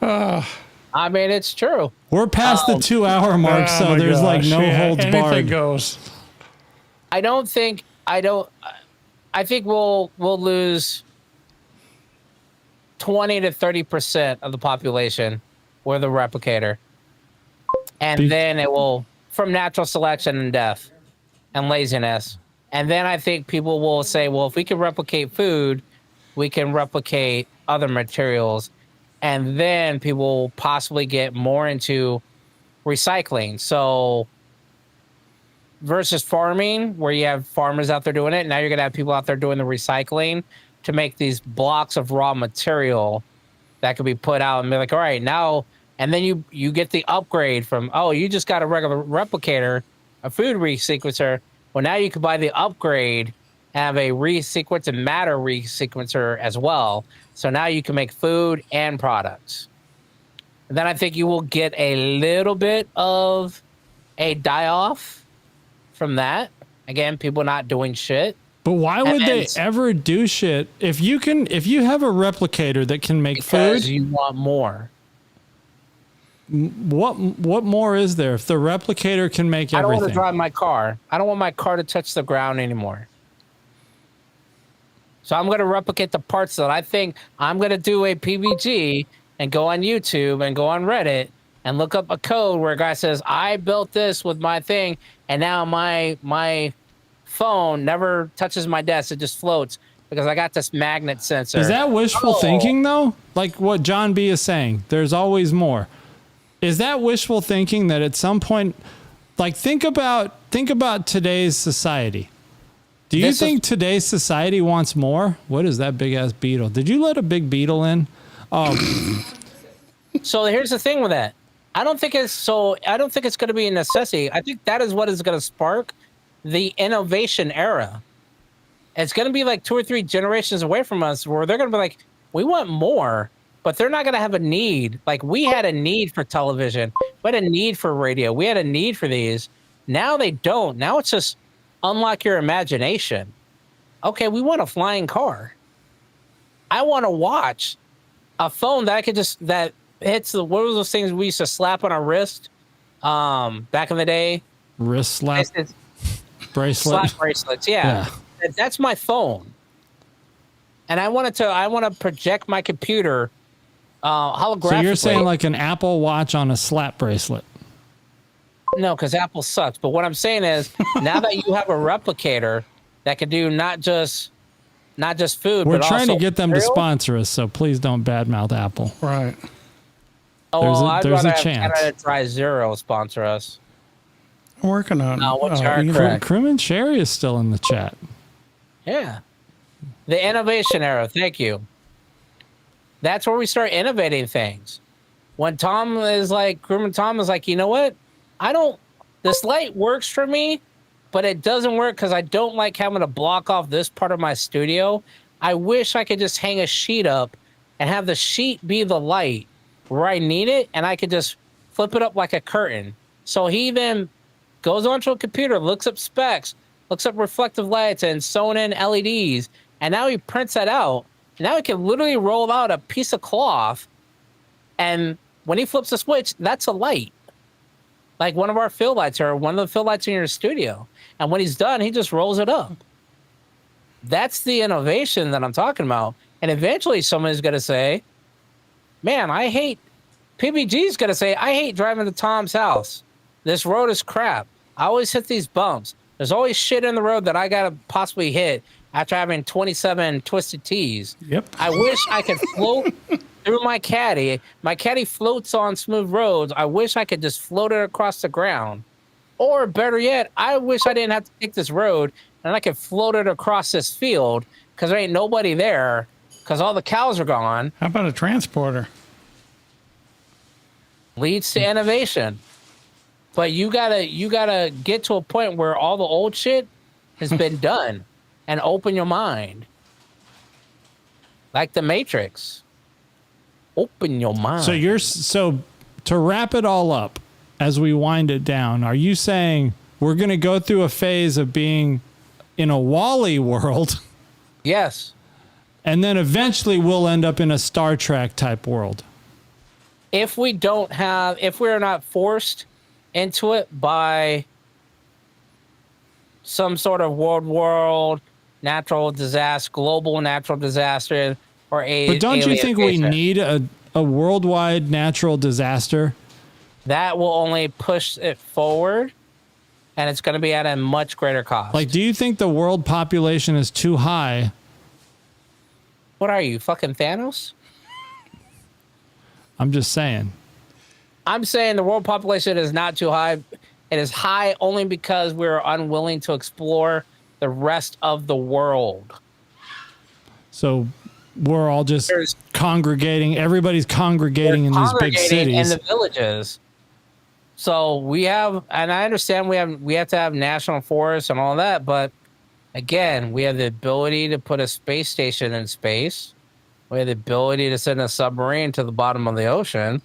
I mean, it's true. We're past the 2-hour mark, so there's like no holds anything barred. Goes. I think we'll lose 20 to 30% of the population with a replicator, and then it will from natural selection and death and laziness. And then I think people will say, well, if we can replicate food, we can replicate other materials. And then people will possibly get more into recycling. So versus farming, where you have farmers out there doing it, now you're going to have people out there doing the recycling to make these blocks of raw material that could be put out and be like, all right, now, and then you get the upgrade from, oh, you just got a regular replicator, a food resequencer. Well, now you can buy the upgrade, have a resequence and matter resequencer as well. So now you can make food and products. And then I think you will get a little bit of a die-off from that. Again, people not doing shit. But why would they ever do shit if you have a replicator that can make food? Because you want more. What more is there if the replicator can make everything? I don't want to drive my car. I don't want my car to touch the ground anymore. So I'm going to replicate the parts that I think. I'm going to do a PVG and go on YouTube and go on Reddit and look up a code where a guy says, I built this with my thing, and now my phone never touches my desk. It just floats because I got this magnet sensor. Is that wishful thinking, though? Like what John B is saying, there's always more. Is that wishful thinking that at some point, like think about today's society? Do you think today's society wants more? What is that big ass beetle? Did you let a big beetle in? So here's the thing with that. I don't think it's going to be a necessity. I think that is what is going to spark the innovation era. It's going to be like 2 or 3 generations away from us where they're going to be like, we want more, but they're not going to have a need. Like we had a need for television. We had a need for radio. We had a need for these. Now they don't. Now it's just unlock your imagination. Okay, we want a flying car. I want to watch a phone that I could that hits what were those things we used to slap on our wrist back in the day? Wrist slap bracelet. Slap bracelets, yeah. That's my phone. And I want to project my computer holographically. So you're saying like an Apple Watch on a slap bracelet? No, because Apple sucks. But what I'm saying is, now that you have a replicator that can do not just food, we're but trying also to get them to material, sponsor us, so please don't badmouth Apple. Right. Oh, I'd there's rather a have chance. Canada Dry Zero sponsor us. I'm working on it. What's our correct? Crewman Sherry is still in the chat. Yeah. The innovation era. Thank you. That's where we start innovating things. When Tom is like, Crewman Tom is like, you know what? This light works for me, but it doesn't work because I don't like having to block off this part of my studio. I wish I could just hang a sheet up and have the sheet be the light where I need it, and I could just flip it up like a curtain. So he then goes onto a computer, looks up specs, looks up reflective lights and sewn in LEDs, and now he prints that out. Now he can literally roll out a piece of cloth, and when he flips a switch, that's a light. Like one of our fill lights or one of the fill lights in your studio. And when he's done, he just rolls it up. That's the innovation that I'm talking about. And eventually somebody's going to say, man, PBG's going to say, I hate driving to Tom's house. This road is crap. I always hit these bumps. There's always shit in the road that I got to possibly hit after having 27 twisted T's. Yep. I wish I could float through my caddy. My caddy floats on smooth roads. I wish I could just float it across the ground. Or better yet, I wish I didn't have to take this road and I could float it across this field because there ain't nobody there because all the cows are gone. How about a transporter? Leads to innovation. But you gotta get to a point where all the old shit has been done and open your mind. Like the Matrix. Open your mind. So to wrap it all up, as we wind it down, are you saying we're going to go through a phase of being in a Wall-E world? Yes. And then eventually we'll end up in a Star Trek type world. If we're not forced into it by some sort of world, natural disaster, global natural disaster, or But don't you think we need a worldwide natural disaster? That will only push it forward, and it's going to be at a much greater cost. Like, do you think the world population is too high? What are you, fucking Thanos? I'm just saying. I'm saying the world population is not too high. It is high only because we're unwilling to explore the rest of the world. So we're all just congregating. Everybody's congregating in these big cities. In the villages. So we have, and I understand we have to have national forests and all that, but again, we have the ability to put a space station in space. We have the ability to send a submarine to the bottom of the ocean.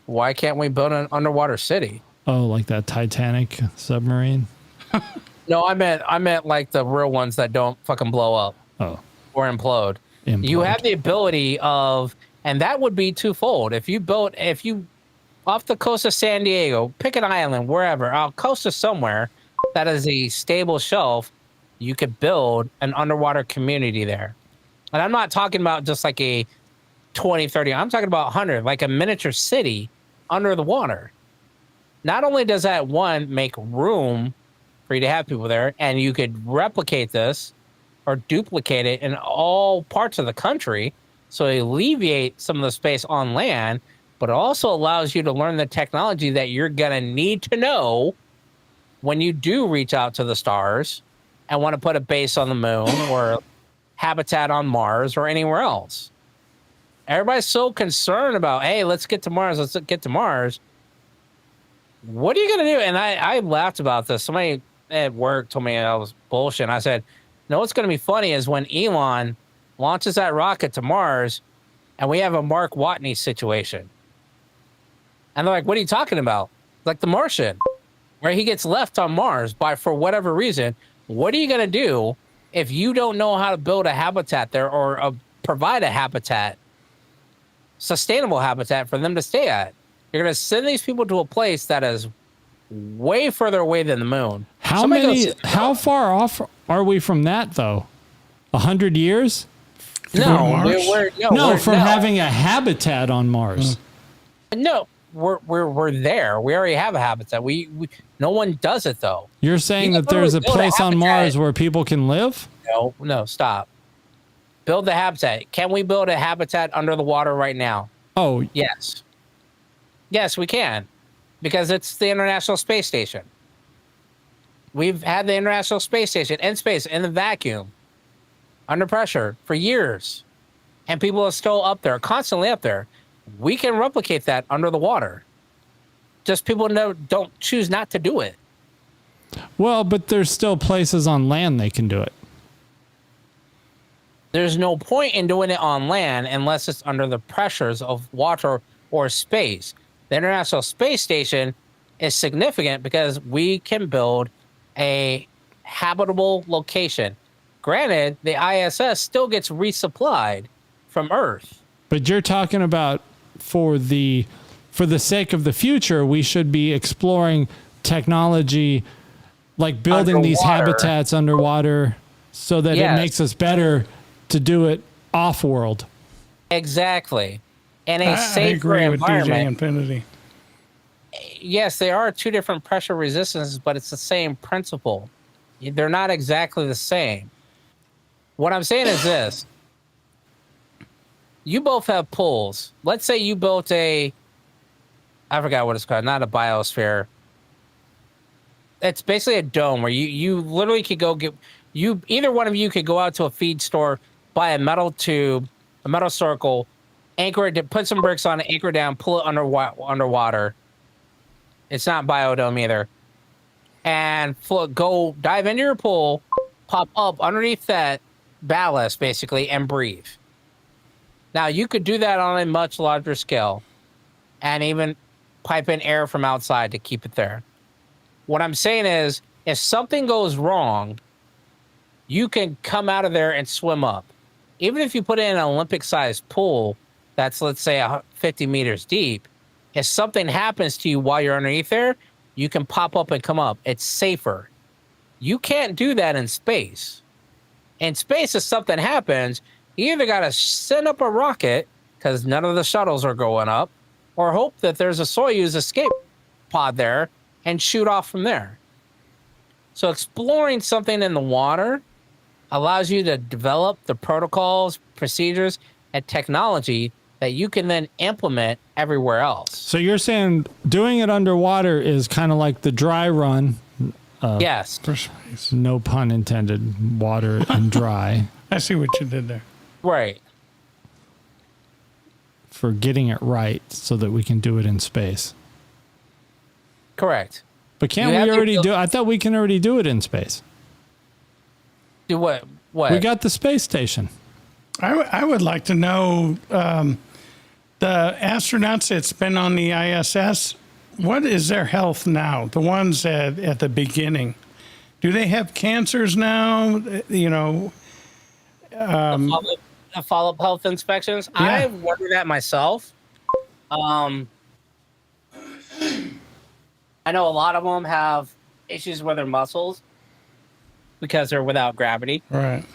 Why can't we build an underwater city? Oh, like that Titanic submarine? No, I meant like the real ones that don't fucking blow up. Oh. Or implode. You have the ability of, and that would be twofold. If you off the coast of San Diego, pick an island, wherever, off coast of somewhere that is a stable shelf, you could build an underwater community there. And I'm not talking about just like a 20, 30, I'm talking about 100, like a miniature city under the water. Not only does that, one, make room for you to have people there, and you could replicate this or duplicate it in all parts of the country, so alleviate some of the space on land, but it also allows you to learn the technology that you're going to need to know when you do reach out to the stars and want to put a base on the moon or habitat on Mars or anywhere else. Everybody's so concerned about, hey, let's get to Mars. What are you going to do? And I laughed about this. Somebody at work told me I was bullshit. And I said, no, what's going to be funny is when Elon launches that rocket to Mars and we have a Mark Watney situation. And they're like, what are you talking about? Like The Martian, where he gets left on Mars for whatever reason. What are you going to do if you don't know how to build a habitat there or provide a habitat, sustainable habitat for them to stay at? You're going to send these people to a place that is way further away than the moon. How far off are we from that, though? 100 years? No, from having a habitat on Mars. No, we're there. We already have a habitat. We no one does it though. You're saying that there's a place on Mars where people can live? No, stop. Build the habitat. Can we build a habitat under the water right now? Oh, yes. Yes, we can, because it's the International Space Station. We've had the International Space Station in space, in the vacuum, under pressure for years. And people are still up there, constantly up there. We can replicate that under the water. Just people don't choose not to do it. Well, but there's still places on land they can do it. There's no point in doing it on land unless it's under the pressures of water or space. The International Space Station is significant because we can build a habitable location. Granted, the ISS still gets resupplied from Earth. But you're talking about for the sake of the future, we should be exploring technology like building these habitats underwater so that it makes us better to do it off-world. Exactly. And a I safer agree with environment. DJ Infinity. Yes, they are two different pressure resistances, but it's the same principle. They're not exactly the same. What I'm saying is this. You both have pools. Let's say you built I forgot what it's called, not a biosphere. It's basically a dome where you literally could go either one of you could go out to a feed store, buy a metal tube, a metal circle, anchor it, put some bricks on it, anchor it down, pull it underwater. It's not biodome either. And go dive into your pool, pop up underneath that ballast basically, and breathe. Now you could do that on a much larger scale and even pipe in air from outside to keep it there. What I'm saying is, if something goes wrong, you can come out of there and swim up. Even if you put it in an Olympic-sized pool that's, let's say, 50 meters deep, if something happens to you while you're underneath there, you can pop up and come up. It's safer. You can't do that in space. In space, if something happens, you either got to send up a rocket, because none of the shuttles are going up, or hope that there's a Soyuz escape pod there and shoot off from there. So exploring something in the water allows you to develop the protocols, procedures, and technology that you can then implement everywhere else. So you're saying doing it underwater is kind of like the dry run. Yes. No pun intended. Water and dry. I see what you did there. Right. For getting it right so that we can do it in space. Correct. But can't we already do it? I thought we can already do it in space. Do what? What? We got the space station. I would like to know the astronauts that's been on the ISS, what is their health now? The ones at the beginning. Do they have cancers now? You know, follow-up health inspections. Yeah. I've wondered that myself. I know a lot of them have issues with their muscles because they're without gravity. Right.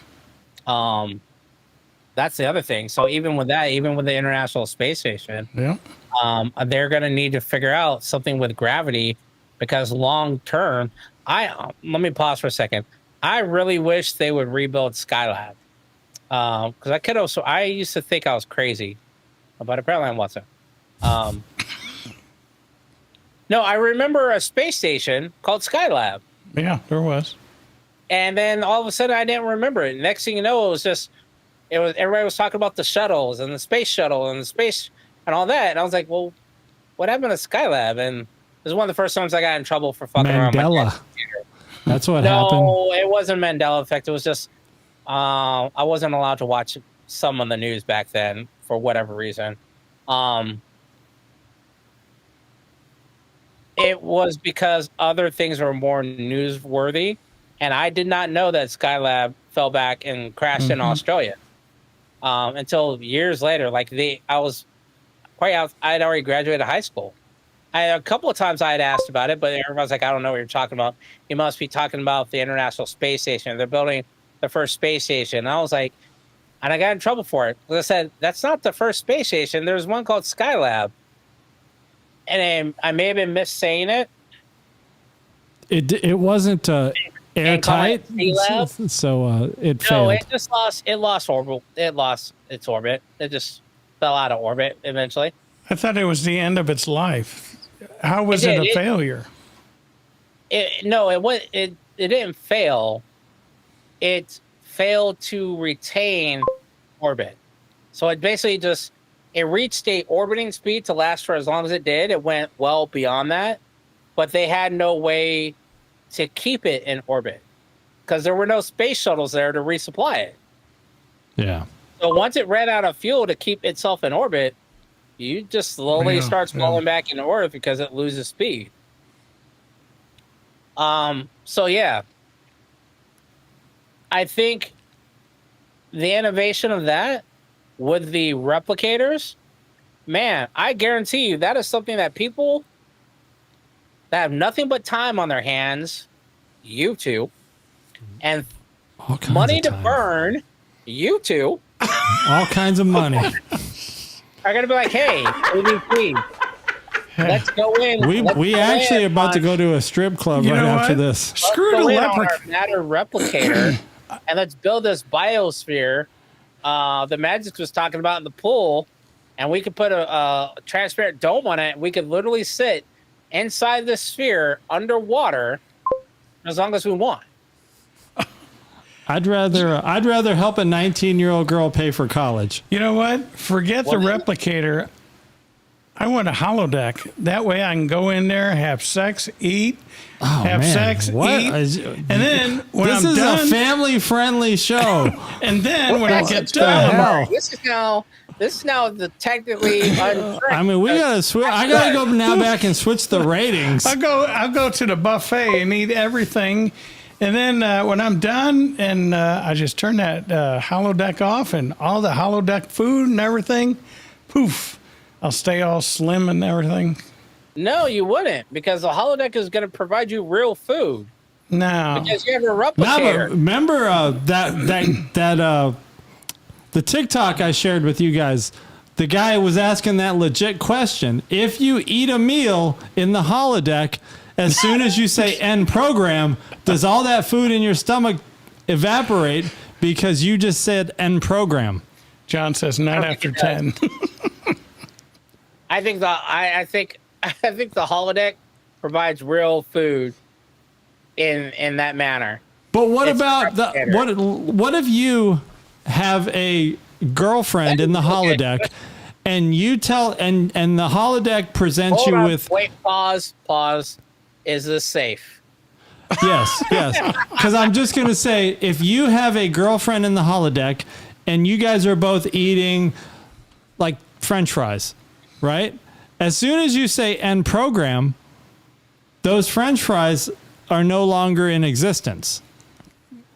That's the other thing. So even with that, even with the International Space Station, they're going to need to figure out something with gravity because long term, let me pause for a second. I really wish they would rebuild Skylab. Because I used to think I was crazy, but apparently I wasn't. No, I remember a space station called Skylab. Yeah, there was. And then all of a sudden I didn't remember it. Next thing you know, everybody was talking about the shuttles and the space shuttle and the space and all that. And I was like, well, what happened to Skylab? And it was one of the first times I got in trouble for fucking around with my computer. That's what happened. No, it wasn't Mandela effect. It was just I wasn't allowed to watch some of the news back then for whatever reason. It was because other things were more newsworthy, and I did not know that Skylab fell back and crashed in Australia until years later. I'd already graduated high school. A couple of times I had asked about it, but everyone's like, I don't know what you're talking about. You must be talking about the International Space Station. They're building the first space station. And I was like, and I got in trouble for it. I said, that's not the first space station. There's one called Skylab. And I may have been missaying it. It wasn't airtight, so it failed. No, it lost its orbit. It just fell out of orbit eventually. I thought it was the end of its life. How was it a failure? It didn't fail. It failed to retain orbit. So it basically it reached a orbiting speed to last for as long as it did. It went well beyond that, but they had no way to keep it in orbit because there were no space shuttles there to resupply it. Yeah. So once it ran out of fuel to keep itself in orbit, you just slowly starts falling back into orbit because it loses speed. So yeah, I think the innovation of that with the replicators, man, I guarantee you that is something that people that have nothing but time on their hands, you two, and money to burn, you two, all kinds of money, are gonna be like, hey, ABC, let's go in. We actually about to go to a strip club right after this. Screw the leopard. Matter replicator, and let's build this biosphere. The Mgyx was talking about in the pool, and we could put a transparent dome on it. And we could literally sit inside the sphere underwater as long as we want. I'd rather help a 19-year-old girl pay for college. You know what? Forget the replicator. I want a holodeck. That way I can go in there, have sex, eat, eat. And then when I'm done. This is a family-friendly show. And then when I get done. This is now the technically I mean, we gotta switch. I gotta go now back and switch the ratings. I'll go to the buffet and eat everything. And then when I'm done, and I just turn that holodeck off, and all the holodeck food and everything, poof, I'll stay all slim and everything. No, you wouldn't, because the holodeck is going to provide you real food. No, because you have a replicator. Remember the TikTok I shared with you guys. The guy was asking that legit question: if you eat a meal in the holodeck, as soon as you say end program, does all that food in your stomach evaporate because you just said end program? John says not after 10. I think the holodeck provides real food in that manner. But what about what if you have a girlfriend in the holodeck and you tell and the holodeck presents you with pause. Is this safe? Yes. Because I'm just going to say, if you have a girlfriend in the holodeck and you guys are both eating like French fries, right? As soon as you say end program, those French fries are no longer in existence.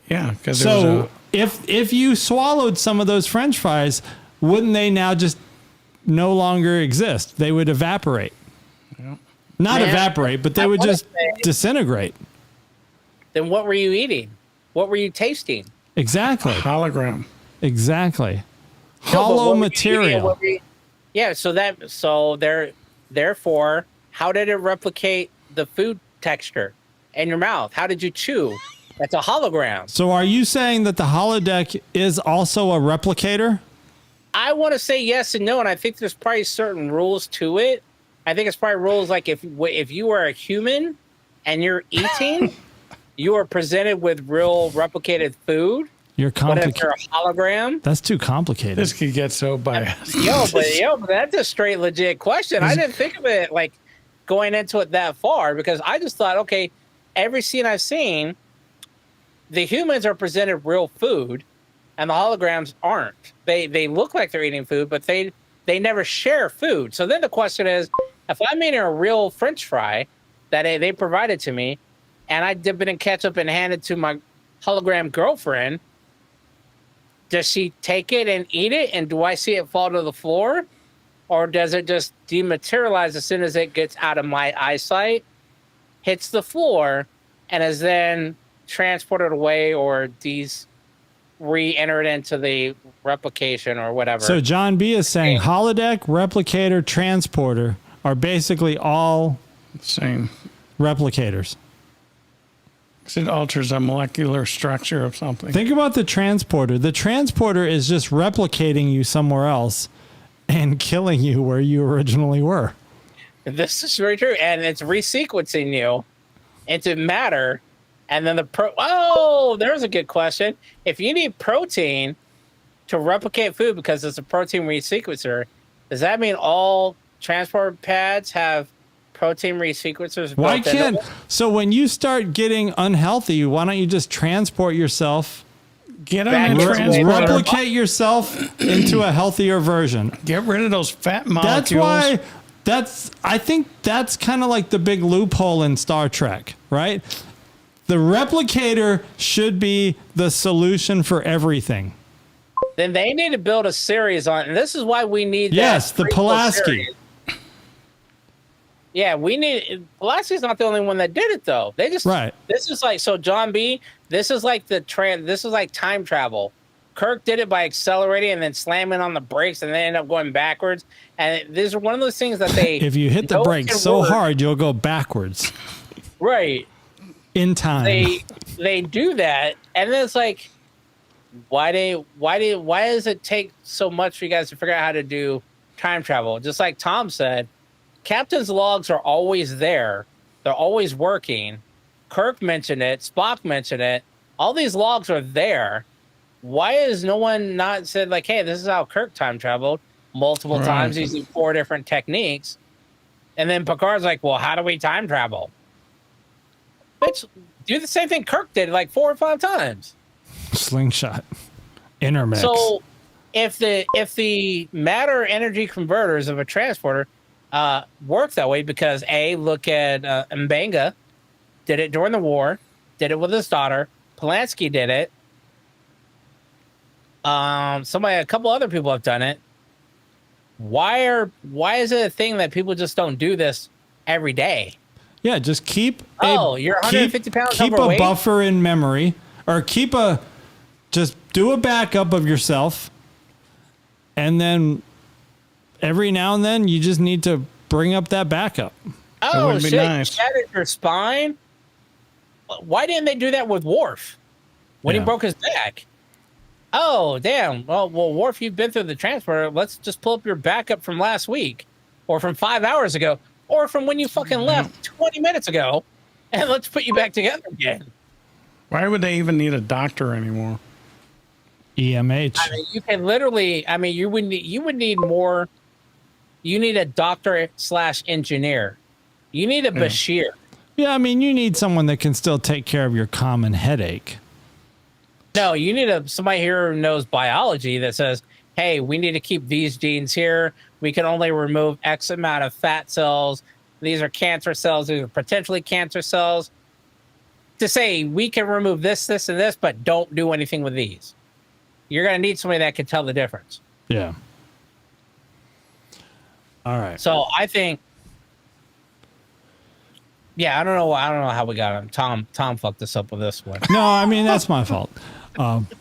Yeah. So if you swallowed some of those French fries, wouldn't they now just no longer exist? They would evaporate. Not evaporate, but they would just disintegrate. Then what were you eating? What were you tasting? Exactly. Hologram. Exactly. Hollow material. Yeah, therefore, how did it replicate the food texture in your mouth? How did you chew? That's a hologram. So are you saying that the holodeck is also a replicator? I want to say yes and no, and I think there's probably certain rules to it. I think it's probably rules like if you are a human and you're eating, you are presented with real replicated food. You're complicated. But if you're a hologram, that's too complicated. This could get so biased. But that's a straight legit question. I didn't think of it like going into it that far because I just thought, okay, every scene I've seen, the humans are presented real food, and the holograms aren't. They look like they're eating food, but they never share food. So then the question is, if I'm eating a real French fry that they provided to me, and I dip it in ketchup and hand it to my hologram girlfriend, does she take it and eat it? And do I see it fall to the floor? Or does it just dematerialize as soon as it gets out of my eyesight, hits the floor, and is then transported away or re-entered into the replication or whatever? So John B is saying holodeck, replicator, transporter are basically all same replicators. It alters a molecular structure of something. Think about the transporter. The transporter is just replicating you somewhere else. and killing you where you originally were. This is very true, and it's resequencing you into matter, and then there's a good question. If you need protein to replicate food because it's a protein resequencer, does that mean all transport pads have protein resequencers? Why can't? So when you start getting unhealthy, why don't you just transport yourself? Get them and replicate yourself into a healthier version. Get rid of those fat molecules. I think that's kind of like the big loophole in Star Trek, right? The replicator should be the solution for everything. Then they need to build a series on, and this is why we need the Pulaski. Yeah, Pulaski's not the only one that did it though. They just This is like John B. This is like this is like time travel. Kirk did it by accelerating and then slamming on the brakes, and they end up going backwards. And this is one of those things that they. If you hit the brakes so hard, you'll go backwards. Right. In time. They do that, and then it's like, why does it take so much for you guys to figure out how to do time travel? Just like Tom said, Captain's logs are always there. They're always working. Kirk mentioned it. Spock mentioned it. All these logs are there. Why has no one not said, like, hey, this is how Kirk time traveled multiple times using 4 different techniques? And then Picard's like, well, how do we time travel? Bitch, do the same thing Kirk did like 4 or 5 times. Slingshot. Intermix. So if the matter energy converters of a transporter work that way, because look at M'Benga did it during the war, did it with his daughter. Polanski did it. A couple other people have done it. Why is it a thing that people just don't do this every day? Yeah, just keep. You're 150 pounds keep overweight? a buffer in memory, or just do a backup of yourself, and then every now and then you just need to bring up that backup. Oh shit! Nice. You shattered your spine. Why didn't they do that with Worf when he broke his back? Oh, damn. Well, Worf, you've been through the transporter. Let's just pull up your backup from last week or from 5 hours ago or from when you fucking left 20 minutes ago, and let's put you back together again. Why would they even need a doctor anymore? EMH. I mean, you can literally, you would need more. You need a doctor / engineer. You need a Bashir. Yeah, you need someone that can still take care of your common headache. No, you need somebody here who knows biology that says, hey, we need to keep these genes here. We can only remove X amount of fat cells. These are cancer cells. These are potentially cancer cells. To say we can remove this, this, and this, but don't do anything with these. You're going to need somebody that can tell the difference. Yeah. All right. So I think, I don't know how we got him. Tom fucked us up with this one. No, that's my fault.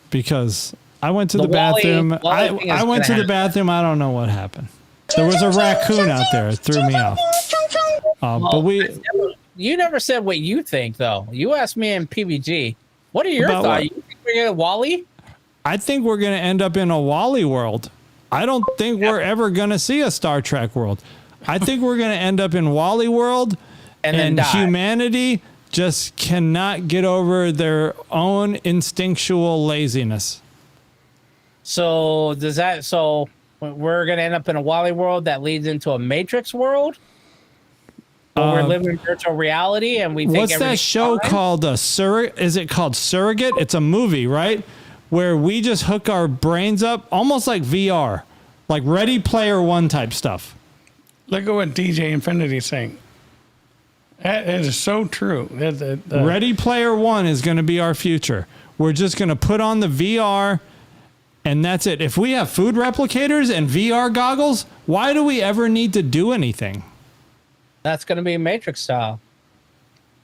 Because I went to the bathroom. I went to the bathroom. I don't know what happened. There was a raccoon out there. It threw me off. But you never said what you think, though. You asked me in PVG. What are your thoughts? You think we're going to Wally? I think we're going to end up in a Wally world. I don't think we're ever going to see a Star Trek world. I think we're going to end up in Wally world, and humanity just cannot get over their own instinctual laziness. So we're going to end up in a Wally world that leads into a Matrix world? We're living in virtual reality, and we think what's that show called? Is it called Surrogate? It's a movie, right? Where we just hook our brains up, almost like VR, like Ready Player One type stuff. Look at what DJ Infinity's saying. That is so true. Ready Player One is going to be our future. We're just going to put on the VR, and that's it. If we have food replicators and VR goggles, why do we ever need to do anything? That's going to be Matrix style.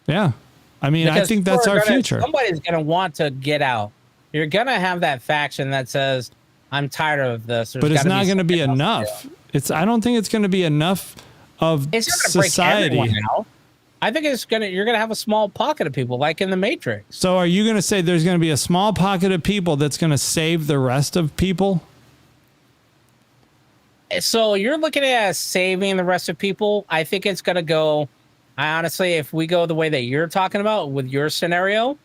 Yeah. I think that's our future. Somebody's going to want to get out. You're going to have that faction that says, I'm tired of this. But it's not going to be enough. I don't think it's going to be enough of society. Break out. I think you're going to have a small pocket of people like in the Matrix. So are you going to say there's going to be a small pocket of people that's going to save the rest of people? So you're looking at saving the rest of people. I think it's going to go. I honestly, if we go the way that you're talking about with your scenario,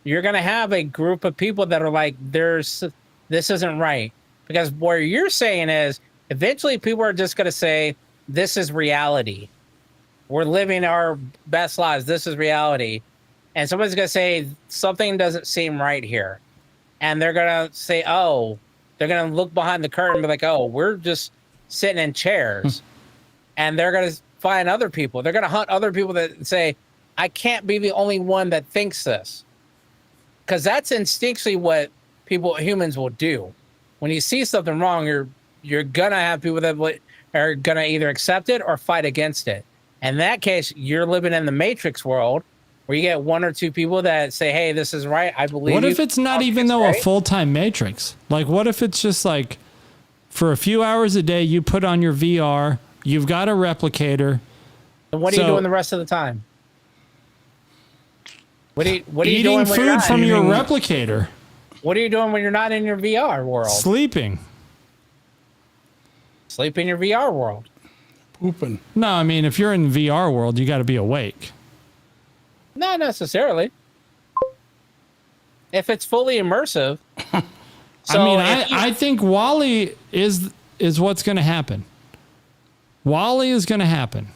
you're going to have a group of people that are like, this isn't right. Because what you're saying is eventually people are just going to say, this is reality. We're living our best lives. This is reality. And someone's going to say, something doesn't seem right here. And they're going to say, oh, they're going to look behind the curtain and be like, oh, we're just sitting in chairs. And they're going to find other people. They're going to hunt other people that say, I can't be the only one that thinks this. Because that's instinctually what humans will do. When you see something wrong, you're going to have people that are going to either accept it or fight against it. In that case, you're living in the Matrix world where you get one or two people that say, hey, this is right. I believe What you. if it's not even though a full-time Matrix? Like, what if it's just like for a few hours a day, you put on your VR, you've got a replicator. And what are you doing the rest of the time? What are you doing eating food from your replicator. What are you doing when you're not in your VR world? Sleeping. Sleep in your VR world. Pooping. No, I mean, if you're in the VR world, you got to be awake. Not necessarily. If it's fully immersive. So I mean, I think Wall-E is what's going to happen. Wall-E is going to happen.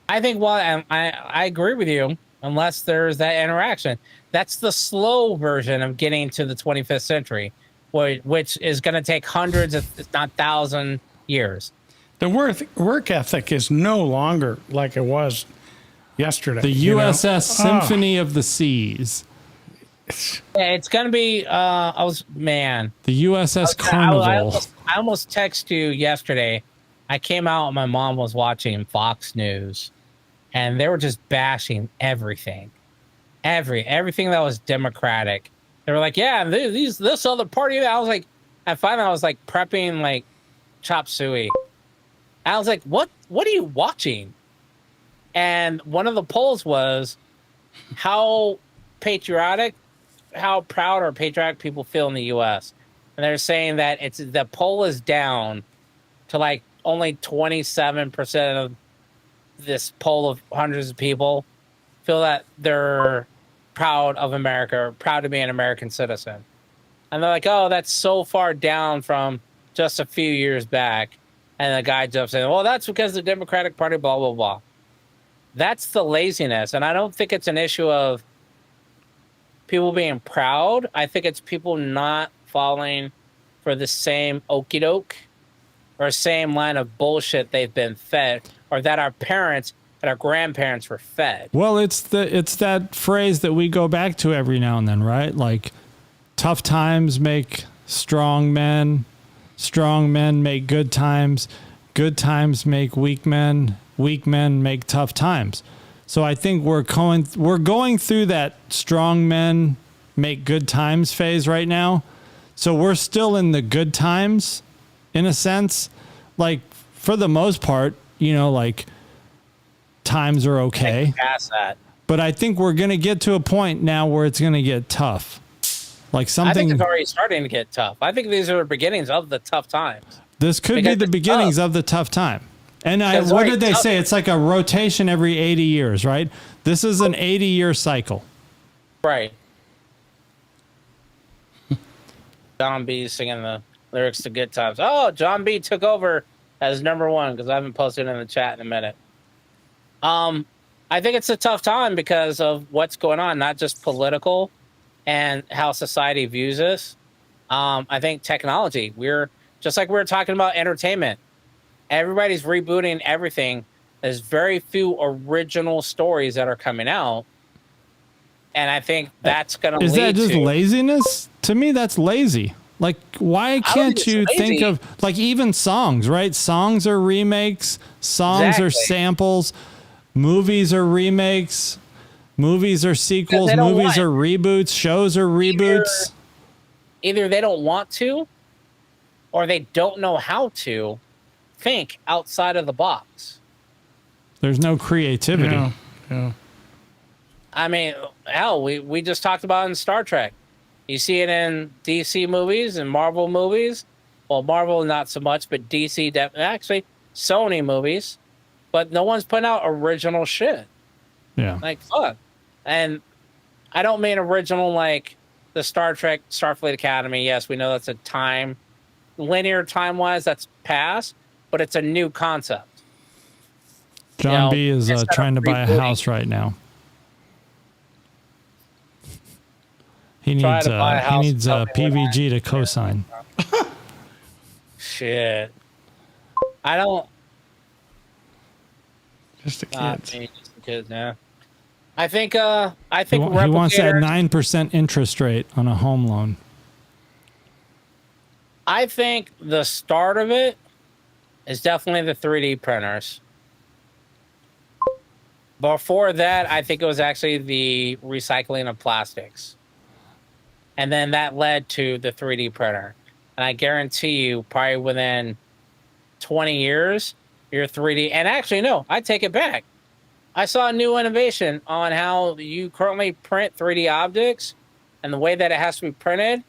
I think I agree with you unless there's that interaction. That's the slow version of getting to the 25th century, which is going to take hundreds, if not 1,000 years. The work ethic is no longer like it was yesterday. The USS Symphony of the Seas. Yeah, it's going to be, The USS Carnival. I almost texted you yesterday. I came out and my mom was watching Fox News and they were just bashing everything. Everything that was Democratic. They were like, yeah, this other party. I was like, and finally I was like prepping like chop suey. I was like, what are you watching? And one of the polls was how proud or patriotic people feel in the U.S. And they're saying that the poll is down to like only 27% of this poll of hundreds of people feel that they're proud of America or proud to be an American citizen. And they're like, oh, that's so far down from just a few years back. And the guy jumps in, well, that's because the Democratic Party, blah, blah, blah. That's the laziness. And I don't think it's an issue of people being proud. I think it's people not falling for the same okie doke or same line of bullshit they've been fed or that our parents and our grandparents were fed. Well, it's that phrase that we go back to every now and then, right? Like, tough times make strong men make good times make weak men make tough times. So I think we're going through that strong men make good times phase right now. So we're still in the good times in a sense. Like, for the most part, like, times are okay. Past that. But I think we're going to get to a point now where it's going to get tough. Like something. I think it's already starting to get tough. I think these are the beginnings of the tough times. This could be the beginnings of the tough time. And what did they say? It's like a rotation every 80 years, right? This is an 80-year cycle. Right. John B singing the lyrics to Good Times. Oh, John B took over as #1 because I haven't posted in the chat in a minute. I think it's a tough time because of what's going on, not just political and how society views us. I think technology. We're just like we were talking about entertainment. Everybody's rebooting everything. There's very few original stories that are coming out. And I think that's going to lead to... Is that just laziness? To me, that's lazy. Like, why can't you think of, like, even songs, right? Songs are remakes. Songs are samples. Movies are remakes. Movies are sequels. Movies are reboots. Shows are reboots. Either they don't want to or they don't know how to think outside of the box. There's no creativity. Yeah. I mean, hell, we just talked about it in Star Trek. You see it in DC movies and Marvel movies. Well, Marvel not so much, but DC actually Sony movies, but no one's putting out original shit. Yeah. Like fuck. And I don't mean original like the Star Trek Starfleet Academy. Yes, we know that's a time linear time wise that's past, but it's a new concept. John B is trying to buy a house right now. He needs PVG to co-sign. Shit. I don't. Just the kids. Just the kids, yeah. I think. He wants that 9% interest rate on a home loan. I think the start of it is definitely the 3D printers. Before that, I think it was actually the recycling of plastics. And then that led to the 3D printer. And I guarantee you, probably within 20 years, your 3D... And actually, no, I take it back. I saw a new innovation on how you currently print 3D objects and the way that it has to be printed.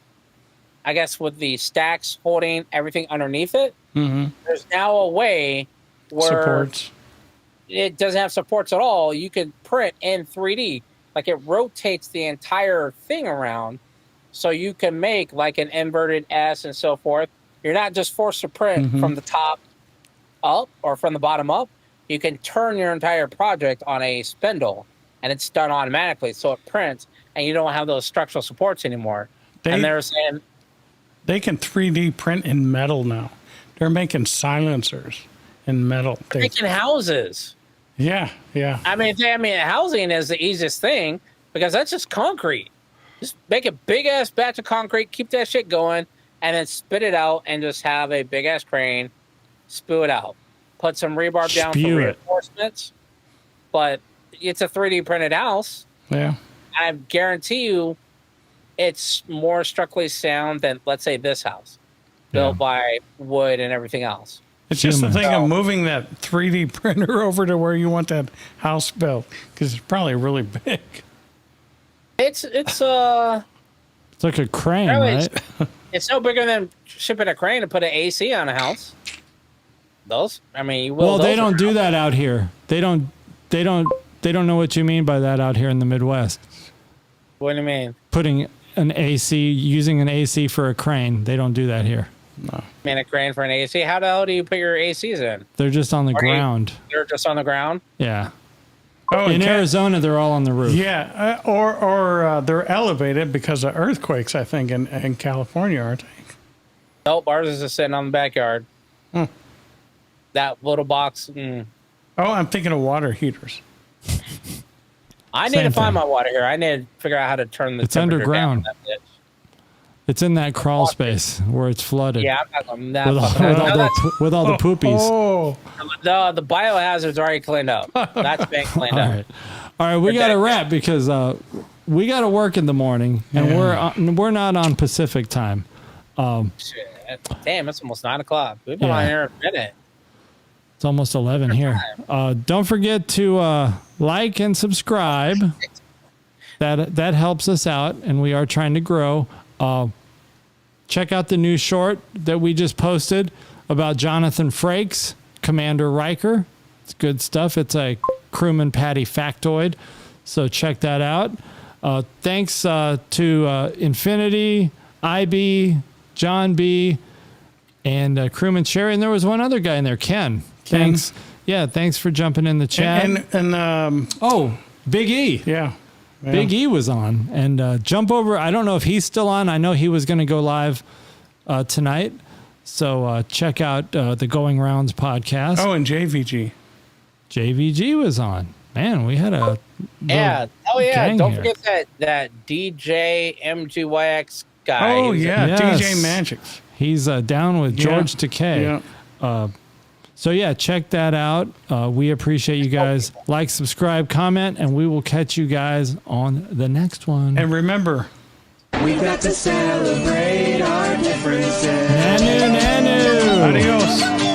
I guess with the stacks holding everything underneath it. Mm-hmm. There's now a way where... Supports. It doesn't have supports at all. You can print in 3D. Like it rotates the entire thing around. So you can make like an inverted S and so forth. You're not just forced to print from the top up or from the bottom up. You can turn your entire project on a spindle and it's done automatically. So it prints and you don't have those structural supports anymore. And they're saying they can 3D print in metal now. They're making silencers in metal. They're making houses. Yeah, yeah. I mean, housing is the easiest thing because that's just concrete. Just make a big ass batch of concrete, keep that shit going, and then spit it out and just have a big ass crane spew it out. Put some rebar down for reinforcements, but it's a 3D printed house. Yeah. I guarantee you it's more structurally sound than, let's say, this house built by wood and everything else. It's just the thing of moving that 3D printer over to where you want that house built because it's probably really big. It's like a crane, right? It's no bigger than shipping a crane to put an AC on a house. Those, I mean, you will. Well, they don't do that out here. They don't know what you mean by that out here in the Midwest. What do you mean? Using an AC for a crane. They don't do that here. No. I mean, a crane for an AC. How the hell do you put your ACs in? They're just on the ground. They're just on the ground? Yeah. Oh, in Arizona, they're all on the roof. Yeah, or they're elevated because of earthquakes, I think, in California, aren't they? Nope, ours is just sitting on the backyard. That little box. Oh, I'm thinking of water heaters. I need to find my water here. I need to figure out how to turn the temperature underground. down. It's in that crawl space where it's flooded. Yeah, I'm not with all the poopies. Oh. The biohazard's already cleaned up. That's been cleaned up. All right, we got to wrap because we got to work in the morning, and we're not on Pacific time. Shit. Damn, it's almost 9 o'clock. We've been on here a minute. It's almost 11 here. Don't forget to like and subscribe. That helps us out, and we are trying to grow. Check out the new short that we just posted about Jonathan Frakes, Commander Riker. It's good stuff. It's a Crewman Patty factoid. So check that out. Thanks to Infinity, IB, John B, and Crewman Sherry. And there was one other guy in there, Ken. Thanks. Yeah, thanks for jumping in the chat. And Big E. Yeah. Big E was on. And jump over. I don't know if he's still on. I know he was going to go live tonight. So check out the Going Rounds podcast. Oh, and JVG. JVG was on. Man, we had a Don't forget that DJ MGYX guy. Oh, yeah. Yes. DJ Mgyx. He's down with George Takei. Yeah. So, check that out. We appreciate you guys. Like, subscribe, comment, and we will catch you guys on the next one. And remember, we've got to celebrate our differences. Nanu, nanu. Adios.